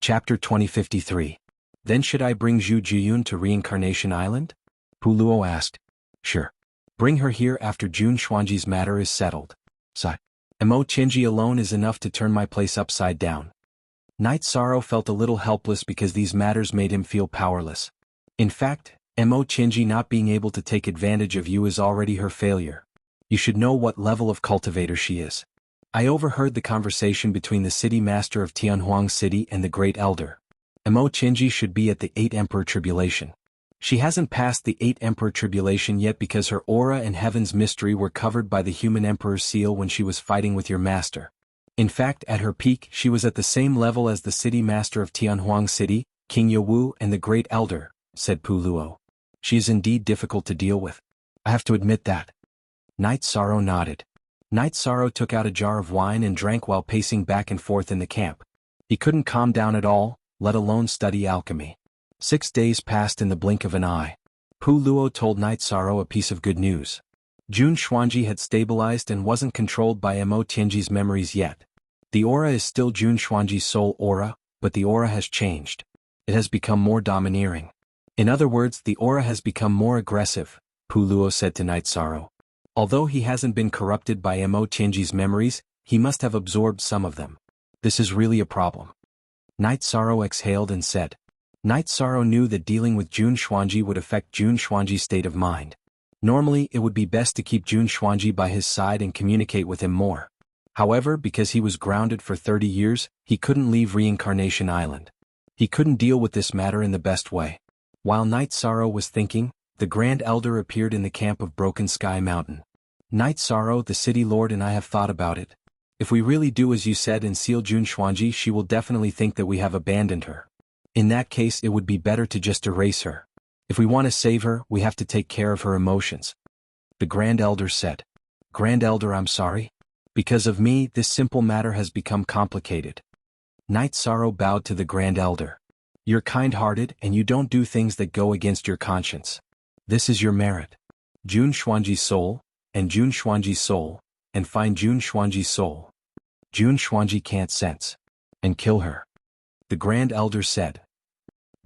Chapter 2053. Then should I bring Zhu Jiyun to Reincarnation Island? Pu Luo asked. Sure. Bring her here after Jun Xuanji's matter is settled. Sigh. Mo Tianji alone is enough to turn my place upside down. Night Sorrow felt a little helpless because these matters made him feel powerless. In fact, Mo Tianji not being able to take advantage of you is already her failure. You should know what level of cultivator she is. I overheard the conversation between the city master of Tianhuang City and the Great Elder. Mo Tianji should be at the 8 Emperor Tribulation. She hasn't passed the 8 Emperor Tribulation yet because her aura and Heaven's mystery were covered by the human Emperor's seal when she was fighting with your master. In fact, at her peak, she was at the same level as the city master of Tianhuang City, King Yawu and the Great Elder, said Pu Luo. She is indeed difficult to deal with. I have to admit that. Night Sorrow nodded. Night Sorrow took out a jar of wine and drank while pacing back and forth in the camp. He couldn't calm down at all, let alone study alchemy. 6 days passed in the blink of an eye. Pu Luo told Night Sorrow a piece of good news. Jun Xuanji had stabilized and wasn't controlled by Mo Tianji's memories yet. The aura is still Jun Xuanji's soul aura, but the aura has changed. It has become more domineering. In other words, the aura has become more aggressive, Pu Luo said to Night Sorrow. Although he hasn't been corrupted by Mo Tianji's memories, he must have absorbed some of them. This is really a problem. Night Sorrow exhaled and said. Night Sorrow knew that dealing with Jun Xuanji would affect Jun Xuanji's state of mind. Normally, it would be best to keep Jun Xuanji by his side and communicate with him more. However, because he was grounded for 30 years, he couldn't leave Reincarnation Island. He couldn't deal with this matter in the best way. While Night Sorrow was thinking, the Grand Elder appeared in the camp of Broken Sky Mountain. Night Sorrow, the City Lord and I have thought about it. If we really do as you said and seal Jun Xuanji, she will definitely think that we have abandoned her. In that case, it would be better to just erase her. If we want to save her, we have to take care of her emotions. The Grand Elder said. Grand Elder, I'm sorry. Because of me, this simple matter has become complicated. Night Sorrow bowed to the Grand Elder. You're kind-hearted and you don't do things that go against your conscience. This is your merit. Jun Xuanji's soul, and Jun Xuanji's soul, and find Jun Xuanji's soul. Jun Xuanji can't sense. And kill her. The Grand Elder said.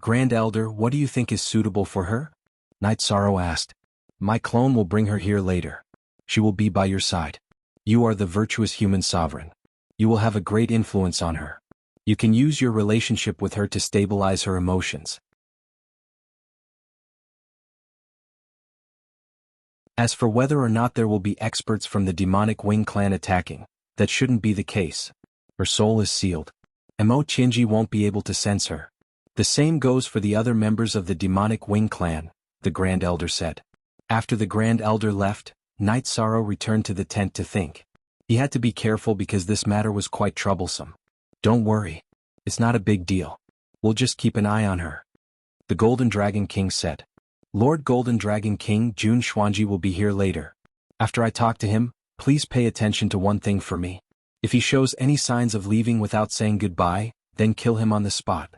Grand Elder, what do you think is suitable for her? Night Sorrow asked. My clone will bring her here later. She will be by your side. You are the virtuous human sovereign. You will have a great influence on her. You can use your relationship with her to stabilize her emotions. As for whether or not there will be experts from the demonic Wing clan attacking, that shouldn't be the case. Her soul is sealed. Mo Qinji won't be able to sense her. The same goes for the other members of the demonic Wing clan, the Grand Elder said. After the Grand Elder left, Night Sorrow returned to the tent to think. He had to be careful because this matter was quite troublesome. Don't worry. It's not a big deal. We'll just keep an eye on her. The Golden Dragon King said. Lord Golden Dragon King Jun Xuanji will be here later. After I talk to him, please pay attention to one thing for me. If he shows any signs of leaving without saying goodbye, then kill him on the spot.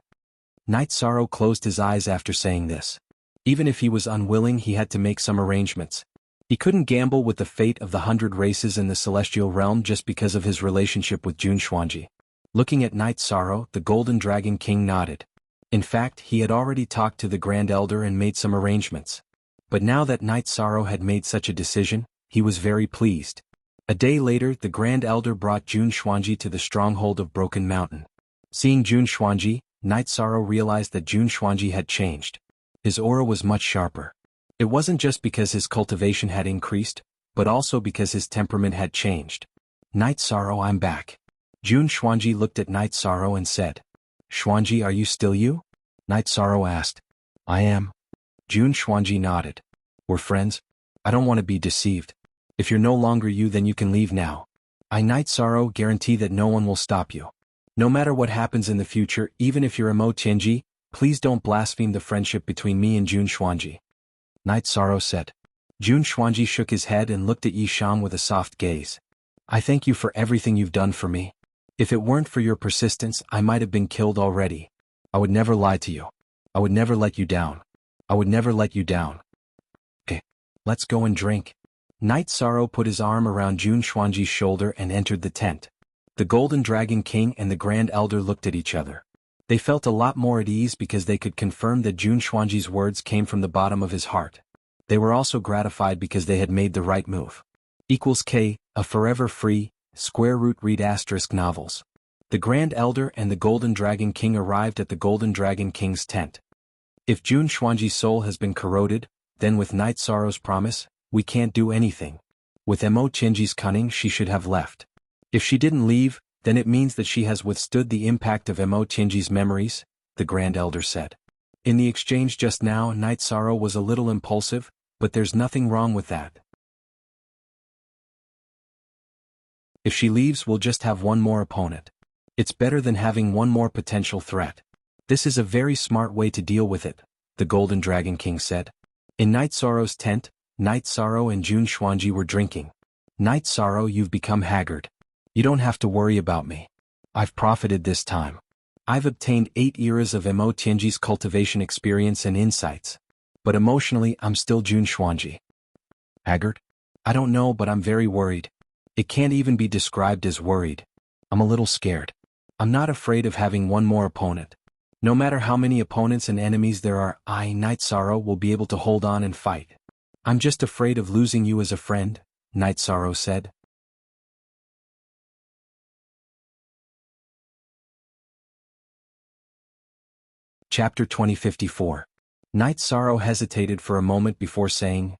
Night Sorrow closed his eyes after saying this. Even if he was unwilling, he had to make some arrangements. He couldn't gamble with the fate of the 100 races in the celestial realm just because of his relationship with Jun Xuanji. Looking at Night Sorrow, the Golden Dragon King nodded. In fact, he had already talked to the Grand Elder and made some arrangements. But now that Night Sorrow had made such a decision, he was very pleased. A day later, the Grand Elder brought Jun Xuanji to the stronghold of Broken Mountain. Seeing Jun Xuanji, Night Sorrow realized that Jun Xuanji had changed. His aura was much sharper. It wasn't just because his cultivation had increased, but also because his temperament had changed. Night Sorrow, I'm back. Jun Xuanji looked at Night Sorrow and said. Xuanji, are you still you? Night Sorrow asked. I am. Jun Xuanji nodded. We're friends? I don't want to be deceived. If you're no longer you, then you can leave now. I, Night Sorrow, guarantee that no one will stop you. No matter what happens in the future, even if you're a Mo Tianji, please don't blaspheme the friendship between me and Jun Xuanji. Night Sorrow said. Jun Xuanji shook his head and looked at Yi Shan with a soft gaze. I thank you for everything you've done for me. If it weren't for your persistence, I might have been killed already. I would never lie to you. I would never let you down. I would never let you down. Okay, let's go and drink. Night Sorrow put his arm around Jun Xuanji's shoulder and entered the tent. The Golden Dragon King and the Grand Elder looked at each other. They felt a lot more at ease because they could confirm that Jun Xuanji's words came from the bottom of his heart. They were also gratified because they had made the right move. K, a forever free, square root read * novels. The Grand Elder and the Golden Dragon King arrived at the Golden Dragon King's tent. If Jun Xuanji's soul has been corroded, then with Night Sorrow's promise, we can't do anything. With Mo Qinji's cunning, she should have left. If she didn't leave, then it means that she has withstood the impact of Mo Qinji's memories, the Grand Elder said. In the exchange just now, Night Sorrow was a little impulsive, but there's nothing wrong with that. If she leaves, we'll just have one more opponent. It's better than having one more potential threat. This is a very smart way to deal with it, the Golden Dragon King said. In Night Sorrow's tent, Night Sorrow and Jun Xuanji were drinking. Night Sorrow, you've become haggard. You don't have to worry about me. I've profited this time. I've obtained 8 eras of Mo Tianji's cultivation experience and insights. But emotionally, I'm still Jun Xuanji. Haggard? I don't know, but I'm very worried. It can't even be described as worried. I'm a little scared. I'm not afraid of having one more opponent. No matter how many opponents and enemies there are, I, Night Sorrow, will be able to hold on and fight. I'm just afraid of losing you as a friend, Night Sorrow said. Chapter 2054. Night Sorrow hesitated for a moment before saying,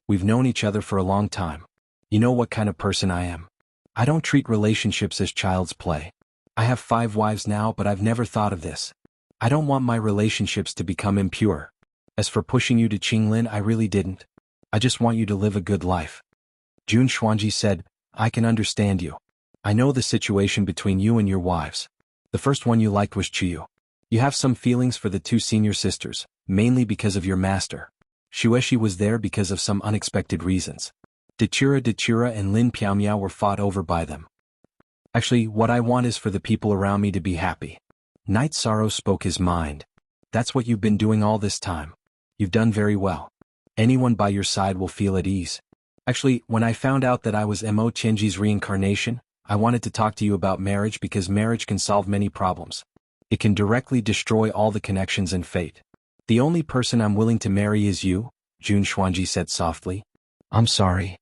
We've known each other for a long time. You know what kind of person I am. I don't treat relationships as child's play. I have 5 wives now, but I've never thought of this. I don't want my relationships to become impure. As for pushing you to Qinglin, I really didn't. I just want you to live a good life. Jun Xuanji said, I can understand you. I know the situation between you and your wives. The first one you liked was Chiyu. You have some feelings for the 2 senior sisters, mainly because of your master. Shueshi was there because of some unexpected reasons. Dechura and Lin Piaomiao were fought over by them. Actually, what I want is for the people around me to be happy. Night Sorrow spoke his mind. That's what you've been doing all this time. You've done very well. Anyone by your side will feel at ease. Actually, when I found out that I was Mo Tianji's reincarnation, I wanted to talk to you about marriage because marriage can solve many problems. It can directly destroy all the connections and fate. The only person I'm willing to marry is you, Jun Xuanji said softly. I'm sorry.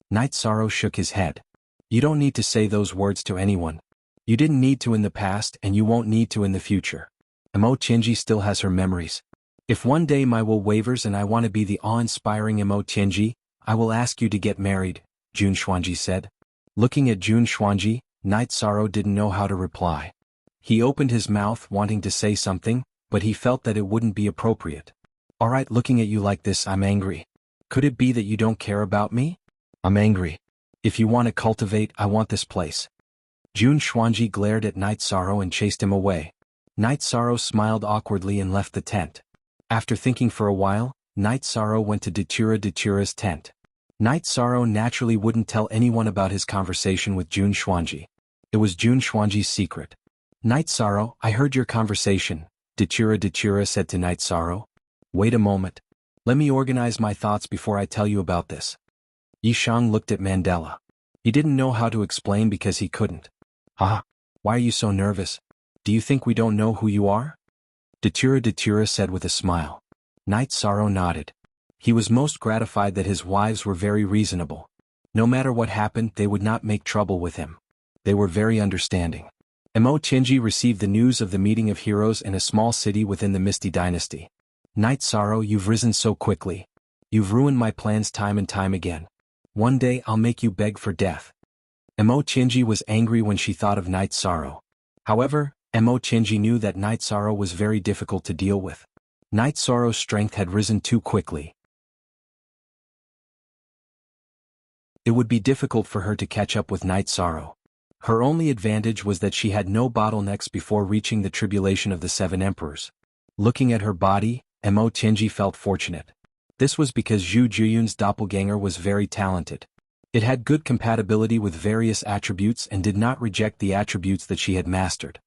Night Sorrow shook his head. You don't need to say those words to anyone. You didn't need to in the past and you won't need to in the future. Mo Tianji still has her memories. If one day my will wavers and I want to be the awe-inspiring Mo Tianji, I will ask you to get married, Jun Xuanji said. Looking at Jun Xuanji, Night Sorrow didn't know how to reply. He opened his mouth wanting to say something, but he felt that it wouldn't be appropriate. Alright, looking at you like this, I'm angry. Could it be that you don't care about me? I'm angry. If you want to cultivate, I want this place. Jun Xuanji glared at Night Sorrow and chased him away. Night Sorrow smiled awkwardly and left the tent. After thinking for a while, Night Sorrow went to Datura's tent. Night Sorrow naturally wouldn't tell anyone about his conversation with Jun Xuanji. It was Jun Xuanji's secret. Night Sorrow, I heard your conversation, Datura said to Night Sorrow. Wait a moment. Let me organize my thoughts before I tell you about this. Yishang looked at Mandela. He didn't know how to explain because he couldn't. Ah, why are you so nervous? Do you think we don't know who you are? Datura said with a smile. Night Sorrow nodded. He was most gratified that his wives were very reasonable. No matter what happened, they would not make trouble with him. They were very understanding. Mo Tianji received the news of the meeting of heroes in a small city within the Misty Dynasty. Night Sorrow, you've risen so quickly. You've ruined my plans time and time again. One day I'll make you beg for death. Mo Tianji was angry when she thought of Night Sorrow. However, Mo Tianji knew that Night Sorrow was very difficult to deal with. Night Sorrow's strength had risen too quickly. It would be difficult for her to catch up with Night Sorrow. Her only advantage was that she had no bottlenecks before reaching the tribulation of the Seven Emperors. Looking at her body, Mo Tianji felt fortunate. This was because Zhu Juyun's doppelganger was very talented. It had good compatibility with various attributes and did not reject the attributes that she had mastered.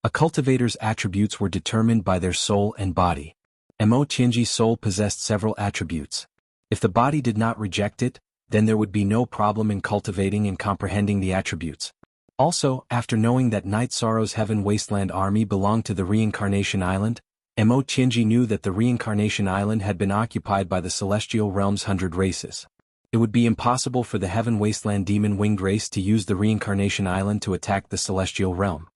A cultivator's attributes were determined by their soul and body. Mo Tianji's soul possessed several attributes. If the body did not reject it, then there would be no problem in cultivating and comprehending the attributes. Also, after knowing that Night Sorrow's Heaven Wasteland army belonged to the Reincarnation Island, Mo Tianji knew that the Reincarnation Island had been occupied by the Celestial Realm's 100 races. It would be impossible for the Heaven Wasteland demon-winged race to use the Reincarnation Island to attack the Celestial Realm.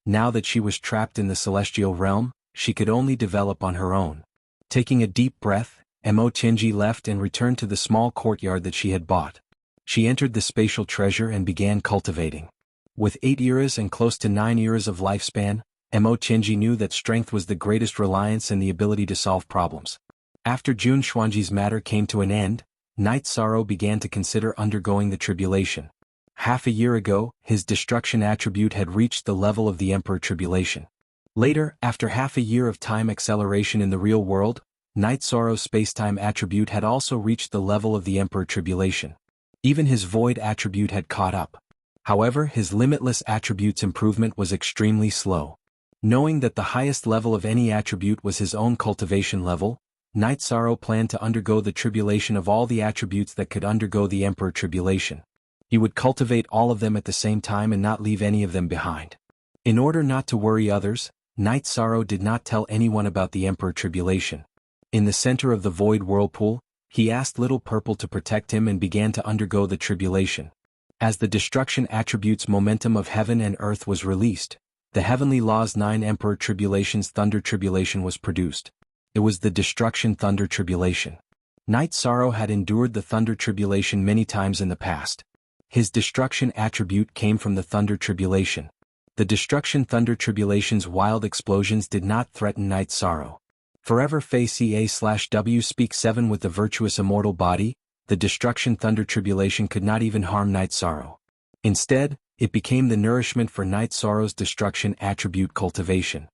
Now that she was trapped in the Celestial Realm, she could only develop on her own. Taking a deep breath, Mo Tianji left and returned to the small courtyard that she had bought. She entered the spatial treasure and began cultivating. With 8 eras and close to 9 eras of lifespan, Mo Tianji knew that strength was the greatest reliance and the ability to solve problems. After Jun Xuanji's matter came to an end, Night Sorrow began to consider undergoing the tribulation. Half a year ago, his destruction attribute had reached the level of the Emperor Tribulation. Later, after half a year of time acceleration in the real world, Night Sorrow's spacetime attribute had also reached the level of the Emperor Tribulation. Even his void attribute had caught up. However, his limitless attribute's improvement was extremely slow. Knowing that the highest level of any attribute was his own cultivation level, Night Sorrow planned to undergo the tribulation of all the attributes that could undergo the Emperor Tribulation. He would cultivate all of them at the same time and not leave any of them behind. In order not to worry others, Night Sorrow did not tell anyone about the Emperor Tribulation. In the center of the void whirlpool, he asked Little Purple to protect him and began to undergo the tribulation. As the destruction attribute's momentum of heaven and earth was released, the Heavenly Law's 9 Emperor Tribulations Thunder Tribulation was produced. It was the Destruction Thunder Tribulation. Night Sorrow had endured the Thunder Tribulation many times in the past. His destruction attribute came from the Thunder Tribulation. The Destruction Thunder Tribulation's wild explosions did not threaten Night Sorrow. Forever Face EA/W Speak 7 with the virtuous immortal body, the Destruction Thunder Tribulation could not even harm Night Sorrow. Instead, it became the nourishment for Night Sorrow's destruction attribute cultivation.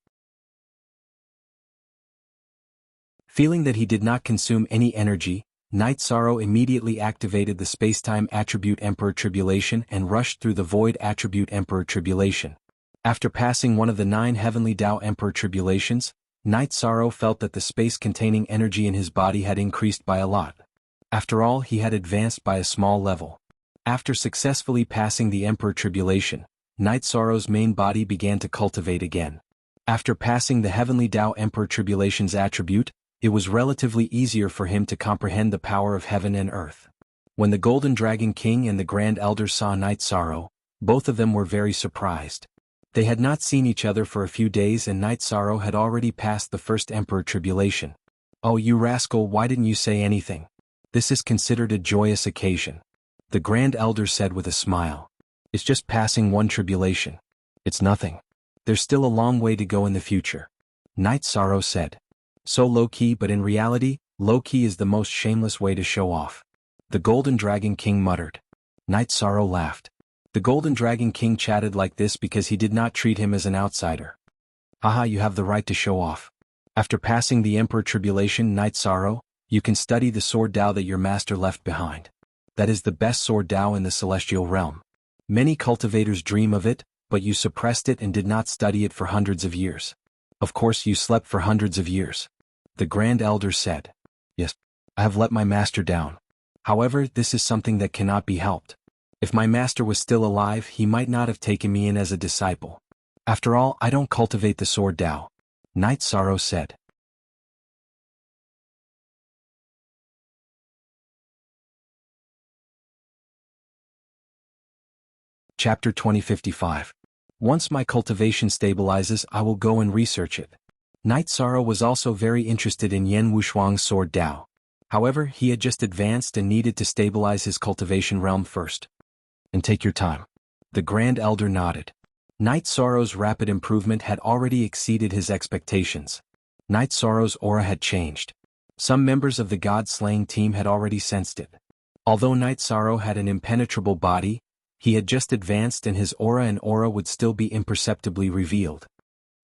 Feeling that he did not consume any energy, Night Sorrow immediately activated the spacetime attribute Emperor Tribulation and rushed through the void attribute Emperor Tribulation. After passing one of the 9 heavenly Tao Emperor Tribulations, Night Sorrow felt that the space containing energy in his body had increased by a lot. After all, he had advanced by a small level. After successfully passing the Emperor Tribulation, Night Sorrow's main body began to cultivate again. After passing the Heavenly Tao Emperor Tribulation's attribute, it was relatively easier for him to comprehend the power of heaven and earth. When the Golden Dragon King and the Grand Elder saw Night Sorrow, both of them were very surprised. They had not seen each other for a few days and Night Sorrow had already passed the first Emperor Tribulation. "Oh, you rascal, why didn't you say anything? This is considered a joyous occasion," the Grand Elder said with a smile. "It's just passing one tribulation. It's nothing. There's still a long way to go in the future," Night Sorrow said. "So low-key, but in reality, low-key is the most shameless way to show off," the Golden Dragon King muttered. Night Sorrow laughed. The Golden Dragon King chatted like this because he did not treat him as an outsider. "Haha, you have the right to show off. After passing the Emperor Tribulation, Night Sorrow, you can study the sword Tao that your master left behind. That is the best sword Tao in the celestial realm. Many cultivators dream of it, but you suppressed it and did not study it for hundreds of years. Of course you slept for hundreds of years," the Grand Elder said. "Yes, I have let my master down. However, this is something that cannot be helped. If my master was still alive, he might not have taken me in as a disciple. After all, I don't cultivate the sword Tao," Night Sorrow said. Chapter 2055. Once my cultivation stabilizes, I will go and research it. Night Sorrow was also very interested in Yan Wushuang's sword Tao. However, he had just advanced and needed to stabilize his cultivation realm first. "And take your time." The Grand Elder nodded. Night Sorrow's rapid improvement had already exceeded his expectations. Night Sorrow's aura had changed. Some members of the God-slaying team had already sensed it. Although Night Sorrow had an impenetrable body, he had just advanced and his aura would still be imperceptibly revealed.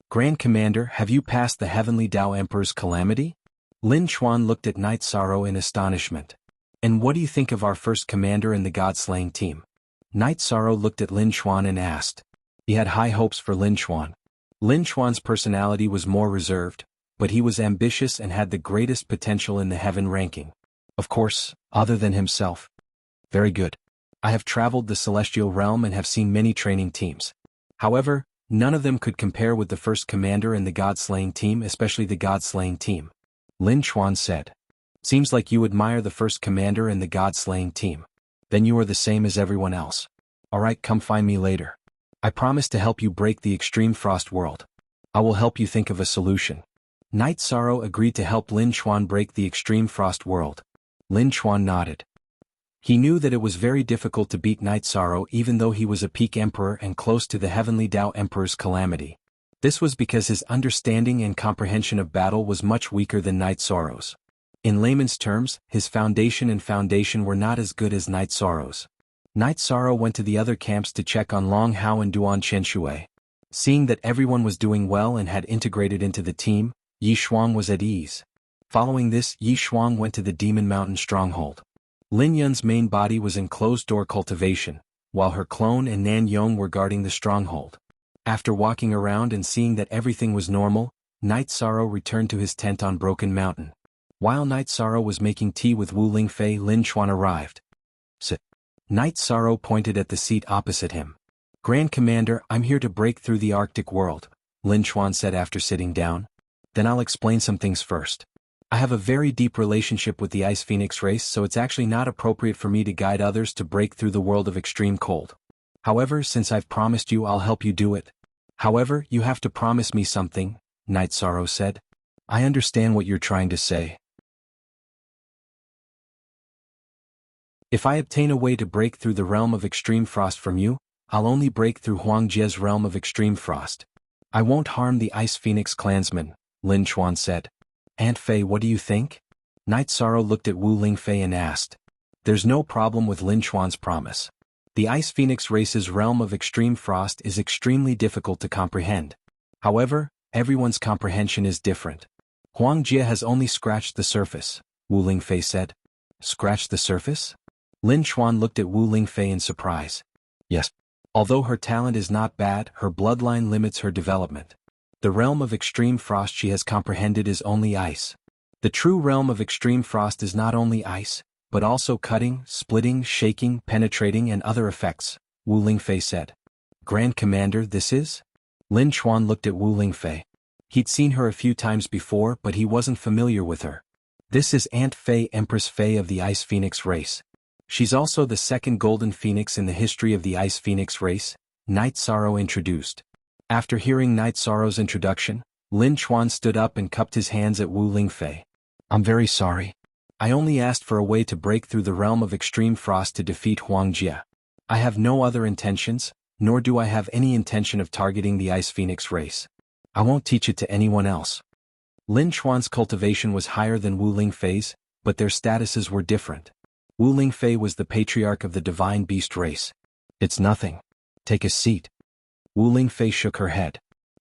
"Grand Commander, have you passed the Heavenly Tao Emperor's calamity?" Lin Chuan looked at Night Sorrow in astonishment. "And what do you think of our first commander in the God-slaying team?" Night Sorrow looked at Lin Chuan and asked. He had high hopes for Lin Chuan. Lin Chuan's personality was more reserved, but he was ambitious and had the greatest potential in the heaven ranking. Of course, other than himself. "Very good. I have traveled the celestial realm and have seen many training teams. However, none of them could compare with the first commander in the God-slaying team, especially the God-slaying team," Lin Chuan said. "Seems like you admire the first commander in the God-slaying team. Then you are the same as everyone else. Alright, come find me later. I promise to help you break the extreme frost world. I will help you think of a solution." Night Sorrow agreed to help Lin Chuan break the extreme frost world. Lin Chuan nodded. He knew that it was very difficult to beat Night Sorrow even though he was a peak emperor and close to the Heavenly Tao Emperor's calamity. This was because his understanding and comprehension of battle was much weaker than Night Sorrow's. In layman's terms, his foundation were not as good as Night Sorrow's. Night Sorrow went to the other camps to check on Long Hao and Duan Qianshui. Seeing that everyone was doing well and had integrated into the team, Yi Shuang was at ease. Following this, Yi Shuang went to the Demon Mountain stronghold. Lin Yun's main body was in closed-door cultivation, while her clone and Nan Yong were guarding the stronghold. After walking around and seeing that everything was normal, Night Sorrow returned to his tent on Broken Mountain. While Night Sorrow was making tea with Wu Lingfei, Lin Chuan arrived. "Sit." Night Sorrow pointed at the seat opposite him. "Grand Commander, I'm here to break through the Arctic world," Lin Chuan said after sitting down. "Then I'll explain some things first. I have a very deep relationship with the Ice Phoenix race, so it's actually not appropriate for me to guide others to break through the world of extreme cold. However, since I've promised you, I'll help you do it." "However, you have to promise me something," Night Sorrow said. "I understand what you're trying to say. If I obtain a way to break through the realm of extreme frost from you, I'll only break through Huang Jie's realm of extreme frost. I won't harm the Ice Phoenix clansmen," Lin Chuan said. "Aunt Fei, what do you think?" Night Sorrow looked at Wu Lingfei and asked. There's no problem with Lin Chuan's promise. The Ice Phoenix race's realm of extreme frost is extremely difficult to comprehend. However, everyone's comprehension is different. "Huang Jie has only scratched the surface," Wu Lingfei said. "Scratched the surface?" Lin Chuan looked at Wu Lingfei in surprise. "Yes. Although her talent is not bad, her bloodline limits her development. The realm of extreme frost she has comprehended is only ice. The true realm of extreme frost is not only ice, but also cutting, splitting, shaking, penetrating and other effects, Wu Lingfei said. Grand Commander, this is? Lin Chuan looked at Wu Lingfei. He'd seen her a few times before, but he wasn't familiar with her. This is Aunt Fei, Empress Fei of the Ice Phoenix race. She's also the second golden phoenix in the history of the Ice Phoenix race, Night Sorrow introduced. After hearing Night Sorrow's introduction, Lin Chuan stood up and cupped his hands at Wu Lingfei. I'm very sorry. I only asked for a way to break through the realm of extreme frost to defeat Huang Jie. I have no other intentions, nor do I have any intention of targeting the Ice Phoenix race. I won't teach it to anyone else. Lin Chuan's cultivation was higher than Wu Lingfei's, but their statuses were different. Wu Lingfei was the patriarch of the divine beast race. It's nothing. Take a seat. Wu Lingfei shook her head.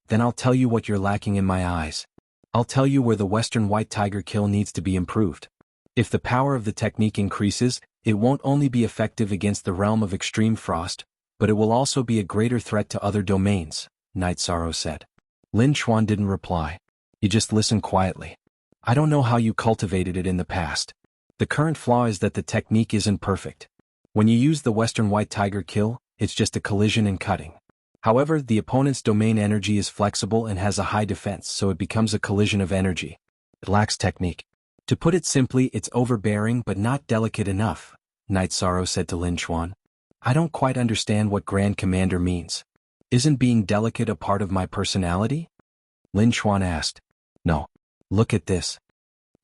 Then I'll tell you what you're lacking in my eyes. I'll tell you where the Western White Tiger kill needs to be improved. If the power of the technique increases, it won't only be effective against the realm of extreme frost, but it will also be a greater threat to other domains, Night Sorrow said. Lin Chuan didn't reply. He just listened quietly. I don't know how you cultivated it in the past. The current flaw is that the technique isn't perfect. When you use the Western White Tiger kill, it's just a collision and cutting. However, the opponent's domain energy is flexible and has a high defense, so it becomes a collision of energy. It lacks technique. To put it simply, it's overbearing but not delicate enough, Night Sorrow said to Lin Chuan. I don't quite understand what Grand Commander means. Isn't being delicate a part of my personality? Lin Chuan asked. No. Look at this.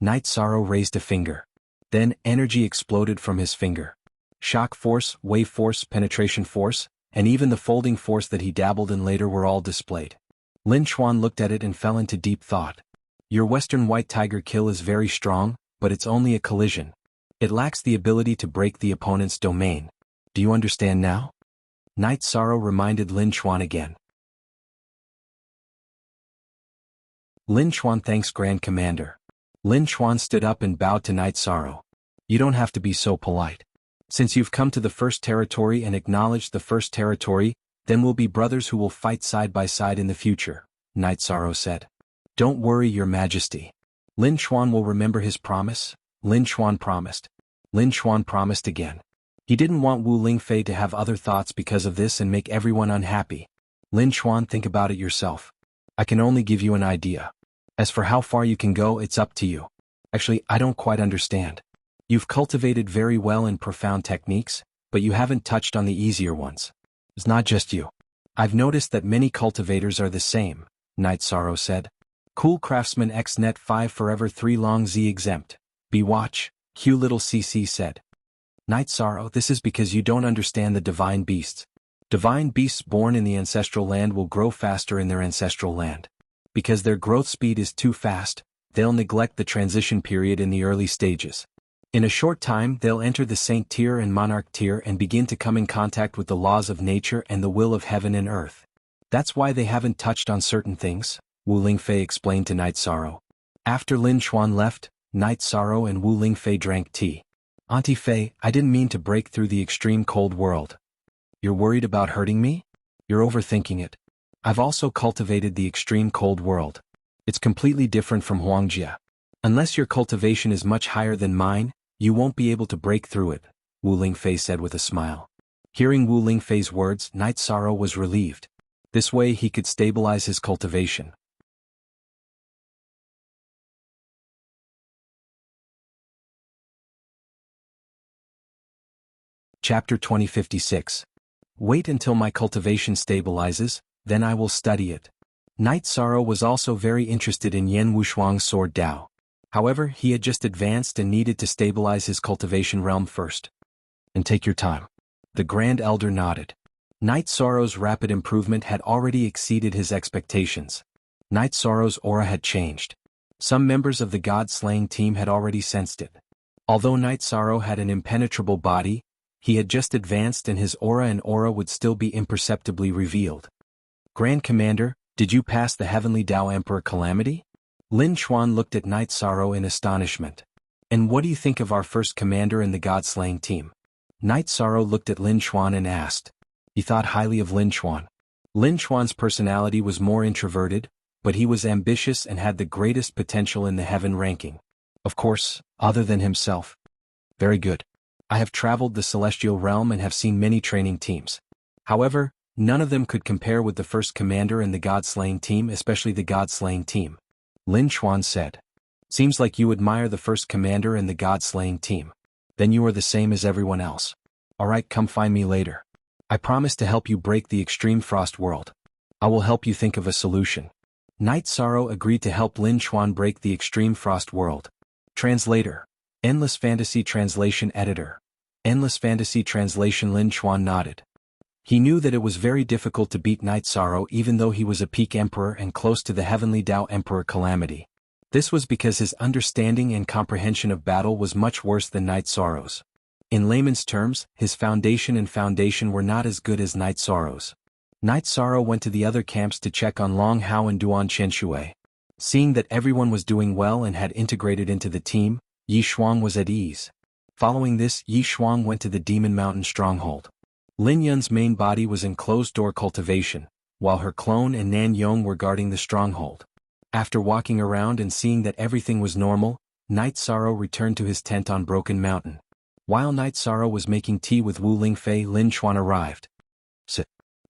Night Sorrow raised a finger. Then energy exploded from his finger. Shock force, wave force, penetration force, and even the folding force that he dabbled in later were all displayed. Lin Chuan looked at it and fell into deep thought. Your Western White Tiger kill is very strong, but it's only a collision. It lacks the ability to break the opponent's domain. Do you understand now? Night Sorrow reminded Lin Chuan again. Lin Chuan thanks Grand Commander. Lin Chuan stood up and bowed to Night Sorrow. You don't have to be so polite. Since you've come to the first territory and acknowledged the first territory, then we'll be brothers who will fight side by side in the future, Night Sorrow said. Don't worry, Your Majesty. Lin Chuan will remember his promise. Lin Chuan promised. Lin Chuan promised again. He didn't want Wu Lingfei to have other thoughts because of this and make everyone unhappy. Lin Chuan, think about it yourself. I can only give you an idea. As for how far you can go, it's up to you. Actually, I don't quite understand. You've cultivated very well in profound techniques, but you haven't touched on the easier ones. It's not just you. I've noticed that many cultivators are the same, Night Sorrow said. Cool Craftsman X Net 5 Forever 3 Long Z Exempt. B Watch, Q Little CC said. Night Sorrow, this is because you don't understand the divine beasts. Divine beasts born in the ancestral land will grow faster in their ancestral land. Because their growth speed is too fast, they'll neglect the transition period in the early stages. In a short time, they'll enter the Saint tier and Monarch tier and begin to come in contact with the laws of nature and the will of heaven and earth. That's why they haven't touched on certain things, Wu Lingfei explained to Night Sorrow. After Lin Chuan left, Night Sorrow and Wu Lingfei drank tea. Auntie Fei, I didn't mean to break through the extreme cold world. You're worried about hurting me? You're overthinking it. I've also cultivated the extreme cold world. It's completely different from Huang Jie. Unless your cultivation is much higher than mine, you won't be able to break through it, Wu Lingfei said with a smile. Hearing Wu Lingfei's words, Night Sorrow was relieved. This way he could stabilize his cultivation. Chapter 2056. Wait until my cultivation stabilizes, then I will study it. Night Sorrow was also very interested in Yan Wushuang's sword Dao. However, he had just advanced and needed to stabilize his cultivation realm first. And take your time. The Grand Elder nodded. Night Sorrow's rapid improvement had already exceeded his expectations. Night Sorrow's aura had changed. Some members of the God-slaying team had already sensed it. Although Night Sorrow had an impenetrable body, he had just advanced and his aura would still be imperceptibly revealed. Grand Commander, did you pass the Heavenly Dao Emperor Calamity? Lin Chuan looked at Night Sorrow in astonishment. And what do you think of our first commander in the God-slaying team? Night Sorrow looked at Lin Chuan and asked. He thought highly of Lin Chuan. Lin Chuan's personality was more introverted, but he was ambitious and had the greatest potential in the heaven ranking. Of course, other than himself. Very good. I have traveled the celestial realm and have seen many training teams. However, none of them could compare with the first commander and the god-slaying team, especially the god-slaying team. Lin Chuan said. Seems like you admire the first commander and the god-slaying team. Then you are the same as everyone else. Alright, come find me later. I promise to help you break the extreme frost world. I will help you think of a solution. Night Sorrow agreed to help Lin Chuan break the extreme frost world. Translator. Endless Fantasy Translation Editor. Endless Fantasy Translation. Lin Chuan nodded. He knew that it was very difficult to beat Night Sorrow even though he was a peak emperor and close to the heavenly Tao Emperor Calamity. This was because his understanding and comprehension of battle was much worse than Night Sorrow's. In layman's terms, his foundation and foundation were not as good as Night Sorrow's. Night Sorrow went to the other camps to check on Long Hao and Duan Qianshui. Seeing that everyone was doing well and had integrated into the team, Yi Shuang was at ease. Following this, Yi Shuang went to the Demon Mountain stronghold. Lin Yun's main body was in closed-door cultivation, while her clone and Nan Yong were guarding the stronghold. After walking around and seeing that everything was normal, Night Sorrow returned to his tent on Broken Mountain. While Night Sorrow was making tea with Wu Lingfei, Lin Chuan arrived. Sit.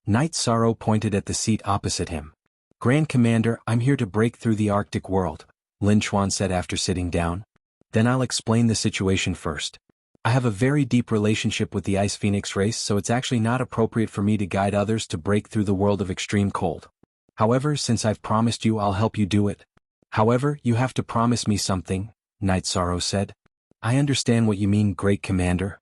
Night Sorrow pointed at the seat opposite him. Grand Commander, I'm here to break through the Arctic world, Lin Chuan said after sitting down. Then I'll explain the situation first. I have a very deep relationship with the Ice Phoenix race, so it's actually not appropriate for me to guide others to break through the world of extreme cold. However, since I've promised you, I'll help you do it. However, you have to promise me something, Night Sorrow said. I understand what you mean, Great Commander.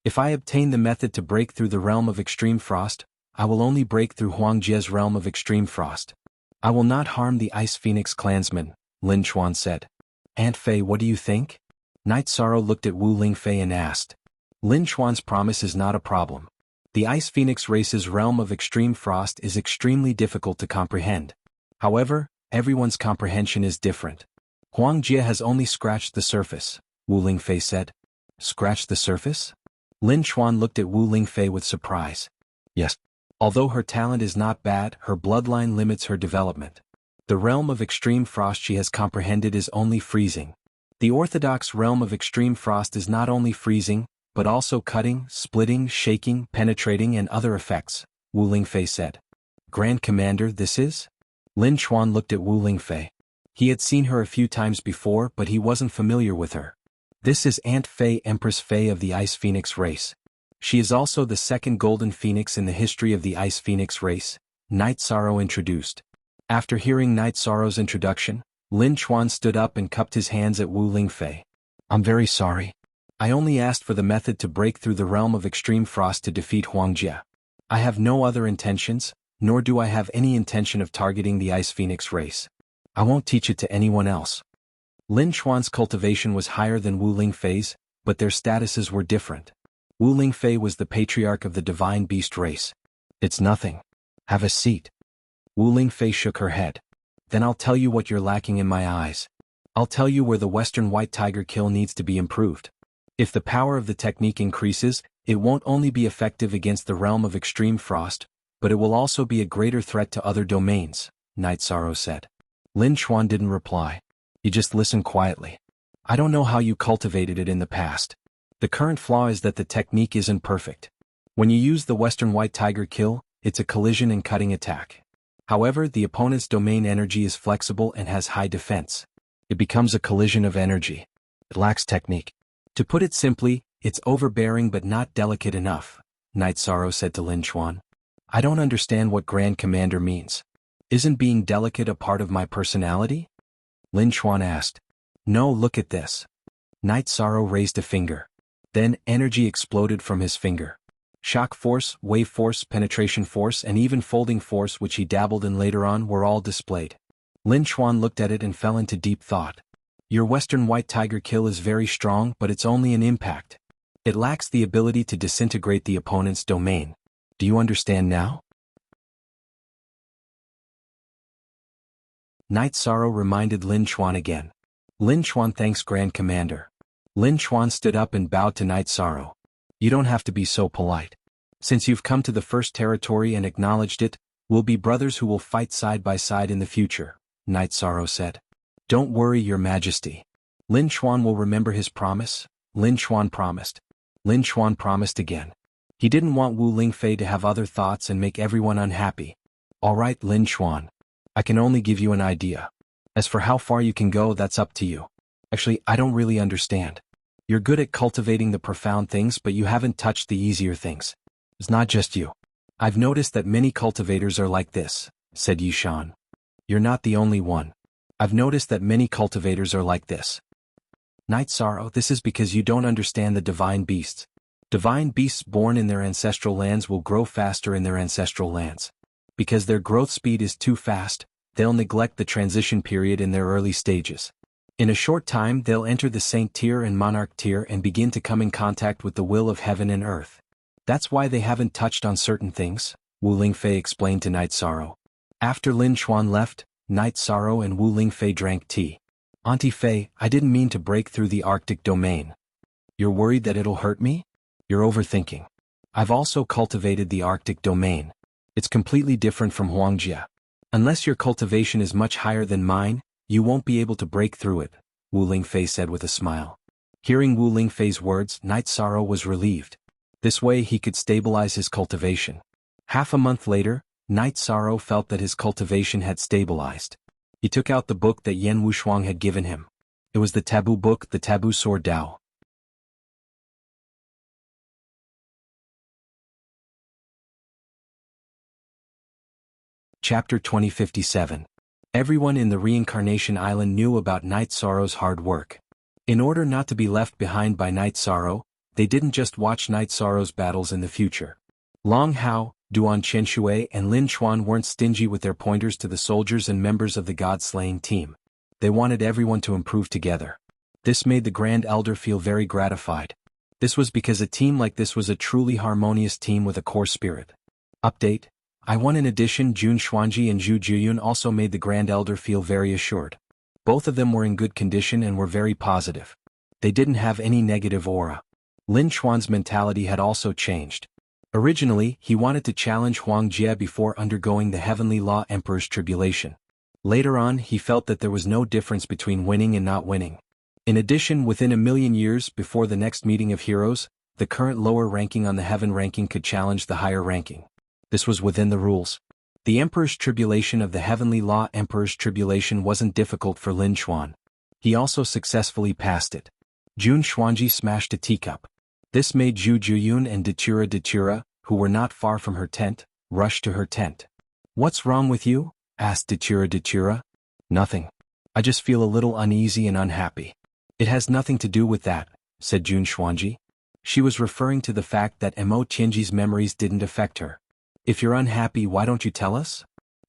If I obtain the method to break through the realm of extreme frost, I will only break through Huangjie's realm of extreme frost. I will not harm the Ice Phoenix clansmen, Lin Chuan said. Aunt Fei, what do you think? Night Sorrow looked at Wu Lingfei and asked. Lin Chuan's promise is not a problem. The Ice Phoenix race's realm of extreme frost is extremely difficult to comprehend. However, everyone's comprehension is different. Huangjie has only scratched the surface, Wu Lingfei said. Scratched the surface? Lin Chuan looked at Wu Lingfei with surprise. Yes. Although her talent is not bad, her bloodline limits her development. The realm of extreme frost she has comprehended is only freezing. The orthodox realm of extreme frost is not only freezing, but also cutting, splitting, shaking, penetrating and other effects, Wu Lingfei said. Grand Commander, this is? Lin Chuan looked at Wu Lingfei. He had seen her a few times before, but he wasn't familiar with her. This is Aunt Fei, Empress Fei of the Ice Phoenix race. She is also the second golden phoenix in the history of the Ice Phoenix race, Night Sorrow introduced. After hearing Night Sorrow's introduction, Lin Chuan stood up and cupped his hands at Wu Lingfei. I'm very sorry. I only asked for the method to break through the realm of extreme frost to defeat Huangjie. I have no other intentions, nor do I have any intention of targeting the Ice Phoenix race. I won't teach it to anyone else. Lin Chuan's cultivation was higher than Wu Lingfei's, but their statuses were different. Wu Lingfei was the patriarch of the divine beast race. It's nothing. Have a seat. Wu Lingfei shook her head. Then I'll tell you what you're lacking in my eyes. I'll tell you where the Western White Tiger kill needs to be improved. If the power of the technique increases, it won't only be effective against the realm of extreme frost, but it will also be a greater threat to other domains, Night Sorrow said. Lin Chuan didn't reply. He just listened quietly. I don't know how you cultivated it in the past. The current flaw is that the technique isn't perfect. When you use the Western White Tiger kill, it's a collision and cutting attack. However, the opponent's domain energy is flexible and has high defense. It becomes a collision of energy. It lacks technique. To put it simply, it's overbearing but not delicate enough, Night Sorrow said to Lin Chuan. I don't understand what Grand Commander means. Isn't being delicate a part of my personality? Lin Chuan asked. No, look at this. Night Sorrow raised a finger. Then, energy exploded from his finger. Shock force, wave force, penetration force and even folding force which he dabbled in later on were all displayed. Lin Chuan looked at it and fell into deep thought. Your Western White Tiger kill is very strong, but it's only an impact. It lacks the ability to disintegrate the opponent's domain. Do you understand now? Night Sorrow reminded Lin Chuan again. Lin Chuan thanks Grand Commander. Lin Chuan stood up and bowed to Night Sorrow. You don't have to be so polite. Since you've come to the first territory and acknowledged it, we'll be brothers who will fight side by side in the future, Night Sorrow said. Don't worry, your majesty. Lin Chuan will remember his promise. Lin Chuan promised. Lin Chuan promised again. He didn't want Wu Lingfei to have other thoughts and make everyone unhappy. All right, Lin Chuan. I can only give you an idea. As for how far you can go, that's up to you. Actually, I don't really understand. You're good at cultivating the profound things, but you haven't touched the easier things. It's not just you. I've noticed that many cultivators are like this, said Yishan. You're not the only one. I've noticed that many cultivators are like this. Night Sorrow, this is because you don't understand the divine beasts. Divine beasts born in their ancestral lands will grow faster in their ancestral lands. Because their growth speed is too fast, they'll neglect the transition period in their early stages. In a short time they'll enter the Saint tier and Monarch tier and begin to come in contact with the will of heaven and earth. That's why they haven't touched on certain things, Wu Lingfei explained to Night Sorrow. After Lin Chuan left, Night Sorrow and Wu Lingfei drank tea. Auntie Fei, I didn't mean to break through the Arctic domain. You're worried that it'll hurt me? You're overthinking. I've also cultivated the Arctic domain. It's completely different from Huangjia. Unless your cultivation is much higher than mine, you won't be able to break through it, Wu Lingfei said with a smile. Hearing Wu Lingfei's words, Night Sorrow was relieved. This way he could stabilize his cultivation. Half a month later, Night Sorrow felt that his cultivation had stabilized. He took out the book that Yan Wushuang had given him. It was the taboo book, the taboo sword Dao. Chapter 2057. Everyone in the Reincarnation Island knew about Night Sorrow's hard work. In order not to be left behind by Night Sorrow, they didn't just watch Night Sorrow's battles in the future. Long Hao, Duan Qianshui and Lin Chuan weren't stingy with their pointers to the soldiers and members of the God-slaying team. They wanted everyone to improve together. This made the Grand Elder feel very gratified. This was because a team like this was a truly harmonious team with a core spirit. Update. In addition, Jun Xuanji and Zhu Juyun also made the Grand Elder feel very assured. Both of them were in good condition and were very positive. They didn't have any negative aura. Lin Chuan's mentality had also changed. Originally, he wanted to challenge Huang Jie before undergoing the Heavenly Law Emperor's tribulation. Later on, he felt that there was no difference between winning and not winning. In addition, within 1,000,000 years before the next meeting of heroes, the current lower ranking on the Heaven ranking could challenge the higher ranking. This was within the rules. The Emperor's tribulation of the Heavenly Law Emperor's tribulation wasn't difficult for Lin Chuan. He also successfully passed it. Jun Xuanji smashed a teacup. This made Zhu Juyun and Datura, who were not far from her tent, rush to her tent. What's wrong with you? Asked Datura. Nothing. I just feel a little uneasy and unhappy. It has nothing to do with that, said Jun Xuanji. She was referring to the fact that Mo Tianji's memories didn't affect her. If you're unhappy, why don't you tell us?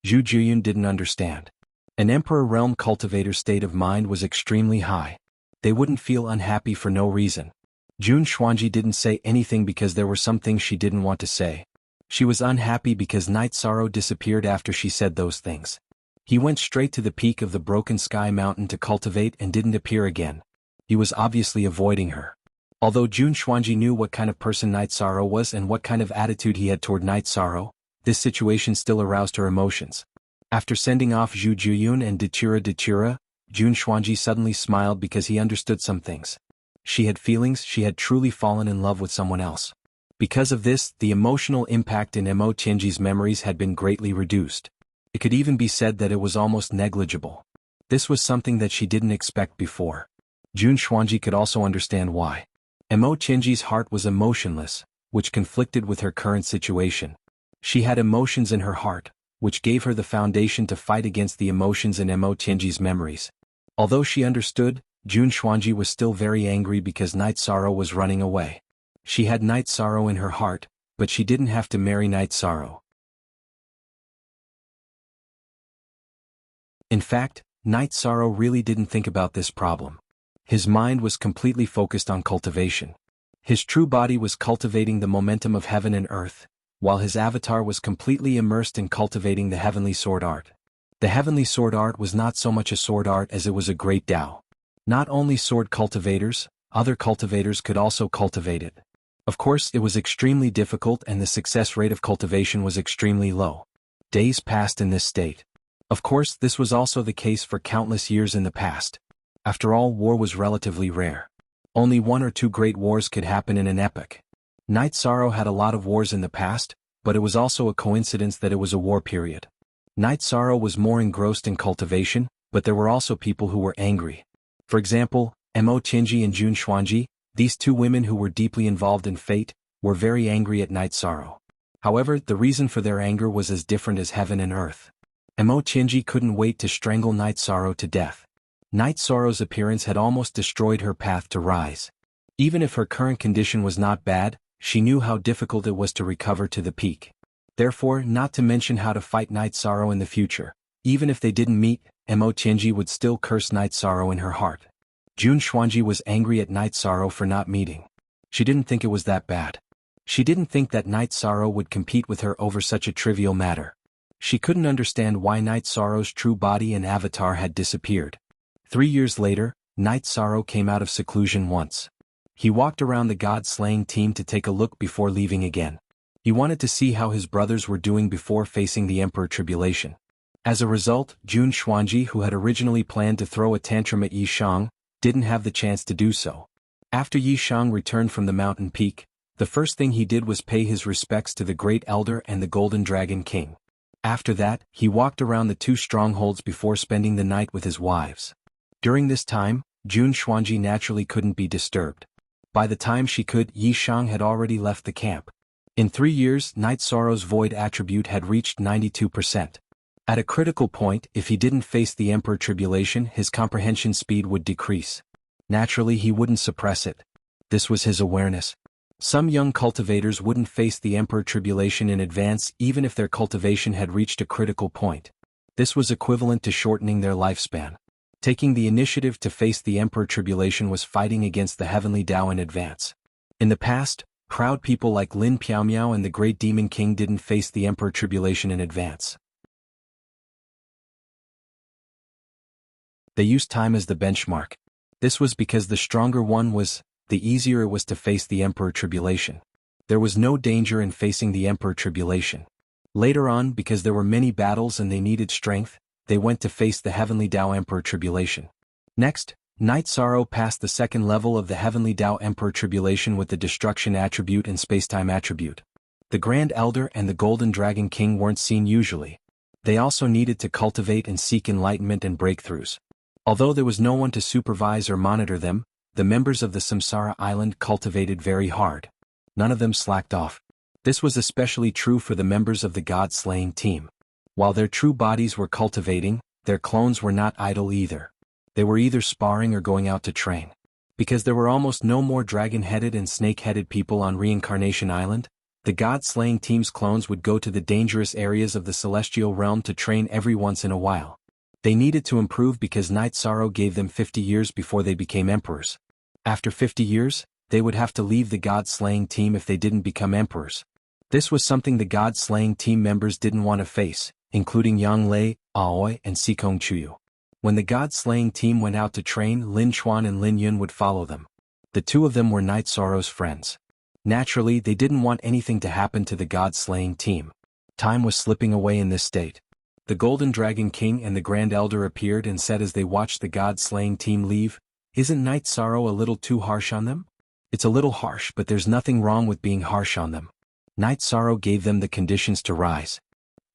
Zhu Juyun didn't understand. An Emperor Realm cultivator's state of mind was extremely high. They wouldn't feel unhappy for no reason. Jun Xuanji didn't say anything because there were some things she didn't want to say. She was unhappy because Night Sorrow disappeared after she said those things. He went straight to the peak of the Broken Sky Mountain to cultivate and didn't appear again. He was obviously avoiding her. Although Jun Xuanji knew what kind of person Night Sorrow was and what kind of attitude he had toward Night Sorrow, this situation still aroused her emotions. After sending off Zhu Juyun and Datura, Jun Xuanji suddenly smiled because he understood some things. She had feelings, she had truly fallen in love with someone else. Because of this, the emotional impact in Mo Tianji's memories had been greatly reduced. It could even be said that it was almost negligible. This was something that she didn't expect before. Jun Xuanji could also understand why. Mo Tianji's heart was emotionless, which conflicted with her current situation. She had emotions in her heart, which gave her the foundation to fight against the emotions in Mo Tianji's memories. Although she understood, Jun Xuanji was still very angry because Night Sorrow was running away. She had Night Sorrow in her heart, but she didn't have to marry Night Sorrow. In fact, Night Sorrow really didn't think about this problem. His mind was completely focused on cultivation. His true body was cultivating the momentum of heaven and earth, while his avatar was completely immersed in cultivating the heavenly sword art. The heavenly sword art was not so much a sword art as it was a great Tao. Not only sword cultivators, other cultivators could also cultivate it. Of course, it was extremely difficult and the success rate of cultivation was extremely low. Days passed in this state. Of course, this was also the case for countless years in the past. After all, war was relatively rare. Only one or two great wars could happen in an epoch. Night Sorrow had a lot of wars in the past, but it was also a coincidence that it was a war period. Night Sorrow was more engrossed in cultivation, but there were also people who were angry. For example, Mo Qinji and Jun Xuanji, these two women who were deeply involved in fate, were very angry at Night Sorrow. However, the reason for their anger was as different as heaven and earth. Mo Qinji couldn't wait to strangle Night Sorrow to death. Night Sorrow's appearance had almost destroyed her path to rise. Even if her current condition was not bad, she knew how difficult it was to recover to the peak. Therefore, not to mention how to fight Night Sorrow in the future. Even if they didn't meet, Mo Qinji would still curse Night Sorrow in her heart. Jun Xuanji was angry at Night Sorrow for not meeting. She didn't think it was that bad. She didn't think that Night Sorrow would compete with her over such a trivial matter. She couldn't understand why Night Sorrow's true body and avatar had disappeared. 3 years later, Night Sorrow came out of seclusion once. He walked around the god-slaying team to take a look before leaving again. He wanted to see how his brothers were doing before facing the Emperor Tribulation. As a result, Jun Xuanji, who had originally planned to throw a tantrum at Yi Shang, didn't have the chance to do so. After Yi Shang returned from the mountain peak, the first thing he did was pay his respects to the Great Elder and the Golden Dragon King. After that, he walked around the two strongholds before spending the night with his wives. During this time, Jun Xuanji naturally couldn't be disturbed. By the time she could, Yi Shang had already left the camp. In 3 years, Night Sorrow's void attribute had reached 92%. At a critical point, if he didn't face the Emperor Tribulation, his comprehension speed would decrease. Naturally, he wouldn't suppress it. This was his awareness. Some young cultivators wouldn't face the Emperor Tribulation in advance even if their cultivation had reached a critical point. This was equivalent to shortening their lifespan. Taking the initiative to face the Emperor Tribulation was fighting against the Heavenly Tao in advance. In the past, proud people like Lin Piaomiao and the Great Demon King didn't face the Emperor Tribulation in advance. They used time as the benchmark. This was because the stronger one was, the easier it was to face the Emperor Tribulation. There was no danger in facing the Emperor Tribulation. Later on, because there were many battles and they needed strength, they went to face the Heavenly Tao Emperor Tribulation. Next, Night Sorrow passed the second level of the Heavenly Tao Emperor Tribulation with the Destruction attribute and Spacetime attribute. The Grand Elder and the Golden Dragon King weren't seen usually. They also needed to cultivate and seek enlightenment and breakthroughs. Although there was no one to supervise or monitor them, the members of the Samsara Island cultivated very hard. None of them slacked off. This was especially true for the members of the god-slaying team. While their true bodies were cultivating, their clones were not idle either. They were either sparring or going out to train. Because there were almost no more dragon-headed and snake-headed people on Reincarnation Island, the god-slaying team's clones would go to the dangerous areas of the celestial realm to train every once in a while. They needed to improve because Night Sorrow gave them 50 years before they became emperors. After 50 years, they would have to leave the god-slaying team if they didn't become emperors. This was something the god-slaying team members didn't want to face, including Yang Lei, Aoi, and Sikong Chuyu. When the god-slaying team went out to train, Lin Chuan and Lin Yun would follow them. The two of them were Night Sorrow's friends. Naturally, they didn't want anything to happen to the god-slaying team. Time was slipping away in this state. The Golden Dragon King and the Grand Elder appeared and said as they watched the god-slaying team leave, "Isn't Night Sorrow a little too harsh on them?" "It's a little harsh, but there's nothing wrong with being harsh on them." Night Sorrow gave them the conditions to rise.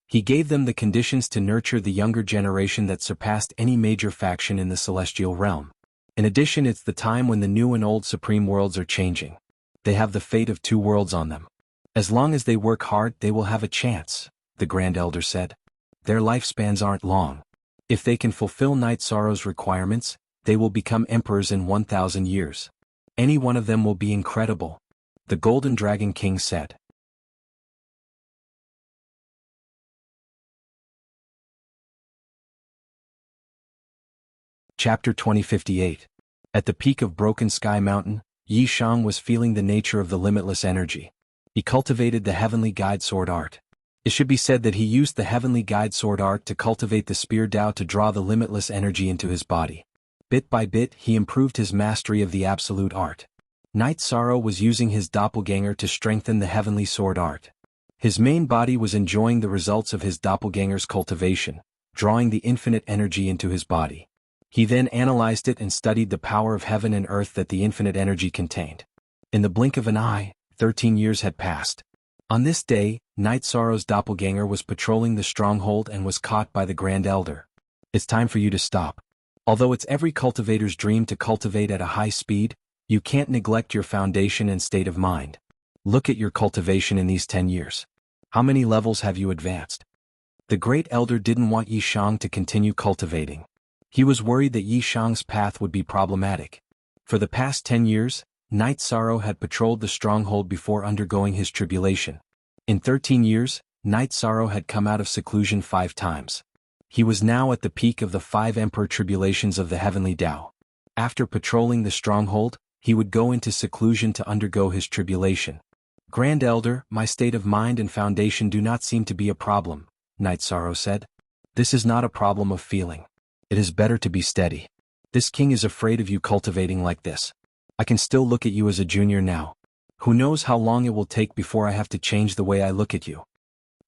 He gave them the conditions to nurture the younger generation that surpassed any major faction in the celestial realm. In addition, it's the time when the new and old supreme worlds are changing. They have the fate of 2 worlds on them. As long as they work hard, they will have a chance, the Grand Elder said. Their lifespans aren't long. If they can fulfill Night Sorrow's requirements, they will become emperors in 1,000 years. Any one of them will be incredible, the Golden Dragon King said. Chapter 2058. At the peak of Broken Sky Mountain, Yi Shang was feeling the nature of the limitless energy. He cultivated the Heavenly Guide Sword Art. It should be said that he used the Heavenly Guide Sword Art to cultivate the Spear Dao to draw the limitless energy into his body. Bit by bit, he improved his mastery of the Absolute Art. Night Sorrow was using his doppelganger to strengthen the Heavenly Sword Art. His main body was enjoying the results of his doppelganger's cultivation, drawing the infinite energy into his body. He then analyzed it and studied the power of heaven and earth that the infinite energy contained. In the blink of an eye, 13 years had passed. On this day, Night Sorrow's doppelganger was patrolling the stronghold and was caught by the Grand Elder. It's time for you to stop. Although it's every cultivator's dream to cultivate at a high speed, you can't neglect your foundation and state of mind. Look at your cultivation in these 10 years. How many levels have you advanced? The Great Elder didn't want Yi Shang to continue cultivating. He was worried that Yi Shang's path would be problematic. For the past 10 years, Night Sorrow had patrolled the stronghold before undergoing his tribulation. In 13 years, Night Sorrow had come out of seclusion 5 times. He was now at the peak of the 5 emperor tribulations of the heavenly Tao. After patrolling the stronghold, he would go into seclusion to undergo his tribulation. Grand Elder, my state of mind and foundation do not seem to be a problem, Night Sorrow said. This is not a problem of feeling. It is better to be steady. This king is afraid of you cultivating like this. I can still look at you as a junior now. Who knows how long it will take before I have to change the way I look at you.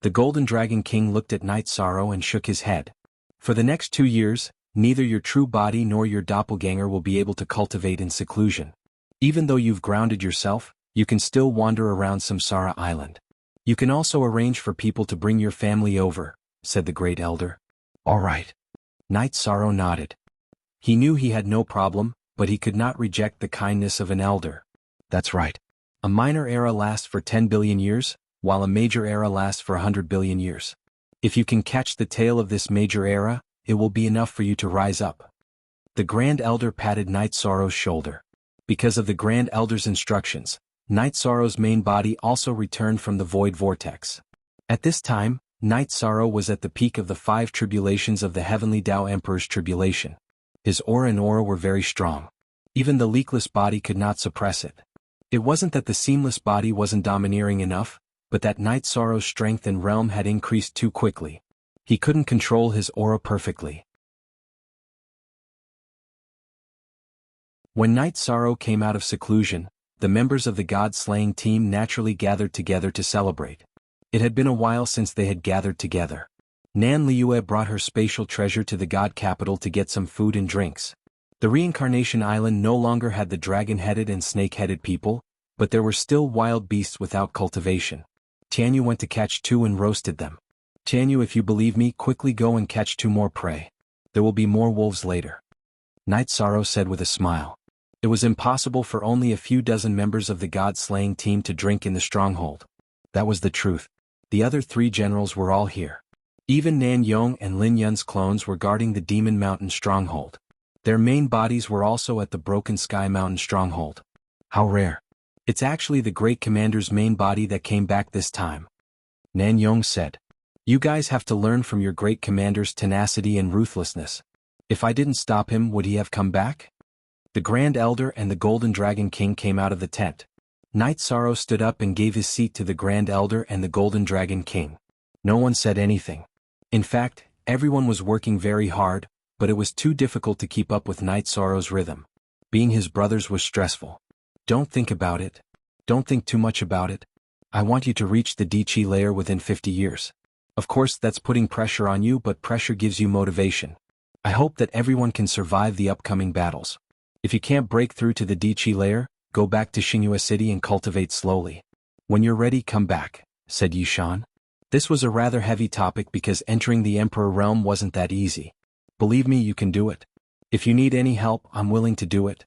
The Golden Dragon King looked at Night Sorrow and shook his head. For the next 2 years, neither your true body nor your doppelganger will be able to cultivate in seclusion. Even though you've grounded yourself, you can still wander around Samsara Island. You can also arrange for people to bring your family over, said the Great Elder. All right. Night Sorrow nodded. He knew he had no problem, but he could not reject the kindness of an elder. That's right. A minor era lasts for 10 billion years, while a major era lasts for 100 billion years. If you can catch the tail of this major era, it will be enough for you to rise up. The Grand Elder patted Night Sorrow's shoulder. Because of the Grand Elder's instructions, Night Sorrow's main body also returned from the void vortex. At this time, Night Sorrow was at the peak of the 5 tribulations of the Heavenly Tao Emperor's tribulation. His aura and aura were very strong. Even the leakless body could not suppress it. It wasn't that the seamless body wasn't domineering enough, but that Night Sorrow's strength and realm had increased too quickly. He couldn't control his aura perfectly. When Night Sorrow came out of seclusion, the members of the God-slaying team naturally gathered together to celebrate. It had been a while since they had gathered together. Nan Liue brought her spatial treasure to the God capital to get some food and drinks. The Reincarnation Island no longer had the dragon-headed and snake-headed people, but there were still wild beasts without cultivation. Tianyu went to catch 2 and roasted them. Tianyu, if you believe me, quickly go and catch 2 more prey. There will be more wolves later. Night Sorrow said with a smile. It was impossible for only a few dozen members of the God-slaying team to drink in the stronghold. That was the truth. The other 3 generals were all here. Even Nan Yong and Lin Yun's clones were guarding the Demon Mountain stronghold. Their main bodies were also at the Broken Sky Mountain stronghold. How rare. It's actually the Great Commander's main body that came back this time. Nan Yong said. You guys have to learn from your Great Commander's tenacity and ruthlessness. If I didn't stop him, would he have come back? The Grand Elder and the Golden Dragon King came out of the tent. Night Sorrow stood up and gave his seat to the Grand Elder and the Golden Dragon King. No one said anything. In fact, everyone was working very hard, but it was too difficult to keep up with Night Sorrow's rhythm. Being his brothers was stressful. Don't think about it. Don't think too much about it. I want you to reach the Dichi layer within 50 years. Of course, that's putting pressure on you, but pressure gives you motivation. I hope that everyone can survive the upcoming battles. If you can't break through to the Dichi layer, go back to Xinghua City and cultivate slowly. When you're ready, come back, said Yishan. This was a rather heavy topic because entering the Emperor realm wasn't that easy. Believe me, you can do it. If you need any help, I'm willing to do it.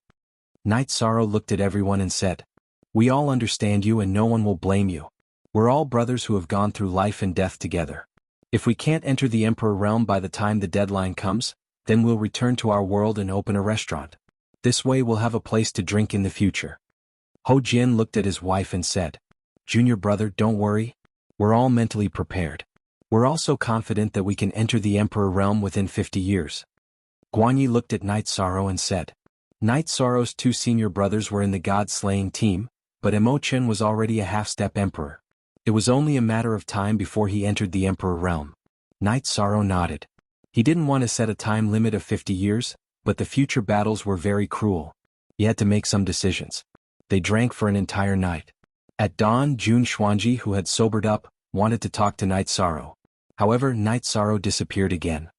Night Sorrow looked at everyone and said, We all understand you and no one will blame you. We're all brothers who have gone through life and death together. If we can't enter the Emperor realm by the time the deadline comes, then we'll return to our world and open a restaurant. This way we'll have a place to drink in the future. Ho Jin looked at his wife and said, Junior brother, don't worry. We're all mentally prepared. We're also confident that we can enter the Emperor realm within 50 years. Guanyi looked at Night Sorrow and said, Night Sorrow's 2 senior brothers were in the God-slaying team, but Emo Chen was already a half-step emperor. It was only a matter of time before he entered the Emperor realm. Night Sorrow nodded. He didn't want to set a time limit of 50 years, but the future battles were very cruel. He had to make some decisions. They drank for an entire night. At dawn, Jun Xuanji, who had sobered up, wanted to talk to Night Sorrow. However, Night Sorrow disappeared again.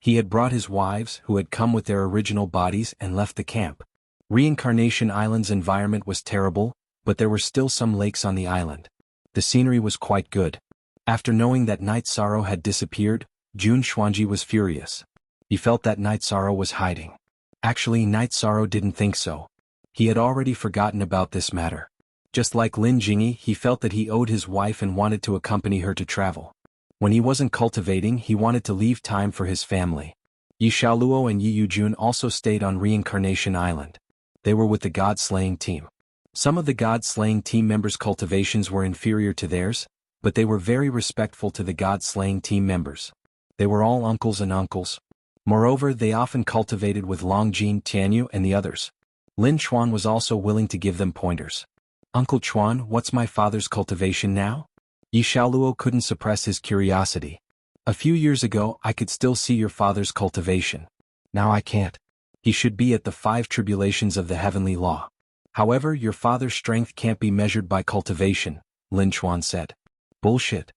He had brought his wives, who had come with their original bodies, and left the camp. Reincarnation Island's environment was terrible, but there were still some lakes on the island. The scenery was quite good. After knowing that Night Sorrow had disappeared, Jun Xuanji was furious. He felt that Night Sorrow was hiding. Actually, Night Sorrow didn't think so. He had already forgotten about this matter. Just like Lin Jingyi, he felt that he owed his wife and wanted to accompany her to travel. When he wasn't cultivating, he wanted to leave time for his family. Yi Xiaoluo and Yi Yujun also stayed on Reincarnation Island. They were with the God-slaying team. Some of the God-slaying team members' cultivations were inferior to theirs, but they were very respectful to the God-slaying team members. They were all uncles and uncles. Moreover, they often cultivated with Long Jin, Tianyu, and the others. Lin Chuan was also willing to give them pointers. Uncle Chuan, what's my father's cultivation now? Yi Xiaoluo couldn't suppress his curiosity. A few years ago, I could still see your father's cultivation. Now I can't. He should be at the 5 tribulations of the heavenly law. However, your father's strength can't be measured by cultivation, Lin Chuan said. Bullshit.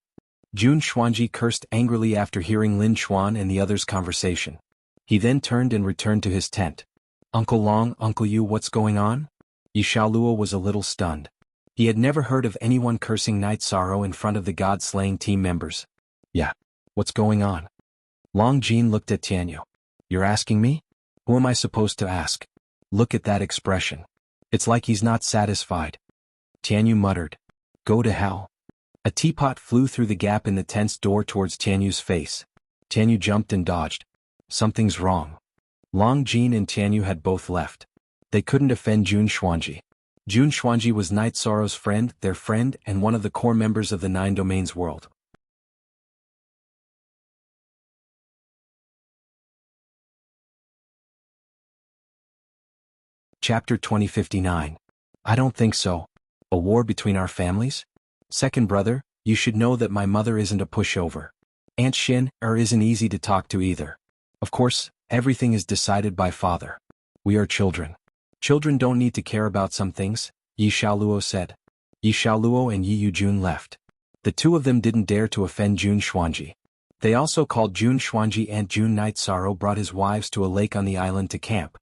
Jun Xuanji cursed angrily after hearing Lin Chuan and the others' conversation. He then turned and returned to his tent. Uncle Long, Uncle Yu, what's going on? Yi Xiaoluo was a little stunned. He had never heard of anyone cursing Night Sorrow in front of the God-slaying team members. Yeah. What's going on? Long Jin looked at Tianyu. You're asking me? Who am I supposed to ask? Look at that expression. It's like he's not satisfied. Tianyu muttered. Go to hell. A teapot flew through the gap in the tent's door towards Tianyu's face. Tianyu jumped and dodged. Something's wrong. Long Jin and Tianyu had both left. They couldn't offend Jun Xuanji. Jun Xuanji was Night Sorrow's friend, their friend, and one of the core members of the 9 Domains world. Chapter 2059. I don't think so. A war between our families? Second brother, you should know that my mother isn't a pushover. Aunt Xin isn't easy to talk to either. Of course, everything is decided by father. We are children. Children don't need to care about some things, Yi Xiaoluo said. Yi Xiaoluo and Yi Yujun left. The two of them didn't dare to offend Jun Xuanji. They also called Jun Xuanji and Jun Night Sorrow brought his wives to a lake on the island to camp.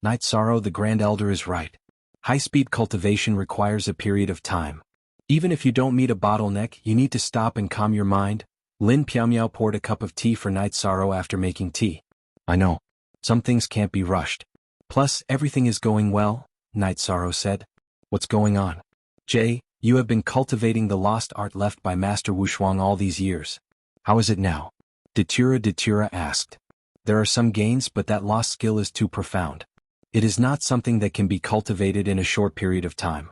Night Sorrow, the Grand Elder, is right. High-speed cultivation requires a period of time. Even if you don't meet a bottleneck, you need to stop and calm your mind. Lin Piaomiao poured a cup of tea for Night Sorrow after making tea. I know. Some things can't be rushed. Plus, everything is going well, Night Sorrow said. What's going on? Jay, you have been cultivating the lost art left by Master Wushuang all these years. How is it now? Datura asked. There are some gains, but that lost skill is too profound. It is not something that can be cultivated in a short period of time.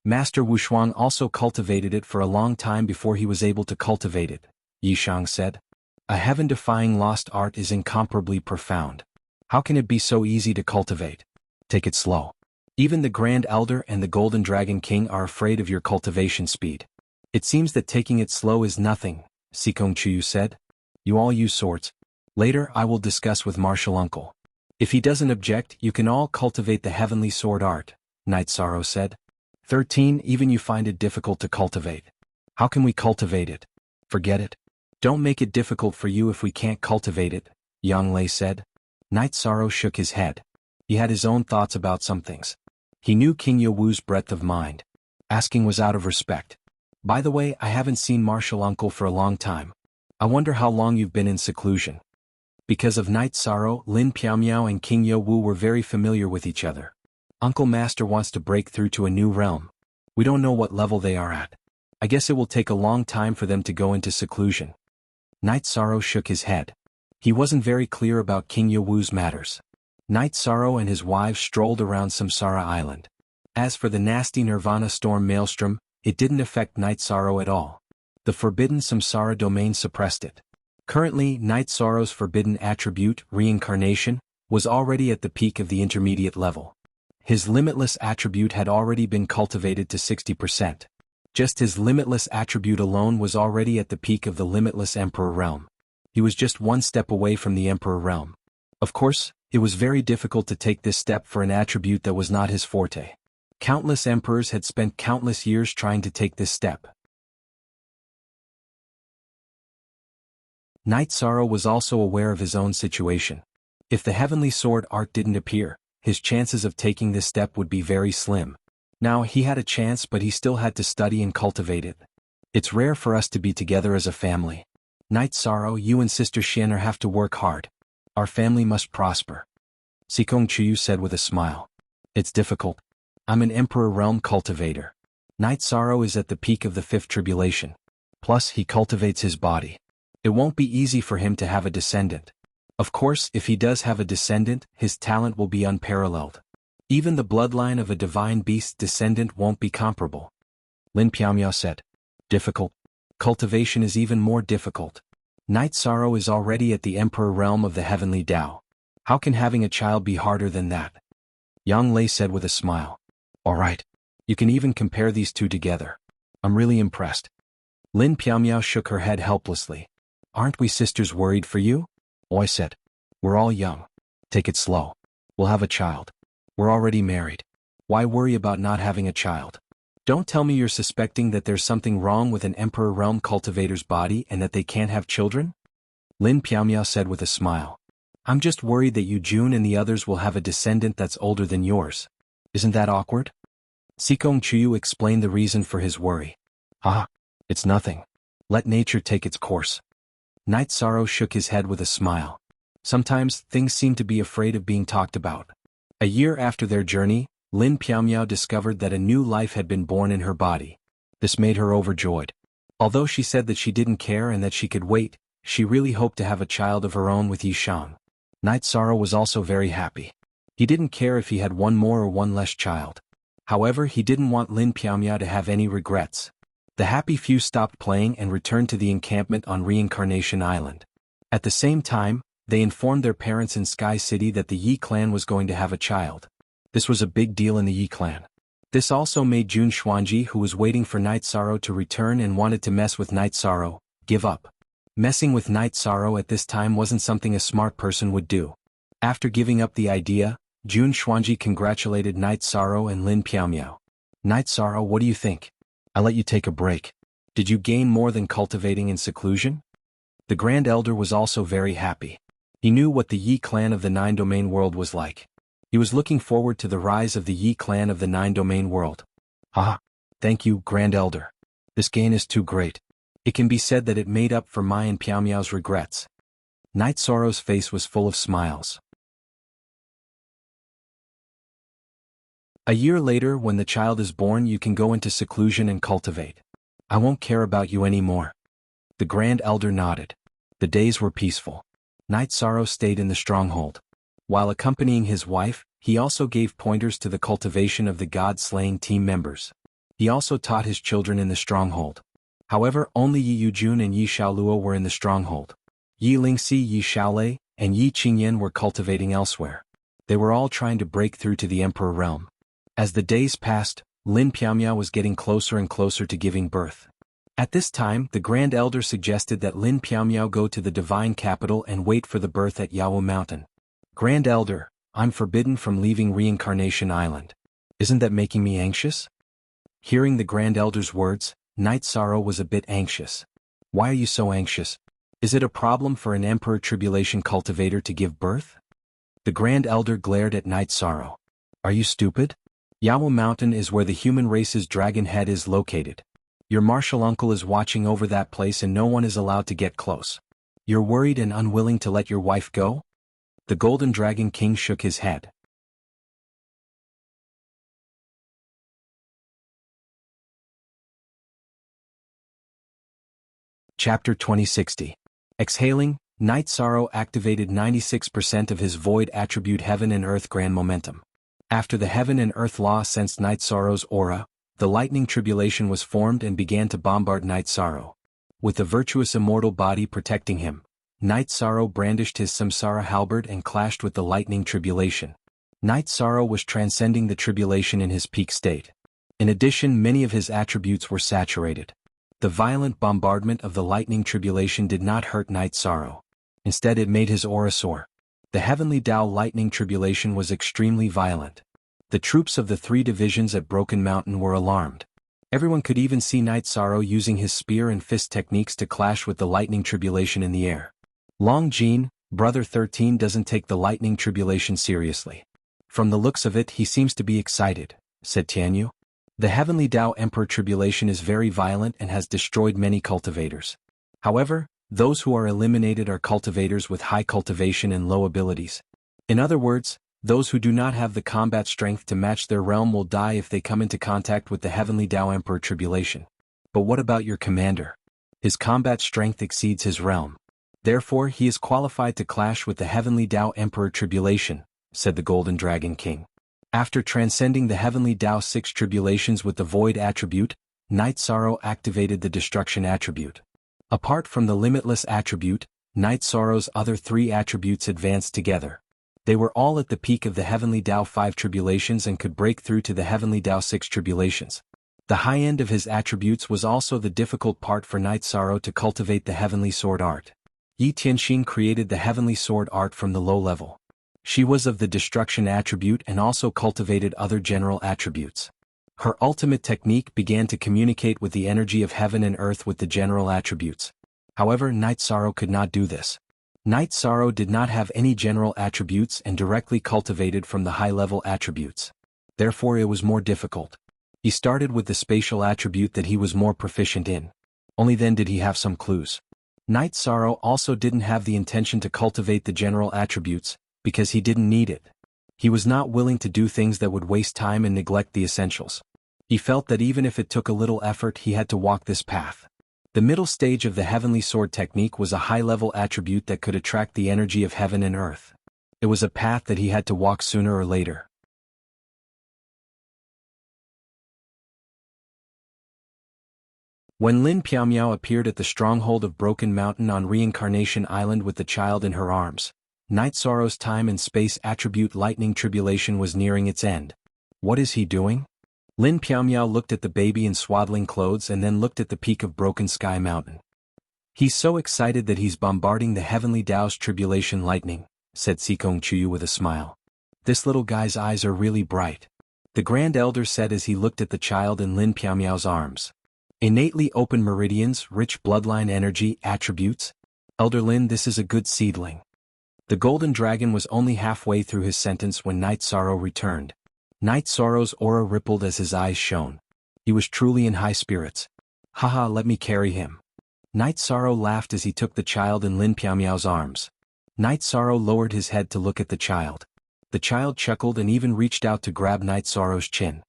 Master Wushuang also cultivated it for a long time before he was able to cultivate it, Yishang said. A heaven-defying lost art is incomparably profound. How can it be so easy to cultivate? Take it slow. Even the Grand Elder and the Golden Dragon King are afraid of your cultivation speed. It seems that taking it slow is nothing, Sikong Chuyu said. You all use swords. Later I will discuss with Martial Uncle. If he doesn't object, you can all cultivate the heavenly sword art, Night Sorrow said. 13. Even you find it difficult to cultivate. How can we cultivate it? Forget it. Don't make it difficult for you if we can't cultivate it, Yang Lei said. Night Sorrow shook his head. He had his own thoughts about some things. He knew King Yowu's breadth of mind. Asking was out of respect. By the way, I haven't seen Martial Uncle for a long time. I wonder how long you've been in seclusion. Because of Night Sorrow, Lin Piaomiao and King Yowu were very familiar with each other. Uncle Master wants to break through to a new realm. We don't know what level they are at. I guess it will take a long time for them to go into seclusion. Night Sorrow shook his head. He wasn't very clear about King Yowu's matters. Night Sorrow and his wives strolled around Samsara Island. As for the nasty Nirvana storm maelstrom, it didn't affect Night Sorrow at all. The forbidden Samsara domain suppressed it. Currently, Night Sorrow's forbidden attribute, reincarnation, was already at the peak of the intermediate level. His limitless attribute had already been cultivated to 60%. Just his limitless attribute alone was already at the peak of the limitless Emperor realm. He was just one step away from the Emperor realm. Of course, it was very difficult to take this step for an attribute that was not his forte. Countless emperors had spent countless years trying to take this step. Night Sorrow was also aware of his own situation. If the heavenly sword art didn't appear, his chances of taking this step would be very slim. Now he had a chance, but he still had to study and cultivate it. It's rare for us to be together as a family. Night Sorrow, you and Sister Xian'er have to work hard. Our family must prosper. Sikong Chuyu said with a smile. It's difficult. I'm an Emperor Realm cultivator. Night Sorrow is at the peak of the fifth tribulation. Plus, he cultivates his body. It won't be easy for him to have a descendant. Of course, if he does have a descendant, his talent will be unparalleled. Even the bloodline of a divine beast's descendant won't be comparable. Lin Piaomiao said. Difficult. Cultivation is even more difficult. Night Sorrow is already at the Emperor Realm of the Heavenly Tao. How can having a child be harder than that? Yang Lei said with a smile. All right. You can even compare these two together. I'm really impressed. Lin Piaomiao shook her head helplessly. Aren't we sisters worried for you? Oi said. We're all young. Take it slow. We'll have a child. We're already married. Why worry about not having a child? Don't tell me you're suspecting that there's something wrong with an Emperor Realm cultivator's body and that they can't have children? Lin Piaomiao said with a smile. I'm just worried that you, June, and the others will have a descendant that's older than yours. Isn't that awkward? Sikong Chuyu explained the reason for his worry. Ah, it's nothing. Let nature take its course. Night Sorrow shook his head with a smile. Sometimes, things seem to be afraid of being talked about. A year after their journey, Lin Piaomiao discovered that a new life had been born in her body. This made her overjoyed. Although she said that she didn't care and that she could wait, she really hoped to have a child of her own with Yishang. Night Sorrow was also very happy. He didn't care if he had one more or one less child. However, he didn't want Lin Piaomiao to have any regrets. The happy few stopped playing and returned to the encampment on Reincarnation Island. At the same time, they informed their parents in Sky City that the Yi clan was going to have a child. This was a big deal in the Yi clan. This also made Jun Xuanji, who was waiting for Night Sorrow to return and wanted to mess with Night Sorrow, give up. Messing with Night Sorrow at this time wasn't something a smart person would do. After giving up the idea, Jun Xuanji congratulated Night Sorrow and Lin Piaomiao. Night Sorrow, what do you think? I let you take a break. Did you gain more than cultivating in seclusion? The Grand Elder was also very happy. He knew what the Yi clan of the Nine Domain world was like. He was looking forward to the rise of the Yi clan of the Nine Domain world. Ah, thank you, Grand Elder. This gain is too great. It can be said that it made up for my and Piaomiao's regrets. Night Sorrow's face was full of smiles. A year later, when the child is born, you can go into seclusion and cultivate. I won't care about you anymore. The Grand Elder nodded. The days were peaceful. Night Sorrow stayed in the stronghold. While accompanying his wife, he also gave pointers to the cultivation of the god-slaying team members. He also taught his children in the stronghold. However, only Yi Yujun and Yi Xiaoluo were in the stronghold. Yi Lingxi, Yi Xiaolei, and Yi Qingyan were cultivating elsewhere. They were all trying to break through to the Emperor Realm. As the days passed, Lin Piaomiao was getting closer and closer to giving birth. At this time, the Grand Elder suggested that Lin Piaomiao go to the Divine Capital and wait for the birth at Yawu Mountain. Grand Elder, I'm forbidden from leaving Reincarnation Island. Isn't that making me anxious? Hearing the Grand Elder's words, Night Sorrow was a bit anxious. Why are you so anxious? Is it a problem for an Emperor Tribulation cultivator to give birth? The Grand Elder glared at Night Sorrow. Are you stupid? Yawu Mountain is where the human race's dragon head is located. Your martial uncle is watching over that place and no one is allowed to get close. You're worried and unwilling to let your wife go? The Golden Dragon King shook his head. Chapter 2060. Exhaling, Night Sorrow activated 96% of his void attribute Heaven and Earth Grand Momentum. After the Heaven and Earth Law sensed Night Sorrow's aura, the lightning tribulation was formed and began to bombard Night Sorrow. With the virtuous immortal body protecting him, Night Sorrow brandished his samsara halberd and clashed with the lightning tribulation. Night Sorrow was transcending the tribulation in his peak state. In addition, many of his attributes were saturated. The violent bombardment of the lightning tribulation did not hurt Night Sorrow. Instead, it made his aura soar. The Heavenly Tao lightning tribulation was extremely violent. The troops of the 3 divisions at Broken Mountain were alarmed. Everyone could even see Night Sorrow using his spear and fist techniques to clash with the lightning tribulation in the air. Long Jean, Brother 13 doesn't take the lightning tribulation seriously. From the looks of it he seems to be excited, said Tianyu. The Heavenly Tao Emperor tribulation is very violent and has destroyed many cultivators. However, those who are eliminated are cultivators with high cultivation and low abilities. In other words, those who do not have the combat strength to match their realm will die if they come into contact with the Heavenly Tao Emperor tribulation. But what about your commander? His combat strength exceeds his realm. Therefore he is qualified to clash with the Heavenly Tao Emperor tribulation, said the Golden Dragon King. After transcending the Heavenly Tao 6 tribulations with the Void attribute, Night Sorrow activated the Destruction attribute. Apart from the Limitless attribute, Night Sorrow's other 3 attributes advanced together. They were all at the peak of the Heavenly Tao 5 tribulations and could break through to the Heavenly Tao 6 tribulations. The high end of his attributes was also the difficult part for Night Sorrow to cultivate the Heavenly Sword art. Yi Tianxing created the Heavenly Sword art from the low level. She was of the Destruction attribute and also cultivated other general attributes. Her ultimate technique began to communicate with the energy of heaven and earth with the general attributes. However, Night Sorrow could not do this. Night Sorrow did not have any general attributes and directly cultivated from the high-level attributes. Therefore it was more difficult. He started with the spatial attribute that he was more proficient in. Only then did he have some clues. Night Sorrow also didn't have the intention to cultivate the general attributes, because he didn't need it. He was not willing to do things that would waste time and neglect the essentials. He felt that even if it took a little effort he had to walk this path. The middle stage of the Heavenly Sword technique was a high-level attribute that could attract the energy of heaven and earth. It was a path that he had to walk sooner or later. When Lin Piaomiao appeared at the stronghold of Broken Mountain on Reincarnation Island with the child in her arms, Night Sorrow's time and space attribute lightning tribulation was nearing its end. What is he doing? Lin Piaomiao looked at the baby in swaddling clothes and then looked at the peak of Broken Sky Mountain. He's so excited that he's bombarding the Heavenly Tao's tribulation lightning, said Sikong Chuyu with a smile. This little guy's eyes are really bright. The Grand Elder said as he looked at the child in Lin Piaomiao's arms. Innately open meridians, rich bloodline energy, attributes. Elder Lin, this is a good seedling. The Golden Dragon was only halfway through his sentence when Night Sorrow returned. Night Sorrow's aura rippled as his eyes shone. He was truly in high spirits. Haha, let me carry him. Night Sorrow laughed as he took the child in Lin Piaomiao's arms. Night Sorrow lowered his head to look at the child. The child chuckled and even reached out to grab Night Sorrow's chin.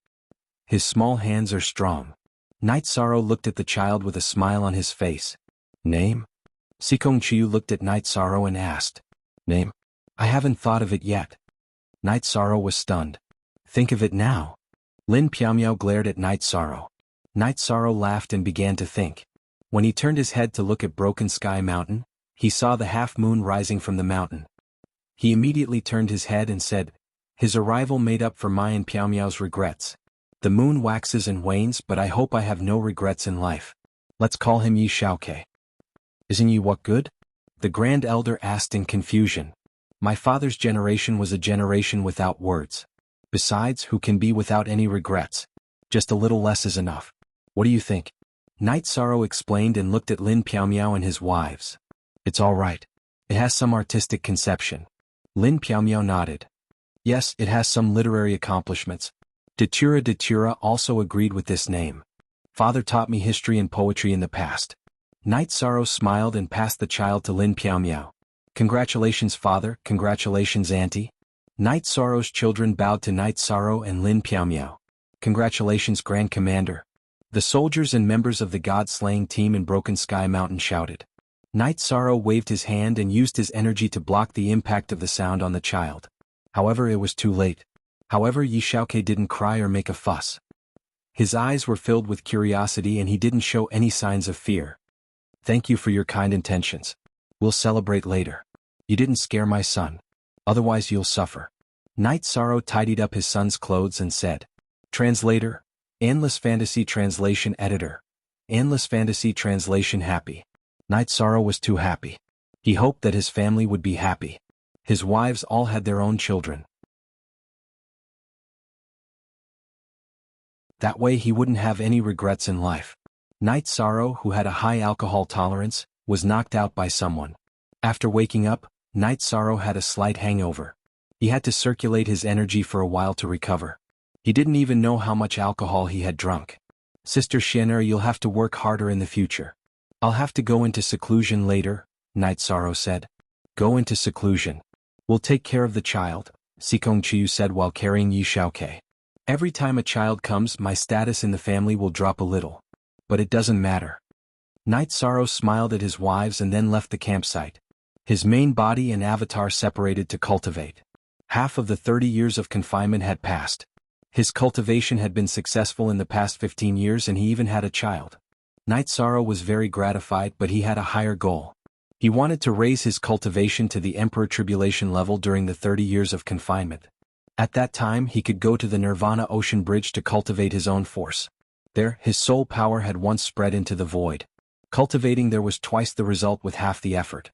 His small hands are strong. Night Sorrow looked at the child with a smile on his face. Name? Sikong Chiu looked at Night Sorrow and asked. Name? I haven't thought of it yet. Night Sorrow was stunned. Think of it now. Lin Piaomiao glared at Night Sorrow. Night Sorrow laughed and began to think. When he turned his head to look at Broken Sky Mountain, he saw the half-moon rising from the mountain. He immediately turned his head and said, his arrival made up for my and Piaomiao's regrets. The moon waxes and wanes, but I hope I have no regrets in life. Let's call him Yi Shaokei. Isn't Yi what good? The Grand Elder asked in confusion. My father's generation was a generation without words. Besides, who can be without any regrets? Just a little less is enough. What do you think? Night Sorrow explained and looked at Lin Piaomiao and his wives. It's all right. It has some artistic conception. Lin Piaomiao nodded. Yes, it has some literary accomplishments. Datura also agreed with this name. Father taught me history and poetry in the past. Night Sorrow smiled and passed the child to Lin Piaomiao. Congratulations, father, congratulations, auntie. Night Sorrow's children bowed to Night Sorrow and Lin Piaomiao. Congratulations, Grand Commander. The soldiers and members of the God-slaying team in Broken Sky Mountain shouted. Night Sorrow waved his hand and used his energy to block the impact of the sound on the child. However, it was too late. However, Yi Shaokei didn't cry or make a fuss. His eyes were filled with curiosity and he didn't show any signs of fear. Thank you for your kind intentions. We'll celebrate later. You didn't scare my son. Otherwise you'll suffer. Night Sorrow tidied up his son's clothes and said. Translator, Endless Fantasy Translation Editor. Endless Fantasy Translation Happy. Night Sorrow was too happy. He hoped that his family would be happy. His wives all had their own children. That way he wouldn't have any regrets in life. Night Sorrow, who had a high alcohol tolerance, was knocked out by someone. After waking up, Night Sorrow had a slight hangover. He had to circulate his energy for a while to recover. He didn't even know how much alcohol he had drunk. Sister Xian'er, you'll have to work harder in the future. I'll have to go into seclusion later, Night Sorrow said. Go into seclusion. We'll take care of the child, Sikong Chiu said while carrying Yi Xiaoke. Every time a child comes, my status in the family will drop a little. But it doesn't matter. Night Sorrow smiled at his wives and then left the campsite. His main body and avatar separated to cultivate. Half of the 30 years of confinement had passed. His cultivation had been successful in the past 15 years and he even had a child. Night Sorrow was very gratified, but he had a higher goal. He wanted to raise his cultivation to the Emperor Tribulation level during the 30 years of confinement. At that time he could go to the Nirvana Ocean Bridge to cultivate his own force. There, his soul power had once spread into the void. Cultivating there was twice the result with half the effort.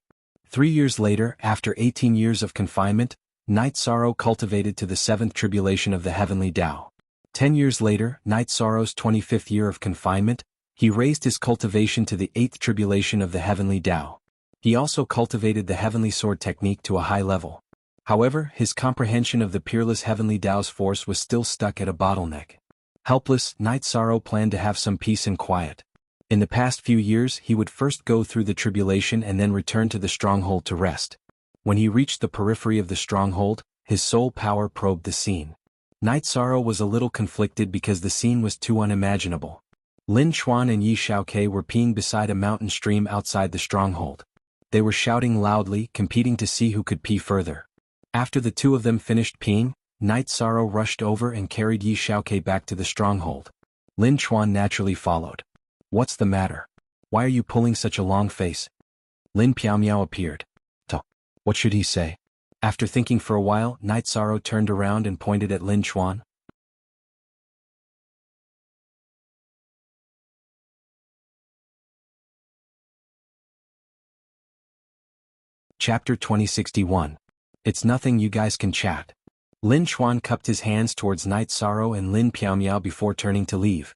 3 years later, after 18 years of confinement, Night Sorrow cultivated to the 7th tribulation of the Heavenly Tao. 10 years later, Night Sorrow's 25th year of confinement, he raised his cultivation to the 8th tribulation of the Heavenly Tao. He also cultivated the Heavenly Sword technique to a high level. However, his comprehension of the peerless Heavenly Tao's force was still stuck at a bottleneck. Helpless, Night Sorrow planned to have some peace and quiet. In the past few years he would first go through the tribulation and then return to the stronghold to rest. When he reached the periphery of the stronghold, his soul power probed the scene. Night Sorrow was a little conflicted because the scene was too unimaginable. Lin Chuan and Yi Xiaoke were peeing beside a mountain stream outside the stronghold. They were shouting loudly, competing to see who could pee further. After the two of them finished peeing, Night Sorrow rushed over and carried Yi Xiaoke back to the stronghold. Lin Chuan naturally followed. What's the matter? Why are you pulling such a long face? Lin Piaomiao appeared. What should he say? After thinking for a while, Night Sorrow turned around and pointed at Lin Chuan. Chapter 2061. It's nothing, you guys can chat. Lin Chuan cupped his hands towards Night Sorrow and Lin Piaomiao before turning to leave.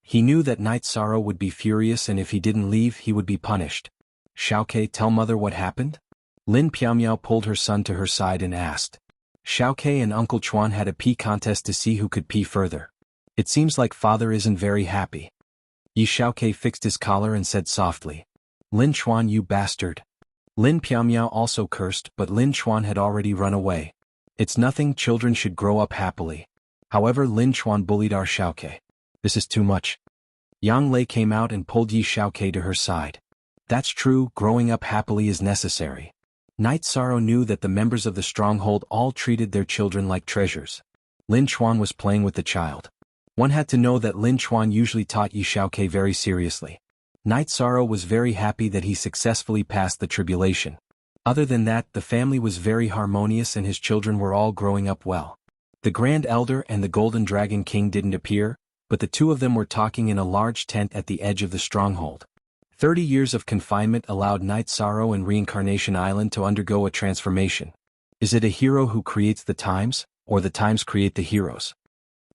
He knew that Night Sorrow would be furious and if he didn't leave he would be punished. Xiaoke, tell mother what happened? Lin Piaomiao pulled her son to her side and asked. Xiaoke and Uncle Chuan had a pee contest to see who could pee further. It seems like father isn't very happy. Yi Xiaoke fixed his collar and said softly. Lin Chuan, you bastard. Lin Piaomiao also cursed, but Lin Chuan had already run away. It's nothing, children should grow up happily. However, Lin Chuan bullied our Xiaoke. This is too much. Yang Lei came out and pulled Yi Xiaoke to her side. That's true, growing up happily is necessary. Night Sorrow knew that the members of the stronghold all treated their children like treasures. Lin Chuan was playing with the child. One had to know that Lin Chuan usually taught Yi Xiaoke very seriously. Night Sorrow was very happy that he successfully passed the tribulation. Other than that, the family was very harmonious and his children were all growing up well. The Grand Elder and the Golden Dragon King didn't appear, but the two of them were talking in a large tent at the edge of the stronghold. 30 years of confinement allowed Night Sorrow and Reincarnation Island to undergo a transformation. Is it a hero who creates the times, or the times create the heroes?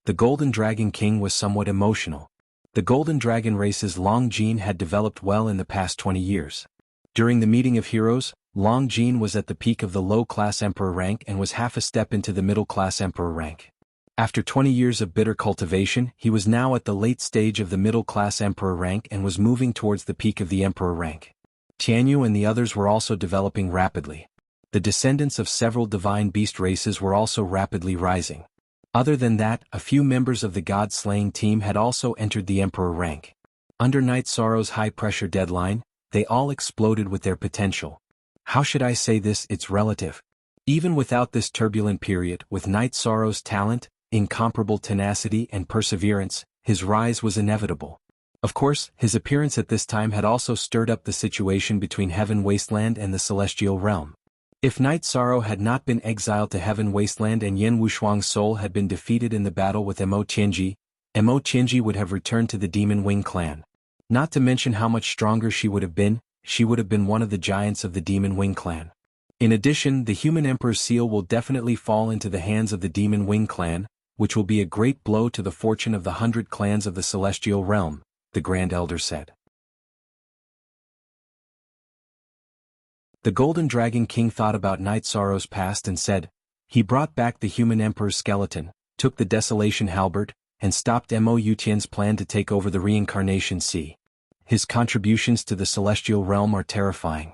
The Golden Dragon King was somewhat emotional. The Golden Dragon race's Long Jin had developed well in the past 20 years. During the meeting of heroes, Long Jin was at the peak of the low-class emperor rank and was half a step into the middle-class emperor rank. After 20 years of bitter cultivation, he was now at the late stage of the middle-class emperor rank and was moving towards the peak of the emperor rank. Tianyu and the others were also developing rapidly. The descendants of several divine beast races were also rapidly rising. Other than that, a few members of the god-slaying team had also entered the emperor rank. Under Night Sorrow's high-pressure deadline, they all exploded with their potential. How should I say this? It's relative. Even without this turbulent period, with Night Sorrow's talent, incomparable tenacity and perseverance, his rise was inevitable. Of course, his appearance at this time had also stirred up the situation between Heaven Wasteland and the Celestial Realm. If Night Sorrow had not been exiled to Heaven Wasteland and Yen Wushuang's soul had been defeated in the battle with Mo Tianji would have returned to the Demon Wing clan. Not to mention how much stronger she would have been one of the giants of the Demon Wing clan. In addition, the Human Emperor's seal will definitely fall into the hands of the Demon Wing clan, which will be a great blow to the fortune of the 100 clans of the Celestial Realm, the Grand Elder said. The Golden Dragon King thought about Night Sorrow's past and said, he brought back the human emperor's skeleton, took the Desolation Halberd, and stopped Mo Yutian's plan to take over the Reincarnation Sea. His contributions to the celestial realm are terrifying.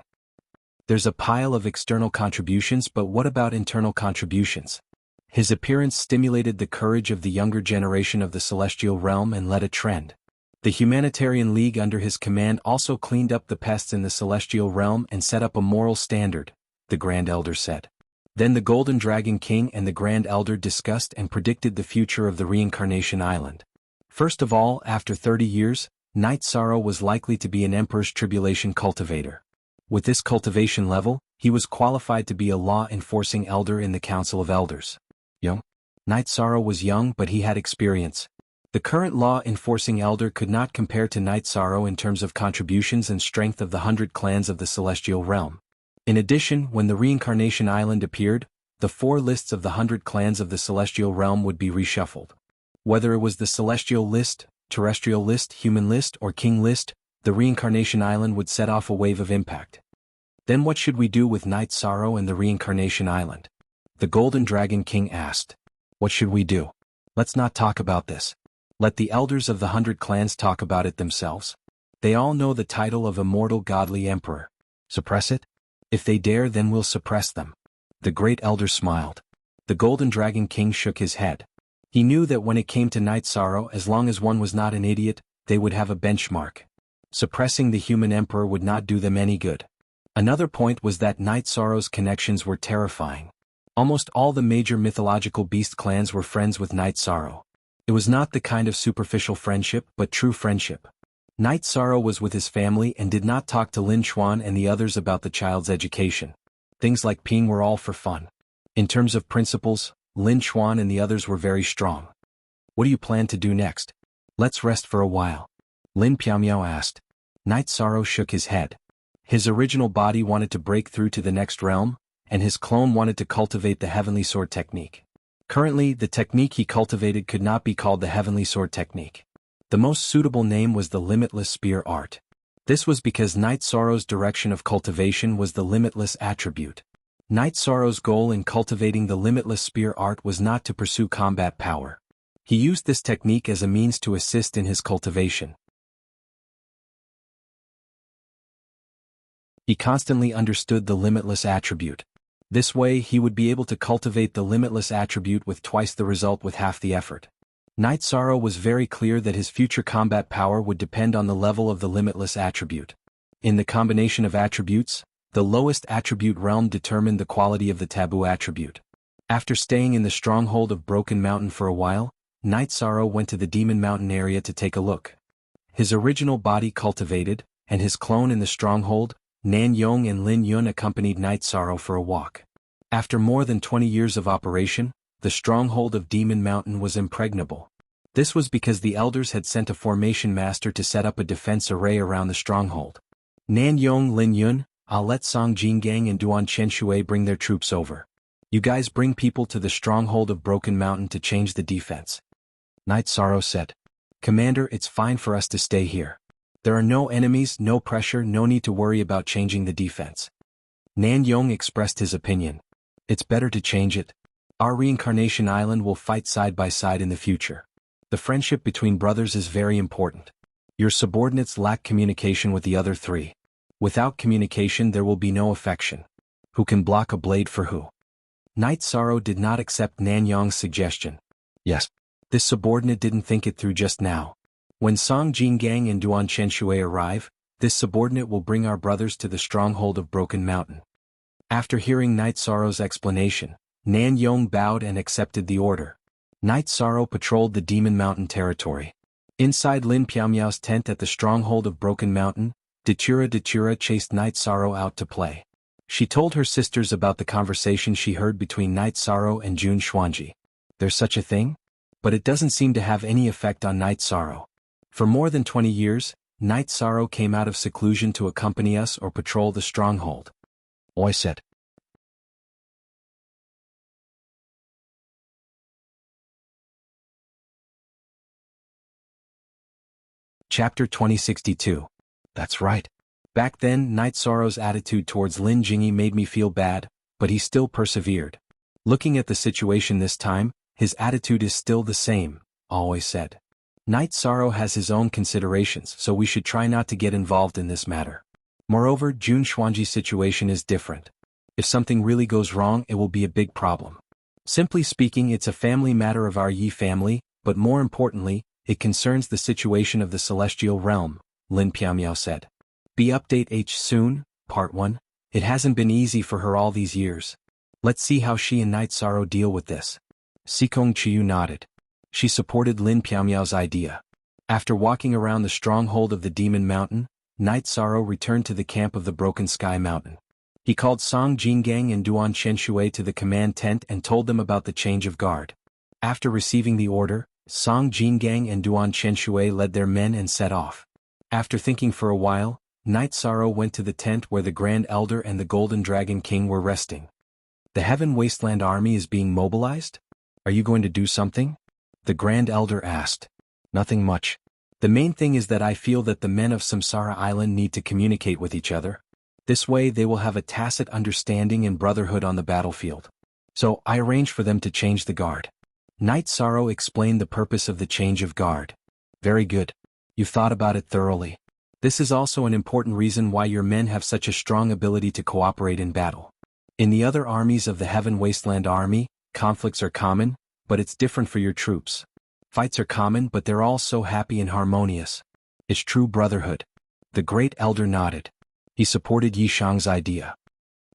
There's a pile of external contributions, but what about internal contributions? His appearance stimulated the courage of the younger generation of the celestial realm and led a trend. The Humanitarian League under his command also cleaned up the pests in the celestial realm and set up a moral standard, the Grand Elder said. Then the Golden Dragon King and the Grand Elder discussed and predicted the future of the Reincarnation Island. First of all, after 30 years, Night Sorrow was likely to be an Emperor's Tribulation cultivator. With this cultivation level, he was qualified to be a law-enforcing elder in the Council of Elders. Young? Night Sorrow was young, but he had experience. The current law-enforcing elder could not compare to Night Sorrow in terms of contributions and strength of the 100 clans of the Celestial Realm. In addition, when the Reincarnation Island appeared, the 4 lists of the 100 clans of the Celestial Realm would be reshuffled. Whether it was the Celestial List, Terrestrial List, Human List, or King List, the Reincarnation Island would set off a wave of impact. Then what should we do with Night Sorrow and the Reincarnation Island? The Golden Dragon King asked. What should we do? Let's not talk about this. Let the elders of the 100 clans talk about it themselves. They all know the title of Immortal Godly Emperor. Suppress it? If they dare, then we'll suppress them. The Great Elder smiled. The Golden Dragon King shook his head. He knew that when it came to Night Sorrow, as long as one was not an idiot, they would have a benchmark. Suppressing the human emperor would not do them any good. Another point was that Night Sorrow's connections were terrifying. Almost all the major mythological beast clans were friends with Night Sorrow. It was not the kind of superficial friendship, but true friendship. Night Sorrow was with his family and did not talk to Lin Chuan and the others about the child's education. Things like peeing were all for fun. In terms of principles, Lin Chuan and the others were very strong. What do you plan to do next? Let's rest for a while. Lin Piaomiao asked. Night Sorrow shook his head. His original body wanted to break through to the next realm, and his clone wanted to cultivate the Heavenly Sword technique. Currently, the technique he cultivated could not be called the Heavenly Sword technique. The most suitable name was the Limitless Spear Art. This was because Night Sorrow's direction of cultivation was the limitless attribute. Night Sorrow's goal in cultivating the Limitless Spear Art was not to pursue combat power. He used this technique as a means to assist in his cultivation. He constantly understood the limitless attribute. This way, he would be able to cultivate the limitless attribute with twice the result with half the effort. Night Sorrow was very clear that his future combat power would depend on the level of the limitless attribute. In the combination of attributes, the lowest attribute realm determined the quality of the taboo attribute. After staying in the stronghold of Broken Mountain for a while, Night Sorrow went to the Demon Mountain area to take a look. His original body cultivated, and his clone in the stronghold, Nan Yong and Lin Yun accompanied Night Sorrow for a walk. After more than 20 years of operation, the stronghold of Demon Mountain was impregnable. This was because the elders had sent a formation master to set up a defense array around the stronghold. Nan Yong, Lin Yun, I'll let Song Jingang and Duan Chenshui bring their troops over. You guys bring people to the stronghold of Broken Mountain to change the defense. Night Sorrow said. Commander, it's fine for us to stay here. There are no enemies, no pressure, no need to worry about changing the defense. Nan Yong expressed his opinion. It's better to change it. Our Reincarnation Island will fight side by side in the future. The friendship between brothers is very important. Your subordinates lack communication with the other 3. Without communication there will be no affection. Who can block a blade for who? Night Sorrow did not accept Nan Yong's suggestion. Yes. This subordinate didn't think it through just now. When Song Jingang and Duan Chenshui arrive, this subordinate will bring our brothers to the stronghold of Broken Mountain. After hearing Night Sorrow's explanation, Nan Yong bowed and accepted the order. Night Sorrow patrolled the Demon Mountain territory. Inside Lin Piaomiao's tent at the stronghold of Broken Mountain, Datura chased Night Sorrow out to play. She told her sisters about the conversation she heard between Night Sorrow and Jun Xuanji. There's such a thing? But it doesn't seem to have any effect on Night Sorrow. For more than 20 years, Night Sorrow came out of seclusion to accompany us or patrol the stronghold. Oi said. Chapter 2062. That's right. Back then, Night Sorrow's attitude towards Lin Jingyi made me feel bad, but he still persevered. Looking at the situation this time, his attitude is still the same, always said. Night Sorrow has his own considerations, so we should try not to get involved in this matter. Moreover, Jun Xuanji's situation is different. If something really goes wrong, it will be a big problem. Simply speaking, it's a family matter of our Yi family, but more importantly, it concerns the situation of the celestial realm, Lin Piamiao said. Be update H soon, part 1. It hasn't been easy for her all these years. Let's see how she and Night Sorrow deal with this. Sikong Chiyu nodded. She supported Lin Piamiao's idea. After walking around the stronghold of the Demon Mountain, Night Sorrow returned to the camp of the Broken Sky Mountain. He called Song Jingang and Duan Chenshui to the command tent and told them about the change of guard. After receiving the order, Song Jingang and Duan Chenshui led their men and set off. After thinking for a while, Night Sorrow went to the tent where the Grand Elder and the Golden Dragon King were resting. The Heaven Wasteland Army is being mobilized? Are you going to do something? The Grand Elder asked. Nothing much. The main thing is that I feel that the men of Samsara Island need to communicate with each other. This way they will have a tacit understanding and brotherhood on the battlefield. So I arranged for them to change the guard. Night Sorrow explained the purpose of the change of guard. Very good. You've thought about it thoroughly. This is also an important reason why your men have such a strong ability to cooperate in battle. In the other armies of the Heaven Wasteland Army, conflicts are common, but it's different for your troops. Fights are common, but they're all so happy and harmonious. It's true brotherhood. The Great Elder nodded. He supported Yi Shang's idea.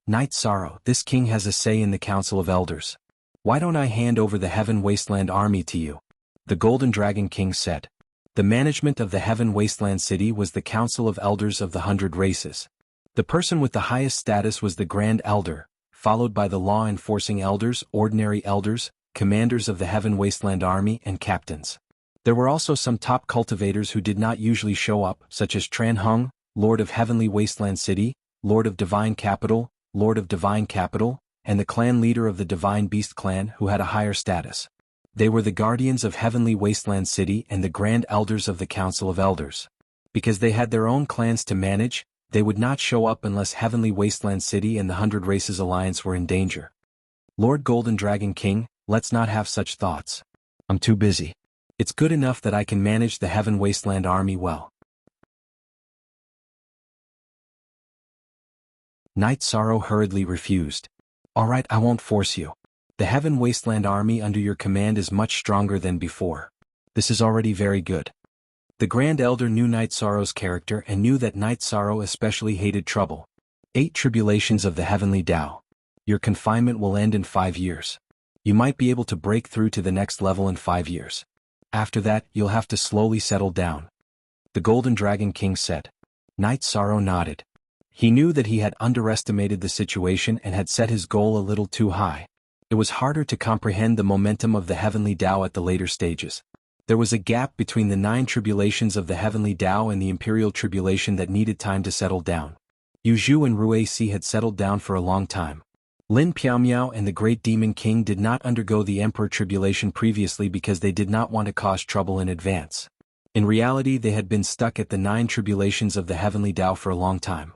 Night Sorrow, this king has a say in the Council of Elders. Why don't I hand over the Heaven Wasteland Army to you? The Golden Dragon King said. The management of the Heaven Wasteland City was the Council of Elders of the 100 Races. The person with the highest status was the Grand Elder, followed by the law-enforcing elders, ordinary elders, commanders of the Heaven Wasteland Army, and captains. There were also some top cultivators who did not usually show up, such as Tran Hung, Lord of Heavenly Wasteland City, Lord of Divine Capital, and the clan leader of the Divine Beast clan who had a higher status. They were the guardians of Heavenly Wasteland City and the Grand Elders of the Council of Elders. Because they had their own clans to manage, they would not show up unless Heavenly Wasteland City and the 100 Races Alliance were in danger. Lord Golden Dragon King, let's not have such thoughts. I'm too busy. It's good enough that I can manage the Heaven Wasteland Army well. Night Sorrow hurriedly refused. All right, I won't force you. The Heaven Wasteland Army under your command is much stronger than before. This is already very good. The Grand Elder knew Night Sorrow's character and knew that Night Sorrow especially hated trouble. 8 tribulations of the Heavenly Tao. Your confinement will end in 5 years. You might be able to break through to the next level in 5 years. After that, you'll have to slowly settle down. The Golden Dragon King said. Night Sorrow nodded. He knew that he had underestimated the situation and had set his goal a little too high. It was harder to comprehend the momentum of the Heavenly Tao at the later stages. There was a gap between the 9 tribulations of the Heavenly Tao and the Imperial Tribulation that needed time to settle down. Yu Zhu and Rui Si had settled down for a long time. Lin Piamiao and the Great Demon King did not undergo the Emperor Tribulation previously because they did not want to cause trouble in advance. In reality, they had been stuck at the 9 tribulations of the Heavenly Tao for a long time.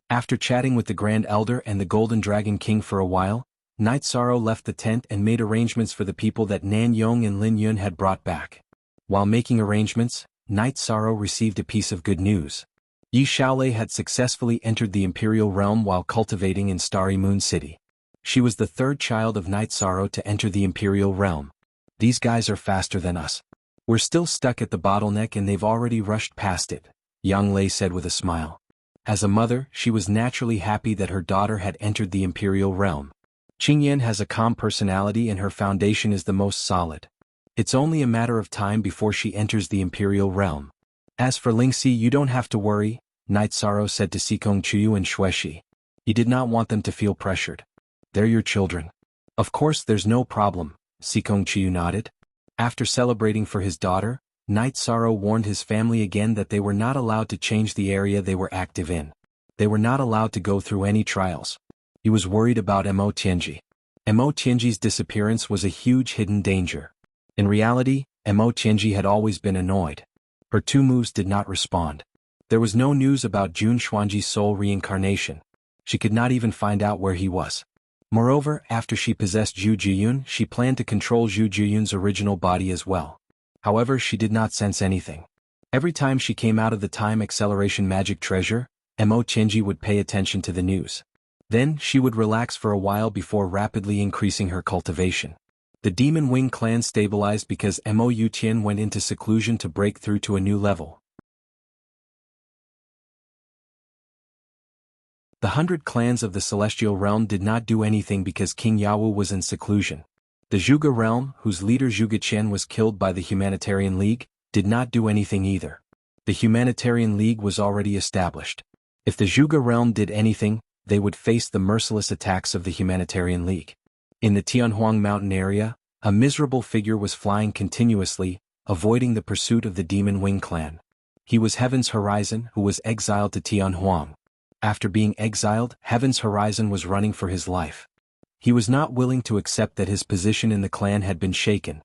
After chatting with the Grand Elder and the Golden Dragon King for a while, Night Sorrow left the tent and made arrangements for the people that Nan Yong and Lin Yun had brought back. While making arrangements, Night Sorrow received a piece of good news. Yi Shaolei had successfully entered the Imperial Realm while cultivating in Starry Moon City. She was the 3rd child of Night Sorrow to enter the Imperial Realm. These guys are faster than us. We're still stuck at the bottleneck and they've already rushed past it, Yang Lei said with a smile. As a mother, she was naturally happy that her daughter had entered the Imperial Realm. Qingyan has a calm personality and her foundation is the most solid. It's only a matter of time before she enters the Imperial Realm. As for Lingxi, you don't have to worry, Night Sorrow said to Sikong Chuyu and Xueshi. He did not want them to feel pressured. They're your children. Of course there's no problem, Sikong Chuyu nodded. After celebrating for his daughter, Night Sorrow warned his family again that they were not allowed to change the area they were active in. They were not allowed to go through any trials. He was worried about Mo Tianji. Mo Tianji's disappearance was a huge hidden danger. In reality, Mo Tianji had always been annoyed. Her 2 moves did not respond. There was no news about Jun Xuanji's soul reincarnation. She could not even find out where he was. Moreover, after she possessed Zhu Jiyun, she planned to control Zhu Jiyun's original body as well. However, she did not sense anything. Every time she came out of the time acceleration magic treasure, Mo Chenji would pay attention to the news. Then, she would relax for a while before rapidly increasing her cultivation. The Demon Wing clan stabilized because Mo Yutian went into seclusion to break through to a new level. The 100 clans of the Celestial Realm did not do anything because King Yawu was in seclusion. The Zhuge realm, whose leader Zhuge Qian was killed by the Humanitarian League, did not do anything either. The Humanitarian League was already established. If the Zhuge realm did anything, they would face the merciless attacks of the Humanitarian League. In the Tianhuang mountain area, a miserable figure was flying continuously, avoiding the pursuit of the Demon Wing clan. He was Heaven's Horizon, who was exiled to Tianhuang. After being exiled, Heaven's Horizon was running for his life. He was not willing to accept that his position in the clan had been shaken.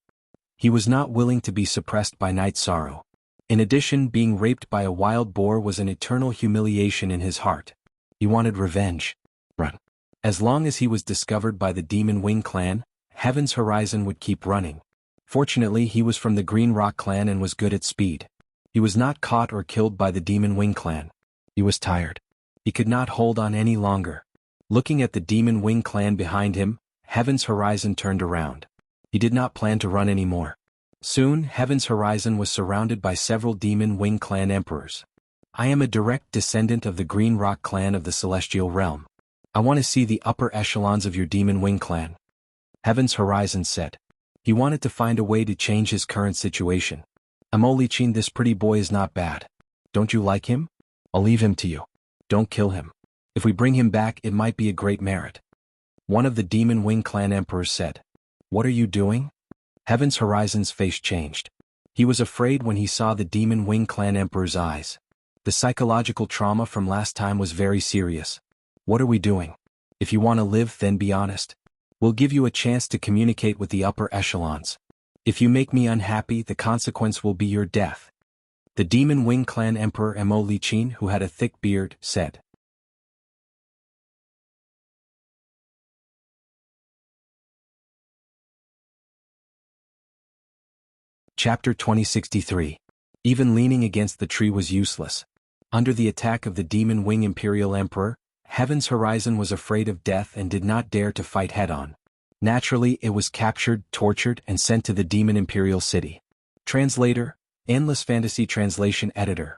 He was not willing to be suppressed by Night Sorrow. In addition, being raped by a wild boar was an eternal humiliation in his heart. He wanted revenge. Run. As long as he was discovered by the Demon Wing clan, Heaven's Horizon would keep running. Fortunately, he was from the Green Rock clan and was good at speed. He was not caught or killed by the Demon Wing clan. He was tired. He could not hold on any longer. Looking at the Demon Wing clan behind him, Heaven's Horizon turned around. He did not plan to run anymore. Soon, Heaven's Horizon was surrounded by several Demon Wing clan emperors. I am a direct descendant of the Green Rock clan of the Celestial Realm. I want to see the upper echelons of your Demon Wing clan. Heaven's Horizon said. He wanted to find a way to change his current situation. Mo Lichin, this pretty boy is not bad. Don't you like him? I'll leave him to you. Don't kill him. If we bring him back, it might be a great merit. One of the Demon Wing clan emperors said. What are you doing? Heaven's Horizon's face changed. He was afraid when he saw the Demon Wing clan emperor's eyes. The psychological trauma from last time was very serious. What are we doing? If you want to live, then be honest. We'll give you a chance to communicate with the upper echelons. If you make me unhappy, the consequence will be your death. The Demon Wing clan emperor Mo Lichin, who had a thick beard, said. Chapter 2063. Even leaning against the tree was useless. Under the attack of the Demon Wing Imperial Emperor, Heaven's Horizon was afraid of death and did not dare to fight head-on. Naturally, it was captured, tortured, and sent to the Demon Imperial City. Translator, Endless Fantasy Translation Editor.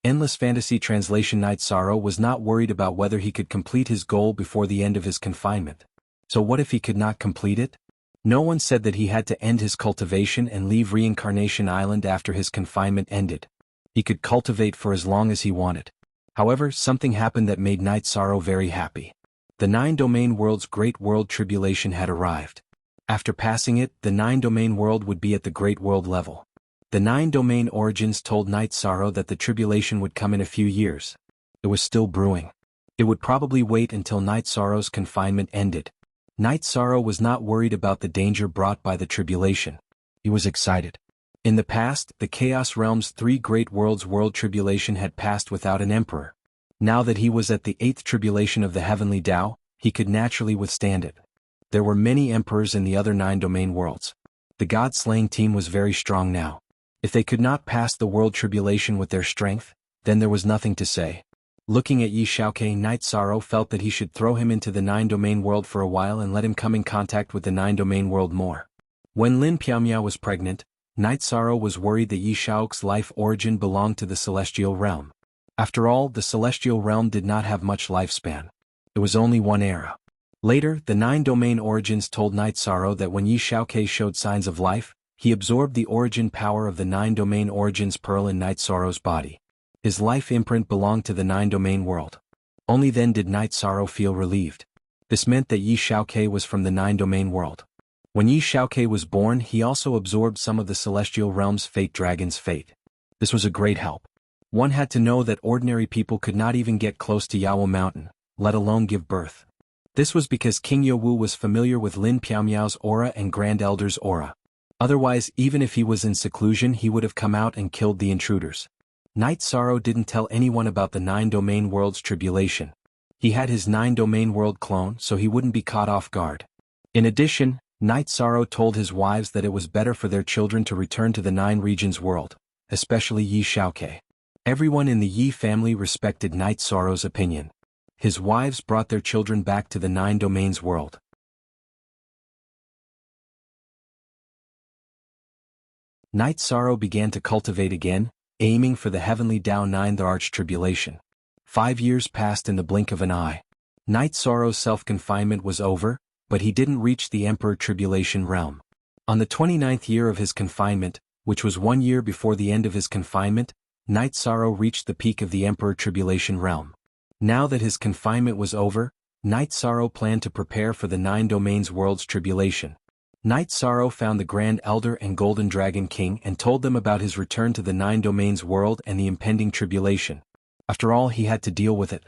Endless Fantasy Translation. Night Sorrow was not worried about whether he could complete his goal before the end of his confinement. So what if he could not complete it? No one said that he had to end his cultivation and leave Reincarnation Island after his confinement ended. He could cultivate for as long as he wanted. However, something happened that made Night Sorrow very happy. The 9-domain world's Great World Tribulation had arrived. After passing it, the 9-domain world would be at the Great World level. The 9-domain origins told Night Sorrow that the tribulation would come in a few years. It was still brewing. It would probably wait until Night Sorrow's confinement ended. Night Sorrow was not worried about the danger brought by the tribulation. He was excited. In the past, the Chaos Realm's 3 great worlds' world tribulation had passed without an emperor. Now that he was at the 8th tribulation of the Heavenly Tao, he could naturally withstand it. There were many emperors in the other 9-domain worlds. The God-slaying team was very strong now. If they could not pass the world tribulation with their strength, then there was nothing to say. Looking at Yi Xiaoke, Night Sorrow felt that he should throw him into the 9-domain world for a while and let him come in contact with the 9-domain world more. When Lin Piaomia was pregnant, Night Sorrow was worried that Yi Xiaoke's life origin belonged to the Celestial Realm. After all, the Celestial Realm did not have much lifespan. It was only one era. Later, the 9-domain origins told Night Sorrow that when Yi Xiaoke showed signs of life, he absorbed the origin power of the 9-domain origins pearl in Night Sorrow's body. His life imprint belonged to the 9-domain world. Only then did Night Sorrow feel relieved. This meant that Yi Xiaoke was from the 9-domain world. When Yi Xiaoke was born, he also absorbed some of the Celestial Realm's Fate Dragon's fate. This was a great help. One had to know that ordinary people could not even get close to Yawo Mountain, let alone give birth. This was because King Yowu was familiar with Lin Piaomiao's aura and Grand Elder's aura. Otherwise, even if he was in seclusion, he would have come out and killed the intruders. Night Sorrow didn't tell anyone about the 9-domain world's tribulation. He had his 9-domain world clone so he wouldn't be caught off guard. In addition, Night Sorrow told his wives that it was better for their children to return to the 9 regions world, especially Yi Xiaoke. Everyone in the Yi family respected Night Sorrow's opinion. His wives brought their children back to the 9 domains world. Night Sorrow began to cultivate again, aiming for the heavenly Tao 9th arch-tribulation. 5 years passed in the blink of an eye. Night Sorrow's self-confinement was over, but he didn't reach the Emperor Tribulation realm. On the 29th year of his confinement, which was 1 year before the end of his confinement, Night Sorrow reached the peak of the Emperor Tribulation realm. Now that his confinement was over, Night Sorrow planned to prepare for the 9 domains world's tribulation. Night Sorrow found the Grand Elder and Golden Dragon King and told them about his return to the 9 domains world and the impending tribulation. After all, he had to deal with it.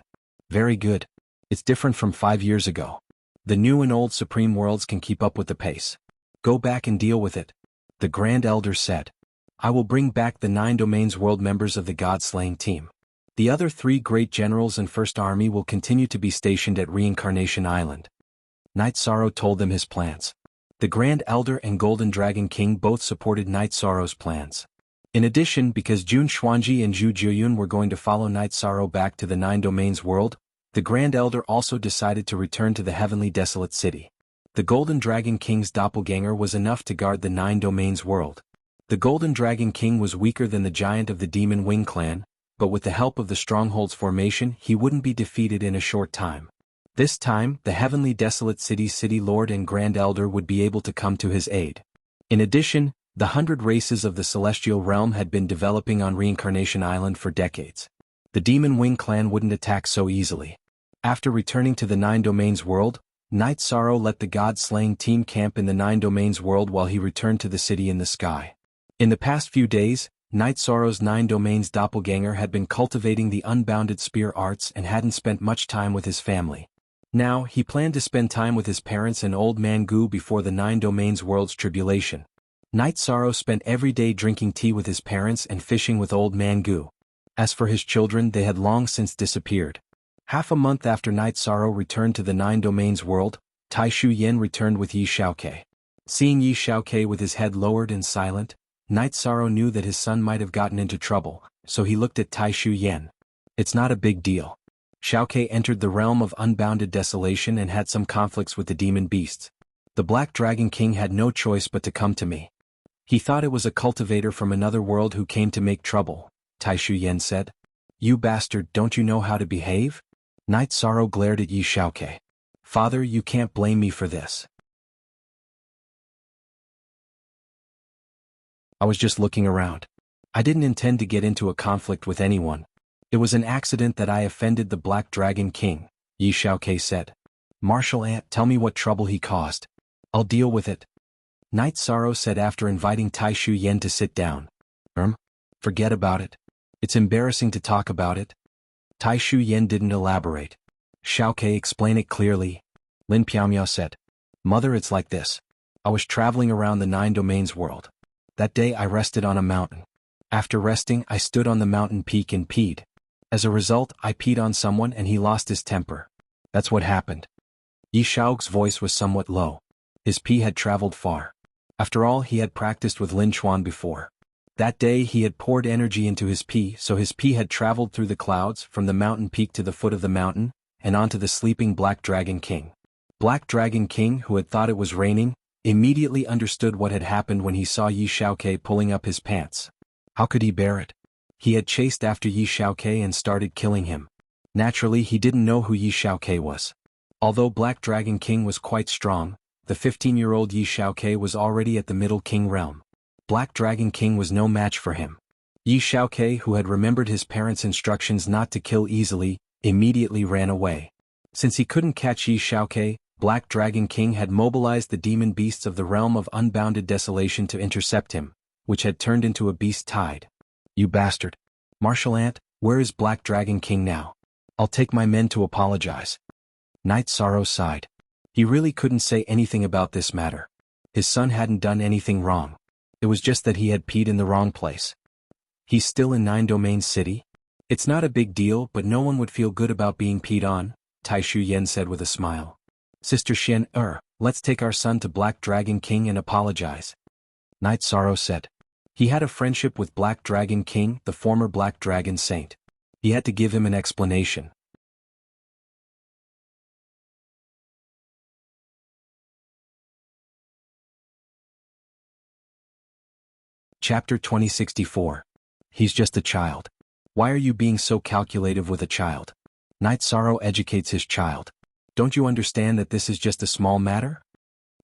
Very good. It's different from 5 years ago. The new and old Supreme Worlds can keep up with the pace. Go back and deal with it, the Grand Elder said. I will bring back the 9 domains world members of the God-slaying team. The other 3 great generals and First Army will continue to be stationed at Reincarnation Island. Night Sorrow told them his plans. The Grand Elder and Golden Dragon King both supported Night Sorrow's plans. In addition, because Jun Xuanji and Zhu Jiuyun were going to follow Night Sorrow back to the 9 domains world, the Grand Elder also decided to return to the heavenly desolate city. The Golden Dragon King's doppelganger was enough to guard the 9 domains world. The Golden Dragon King was weaker than the giant of the Demon Wing clan, but with the help of the Stronghold's formation he wouldn't be defeated in a short time. This time, the heavenly desolate city's city lord and Grand Elder would be able to come to his aid. In addition, the 100 races of the celestial realm had been developing on Reincarnation Island for decades. The Demon Wing clan wouldn't attack so easily. After returning to the 9 domains world, Night Sorrow let the God-slaying team camp in the 9 domains world while he returned to the city in the sky. In the past few days, Night Sorrow's 9 domains doppelganger had been cultivating the unbounded spear arts and hadn't spent much time with his family. Now, he planned to spend time with his parents and Old Man Gu before the 9 domains world's tribulation. Night Sorrow spent every day drinking tea with his parents and fishing with Old Man Gu. As for his children, they had long since disappeared. Half a month after Night Sorrow returned to the 9 domains world, Tai Shu Yen returned with Yi Xiaoke. Seeing Yi Xiaoke with his head lowered and silent, Night Sorrow knew that his son might have gotten into trouble, so he looked at Tai Shu Yen. It's not a big deal. Xiaoke entered the realm of unbounded desolation and had some conflicts with the demon beasts. The Black Dragon King had no choice but to come to me. He thought it was a cultivator from another world who came to make trouble, Tai Shu Yen said. You bastard, don't you know how to behave? Night Sorrow glared at Yi Xiaoke. Father, you can't blame me for this. I was just looking around. I didn't intend to get into a conflict with anyone. It was an accident that I offended the Black Dragon King, Yi Xiaoke said. Martial Ant, tell me what trouble he caused. I'll deal with it. Night Sorrow said after inviting Tai Shu Yen to sit down. Forget about it. It's embarrassing to talk about it. Tai Shu Yen didn't elaborate. Xiaoke, explain it clearly. Lin Piaomiao said. Mother, it's like this. I was traveling around the 9 domains world. That day I rested on a mountain. After resting, I stood on the mountain peak and peed. As a result, I peed on someone and he lost his temper. That's what happened. Yi Xiaoke's voice was somewhat low. His pee had traveled far. After all, he had practiced with Lin Chuan before. That day he had poured energy into his pee, so his pee had traveled through the clouds from the mountain peak to the foot of the mountain, and onto the sleeping Black Dragon King. Black Dragon King, who had thought it was raining, immediately understood what had happened when he saw Yi Xiaoke pulling up his pants. How could he bear it? He had chased after Yi Xiaoke and started killing him. Naturally, he didn't know who Yi Xiaoke was. Although Black Dragon King was quite strong, the 15-year-old Yi Xiaoke was already at the Middle King realm. Black Dragon King was no match for him. Yi Xiaoke, who had remembered his parents' instructions not to kill easily, immediately ran away. Since he couldn't catch Yi Xiaoke, Black Dragon King had mobilized the demon beasts of the realm of unbounded desolation to intercept him, which had turned into a beast tide. You bastard. Martial Ant, where is Black Dragon King now? I'll take my men to apologize. Night Sorrow sighed. He really couldn't say anything about this matter. His son hadn't done anything wrong. It was just that he had peed in the wrong place. He's still in Nine Domains City? It's not a big deal, but no one would feel good about being peed on, Tai Shu Yen said with a smile. Sister Xian, let's take our son to Black Dragon King and apologize. Night Sorrow said. He had a friendship with Black Dragon King, the former Black Dragon Saint. He had to give him an explanation. Chapter 2064. He's just a child. Why are you being so calculative with a child? Night Sorrow educates his child. Don't you understand that this is just a small matter?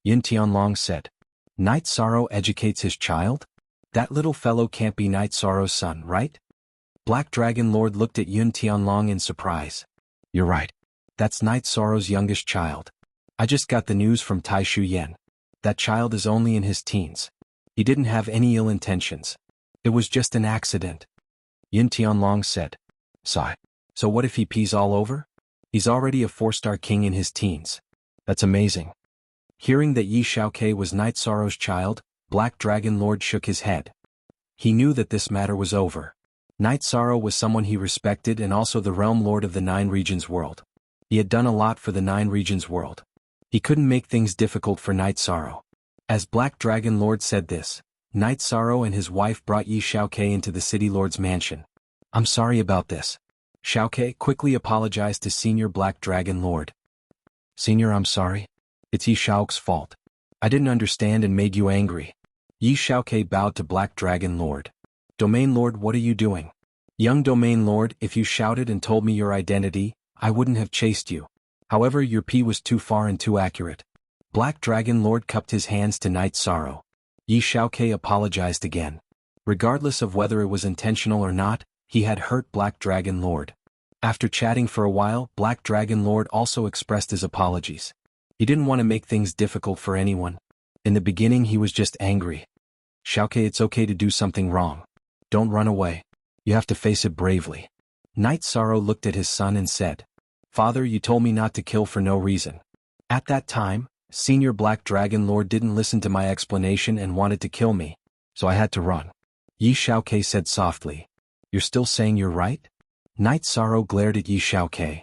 Yin Tianlong said. Night Sorrow educates his child? That little fellow can't be Night Sorrow's son, right? Black Dragon Lord looked at Yun Tianlong in surprise. You're right. That's Night Sorrow's youngest child. I just got the news from Tai Shu Yen. That child is only in his teens. He didn't have any ill intentions. It was just an accident. Yin Tianlong said. Sigh. So what if he pees all over? He's already a 4-star king in his teens. That's amazing. Hearing that Yi Xiaokei was Night Sorrow's child, Black Dragon Lord shook his head. He knew that this matter was over. Night Sorrow was someone he respected and also the realm lord of the 9 regions world. He had done a lot for the 9 regions world. He couldn't make things difficult for Night Sorrow. As Black Dragon Lord said this, Night Sorrow and his wife brought Yi Xiaokei into the City Lord's mansion. I'm sorry about this. Xiaokei quickly apologized to Senior Black Dragon Lord. Senior, I'm sorry. It's Yi Xiaoke's fault. I didn't understand and made you angry. Yi Xiaokei bowed to Black Dragon Lord. Domain Lord, what are you doing? Young Domain Lord, if you shouted and told me your identity, I wouldn't have chased you. However, your pee was too far and too accurate. Black Dragon Lord cupped his hands to Night Sorrow. Yi Xiaokei apologized again. Regardless of whether it was intentional or not, he had hurt Black Dragon Lord. After chatting for a while, Black Dragon Lord also expressed his apologies. He didn't want to make things difficult for anyone. In the beginning he was just angry. Xiaokei, it's okay to do something wrong. Don't run away. You have to face it bravely. Night Sorrow looked at his son and said, Father, you told me not to kill for no reason. At that time, Senior Black Dragon Lord didn't listen to my explanation and wanted to kill me, so I had to run. Yi Xiaokei said softly. You're still saying you're right? Night Sorrow glared at Yi Xiaokei.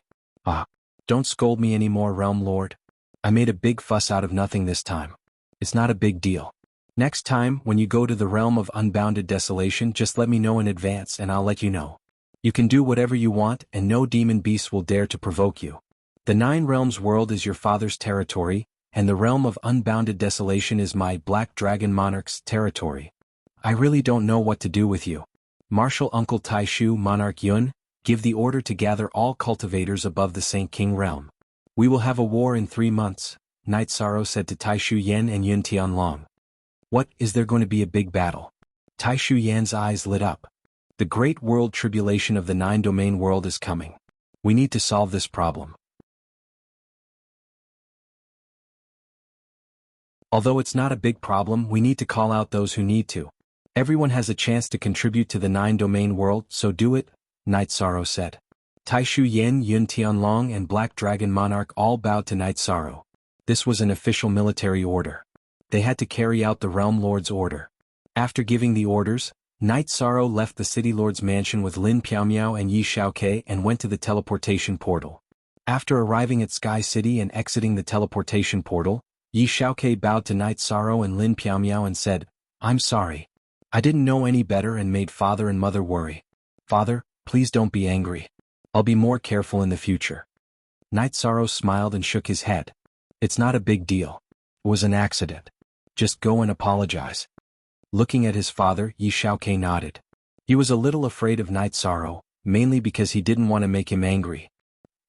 Don't scold me anymore, Realm Lord. I made a big fuss out of nothing this time. It's not a big deal. Next time, when you go to the realm of unbounded desolation, just let me know in advance and I'll let you know. You can do whatever you want and no demon beast will dare to provoke you. The 9 realms world is your father's territory, and the realm of unbounded desolation is my Black Dragon Monarch's territory. I really don't know what to do with you. Marshal Uncle Tai Shu Monarch Yun, give the order to gather all cultivators above the Saint King realm. We will have a war in 3 months, Night Sorrow said to Tai Shu Yen and Yun Tianlong. What, is there going to be a big battle? Tai Shu Yan's eyes lit up. The great world tribulation of the 9-domain world is coming. We need to solve this problem. Although it's not a big problem, we need to call out those who need to. Everyone has a chance to contribute to the 9-domain world, so do it, Night Sorrow said. Tai Shu Yen, Yun Tianlong and Black Dragon Monarch all bowed to Night Sorrow. This was an official military order. They had to carry out the Realm Lord's order. After giving the orders, Night Sorrow left the City Lord's mansion with Lin Piaomiao and Yi Xiaokei and went to the teleportation portal. After arriving at Sky City and exiting the teleportation portal, Yi Xiaokei bowed to Night Sorrow and Lin Piaomiao and said, I'm sorry. I didn't know any better and made father and mother worry. Father, please don't be angry. I'll be more careful in the future. Night Sorrow smiled and shook his head. It's not a big deal. It was an accident. Just go and apologize. Looking at his father, Yi Xiaokei nodded. He was a little afraid of Night Sorrow, mainly because he didn't want to make him angry.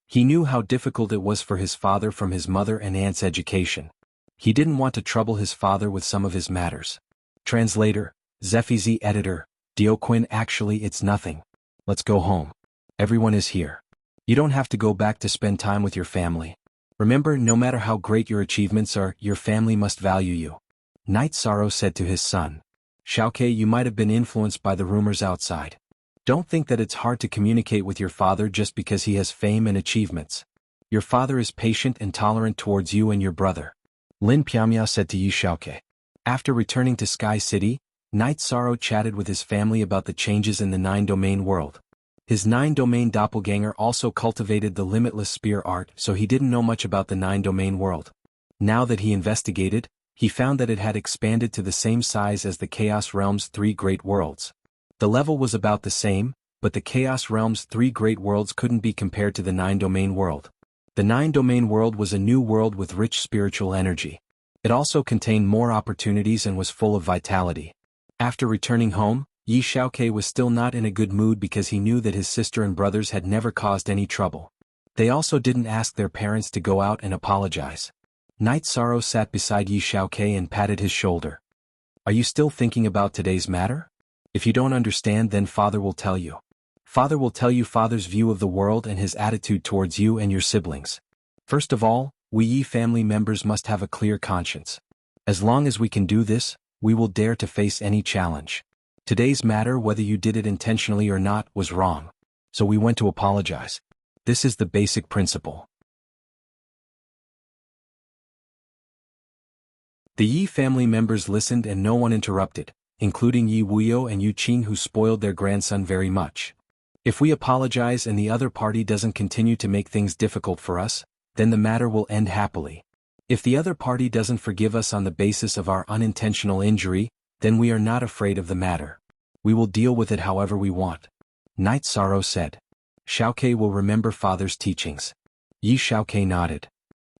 He knew how difficult it was for his father from his mother and aunt's education. He didn't want to trouble his father with some of his matters. Translator, Zephizi Editor, Dioquin. Actually it's nothing. Let's go home. Everyone is here. You don't have to go back to spend time with your family. Remember, no matter how great your achievements are, your family must value you. Night Sorrow said to his son. Xiaokei, you might have been influenced by the rumors outside. Don't think that it's hard to communicate with your father just because he has fame and achievements. Your father is patient and tolerant towards you and your brother. Lin Piaomiao said to Yi Xiaokei. After returning to Sky City, Night Sorrow chatted with his family about the changes in the nine-domain world. His nine-domain doppelganger also cultivated the limitless spear art, so he didn't know much about the nine-domain world. Now that he investigated, he found that it had expanded to the same size as the Chaos Realm's 3 great worlds. The level was about the same, but the Chaos Realm's 3 great worlds couldn't be compared to the nine-domain world. The nine-domain world was a new world with rich spiritual energy. It also contained more opportunities and was full of vitality. After returning home, Yi Xiaokei was still not in a good mood because he knew that his sister and brothers had never caused any trouble. They also didn't ask their parents to go out and apologize. Night Sorrow sat beside Yi Xiaokei and patted his shoulder. Are you still thinking about today's matter? If you don't understand, then Father will tell you. Father will tell you Father's view of the world and his attitude towards you and your siblings. First of all, we Yi family members must have a clear conscience. As long as we can do this, we will dare to face any challenge. Today's matter, whether you did it intentionally or not, was wrong. So we went to apologize. This is the basic principle. The Yi family members listened and no one interrupted, including Yi Wuyo and Yu Qing, who spoiled their grandson very much. If we apologize and the other party doesn't continue to make things difficult for us, then the matter will end happily. If the other party doesn't forgive us on the basis of our unintentional injury, then we are not afraid of the matter. We will deal with it however we want. Night Sorrow said. Xiaokei will remember Father's teachings. Yi Xiaokei nodded.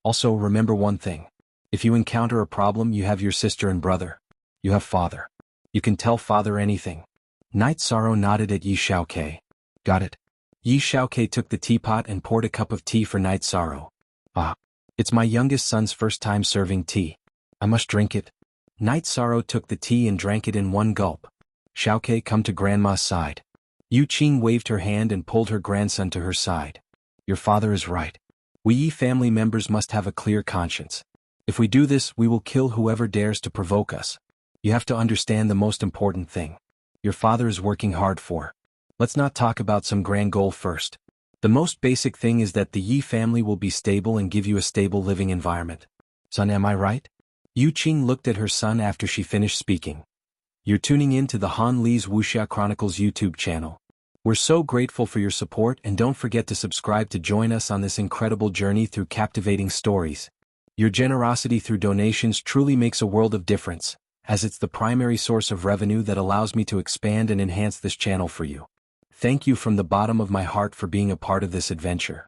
Also remember one thing. If you encounter a problem, you have your sister and brother. You have Father. You can tell Father anything. Night Sorrow nodded at Yi Xiaokei. Got it. Yi Xiaokei took the teapot and poured a cup of tea for Night Sorrow. Ah. It's my youngest son's first time serving tea. I must drink it. Night Sorrow took the tea and drank it in one gulp. Xiaokei, come to Grandma's side. Yu Qing waved her hand and pulled her grandson to her side. Your father is right. We Yi family members must have a clear conscience. If we do this, we will kill whoever dares to provoke us. You have to understand the most important thing. Your father is working hard for. Let's not talk about some grand goal first. The most basic thing is that the Yi family will be stable and give you a stable living environment. Son, am I right? Yu Qing looked at her son after she finished speaking. You're tuning in to the Han Li's Wuxia Chronicles YouTube channel. We're so grateful for your support, and don't forget to subscribe to join us on this incredible journey through captivating stories. Your generosity through donations truly makes a world of difference, as it's the primary source of revenue that allows me to expand and enhance this channel for you. Thank you from the bottom of my heart for being a part of this adventure.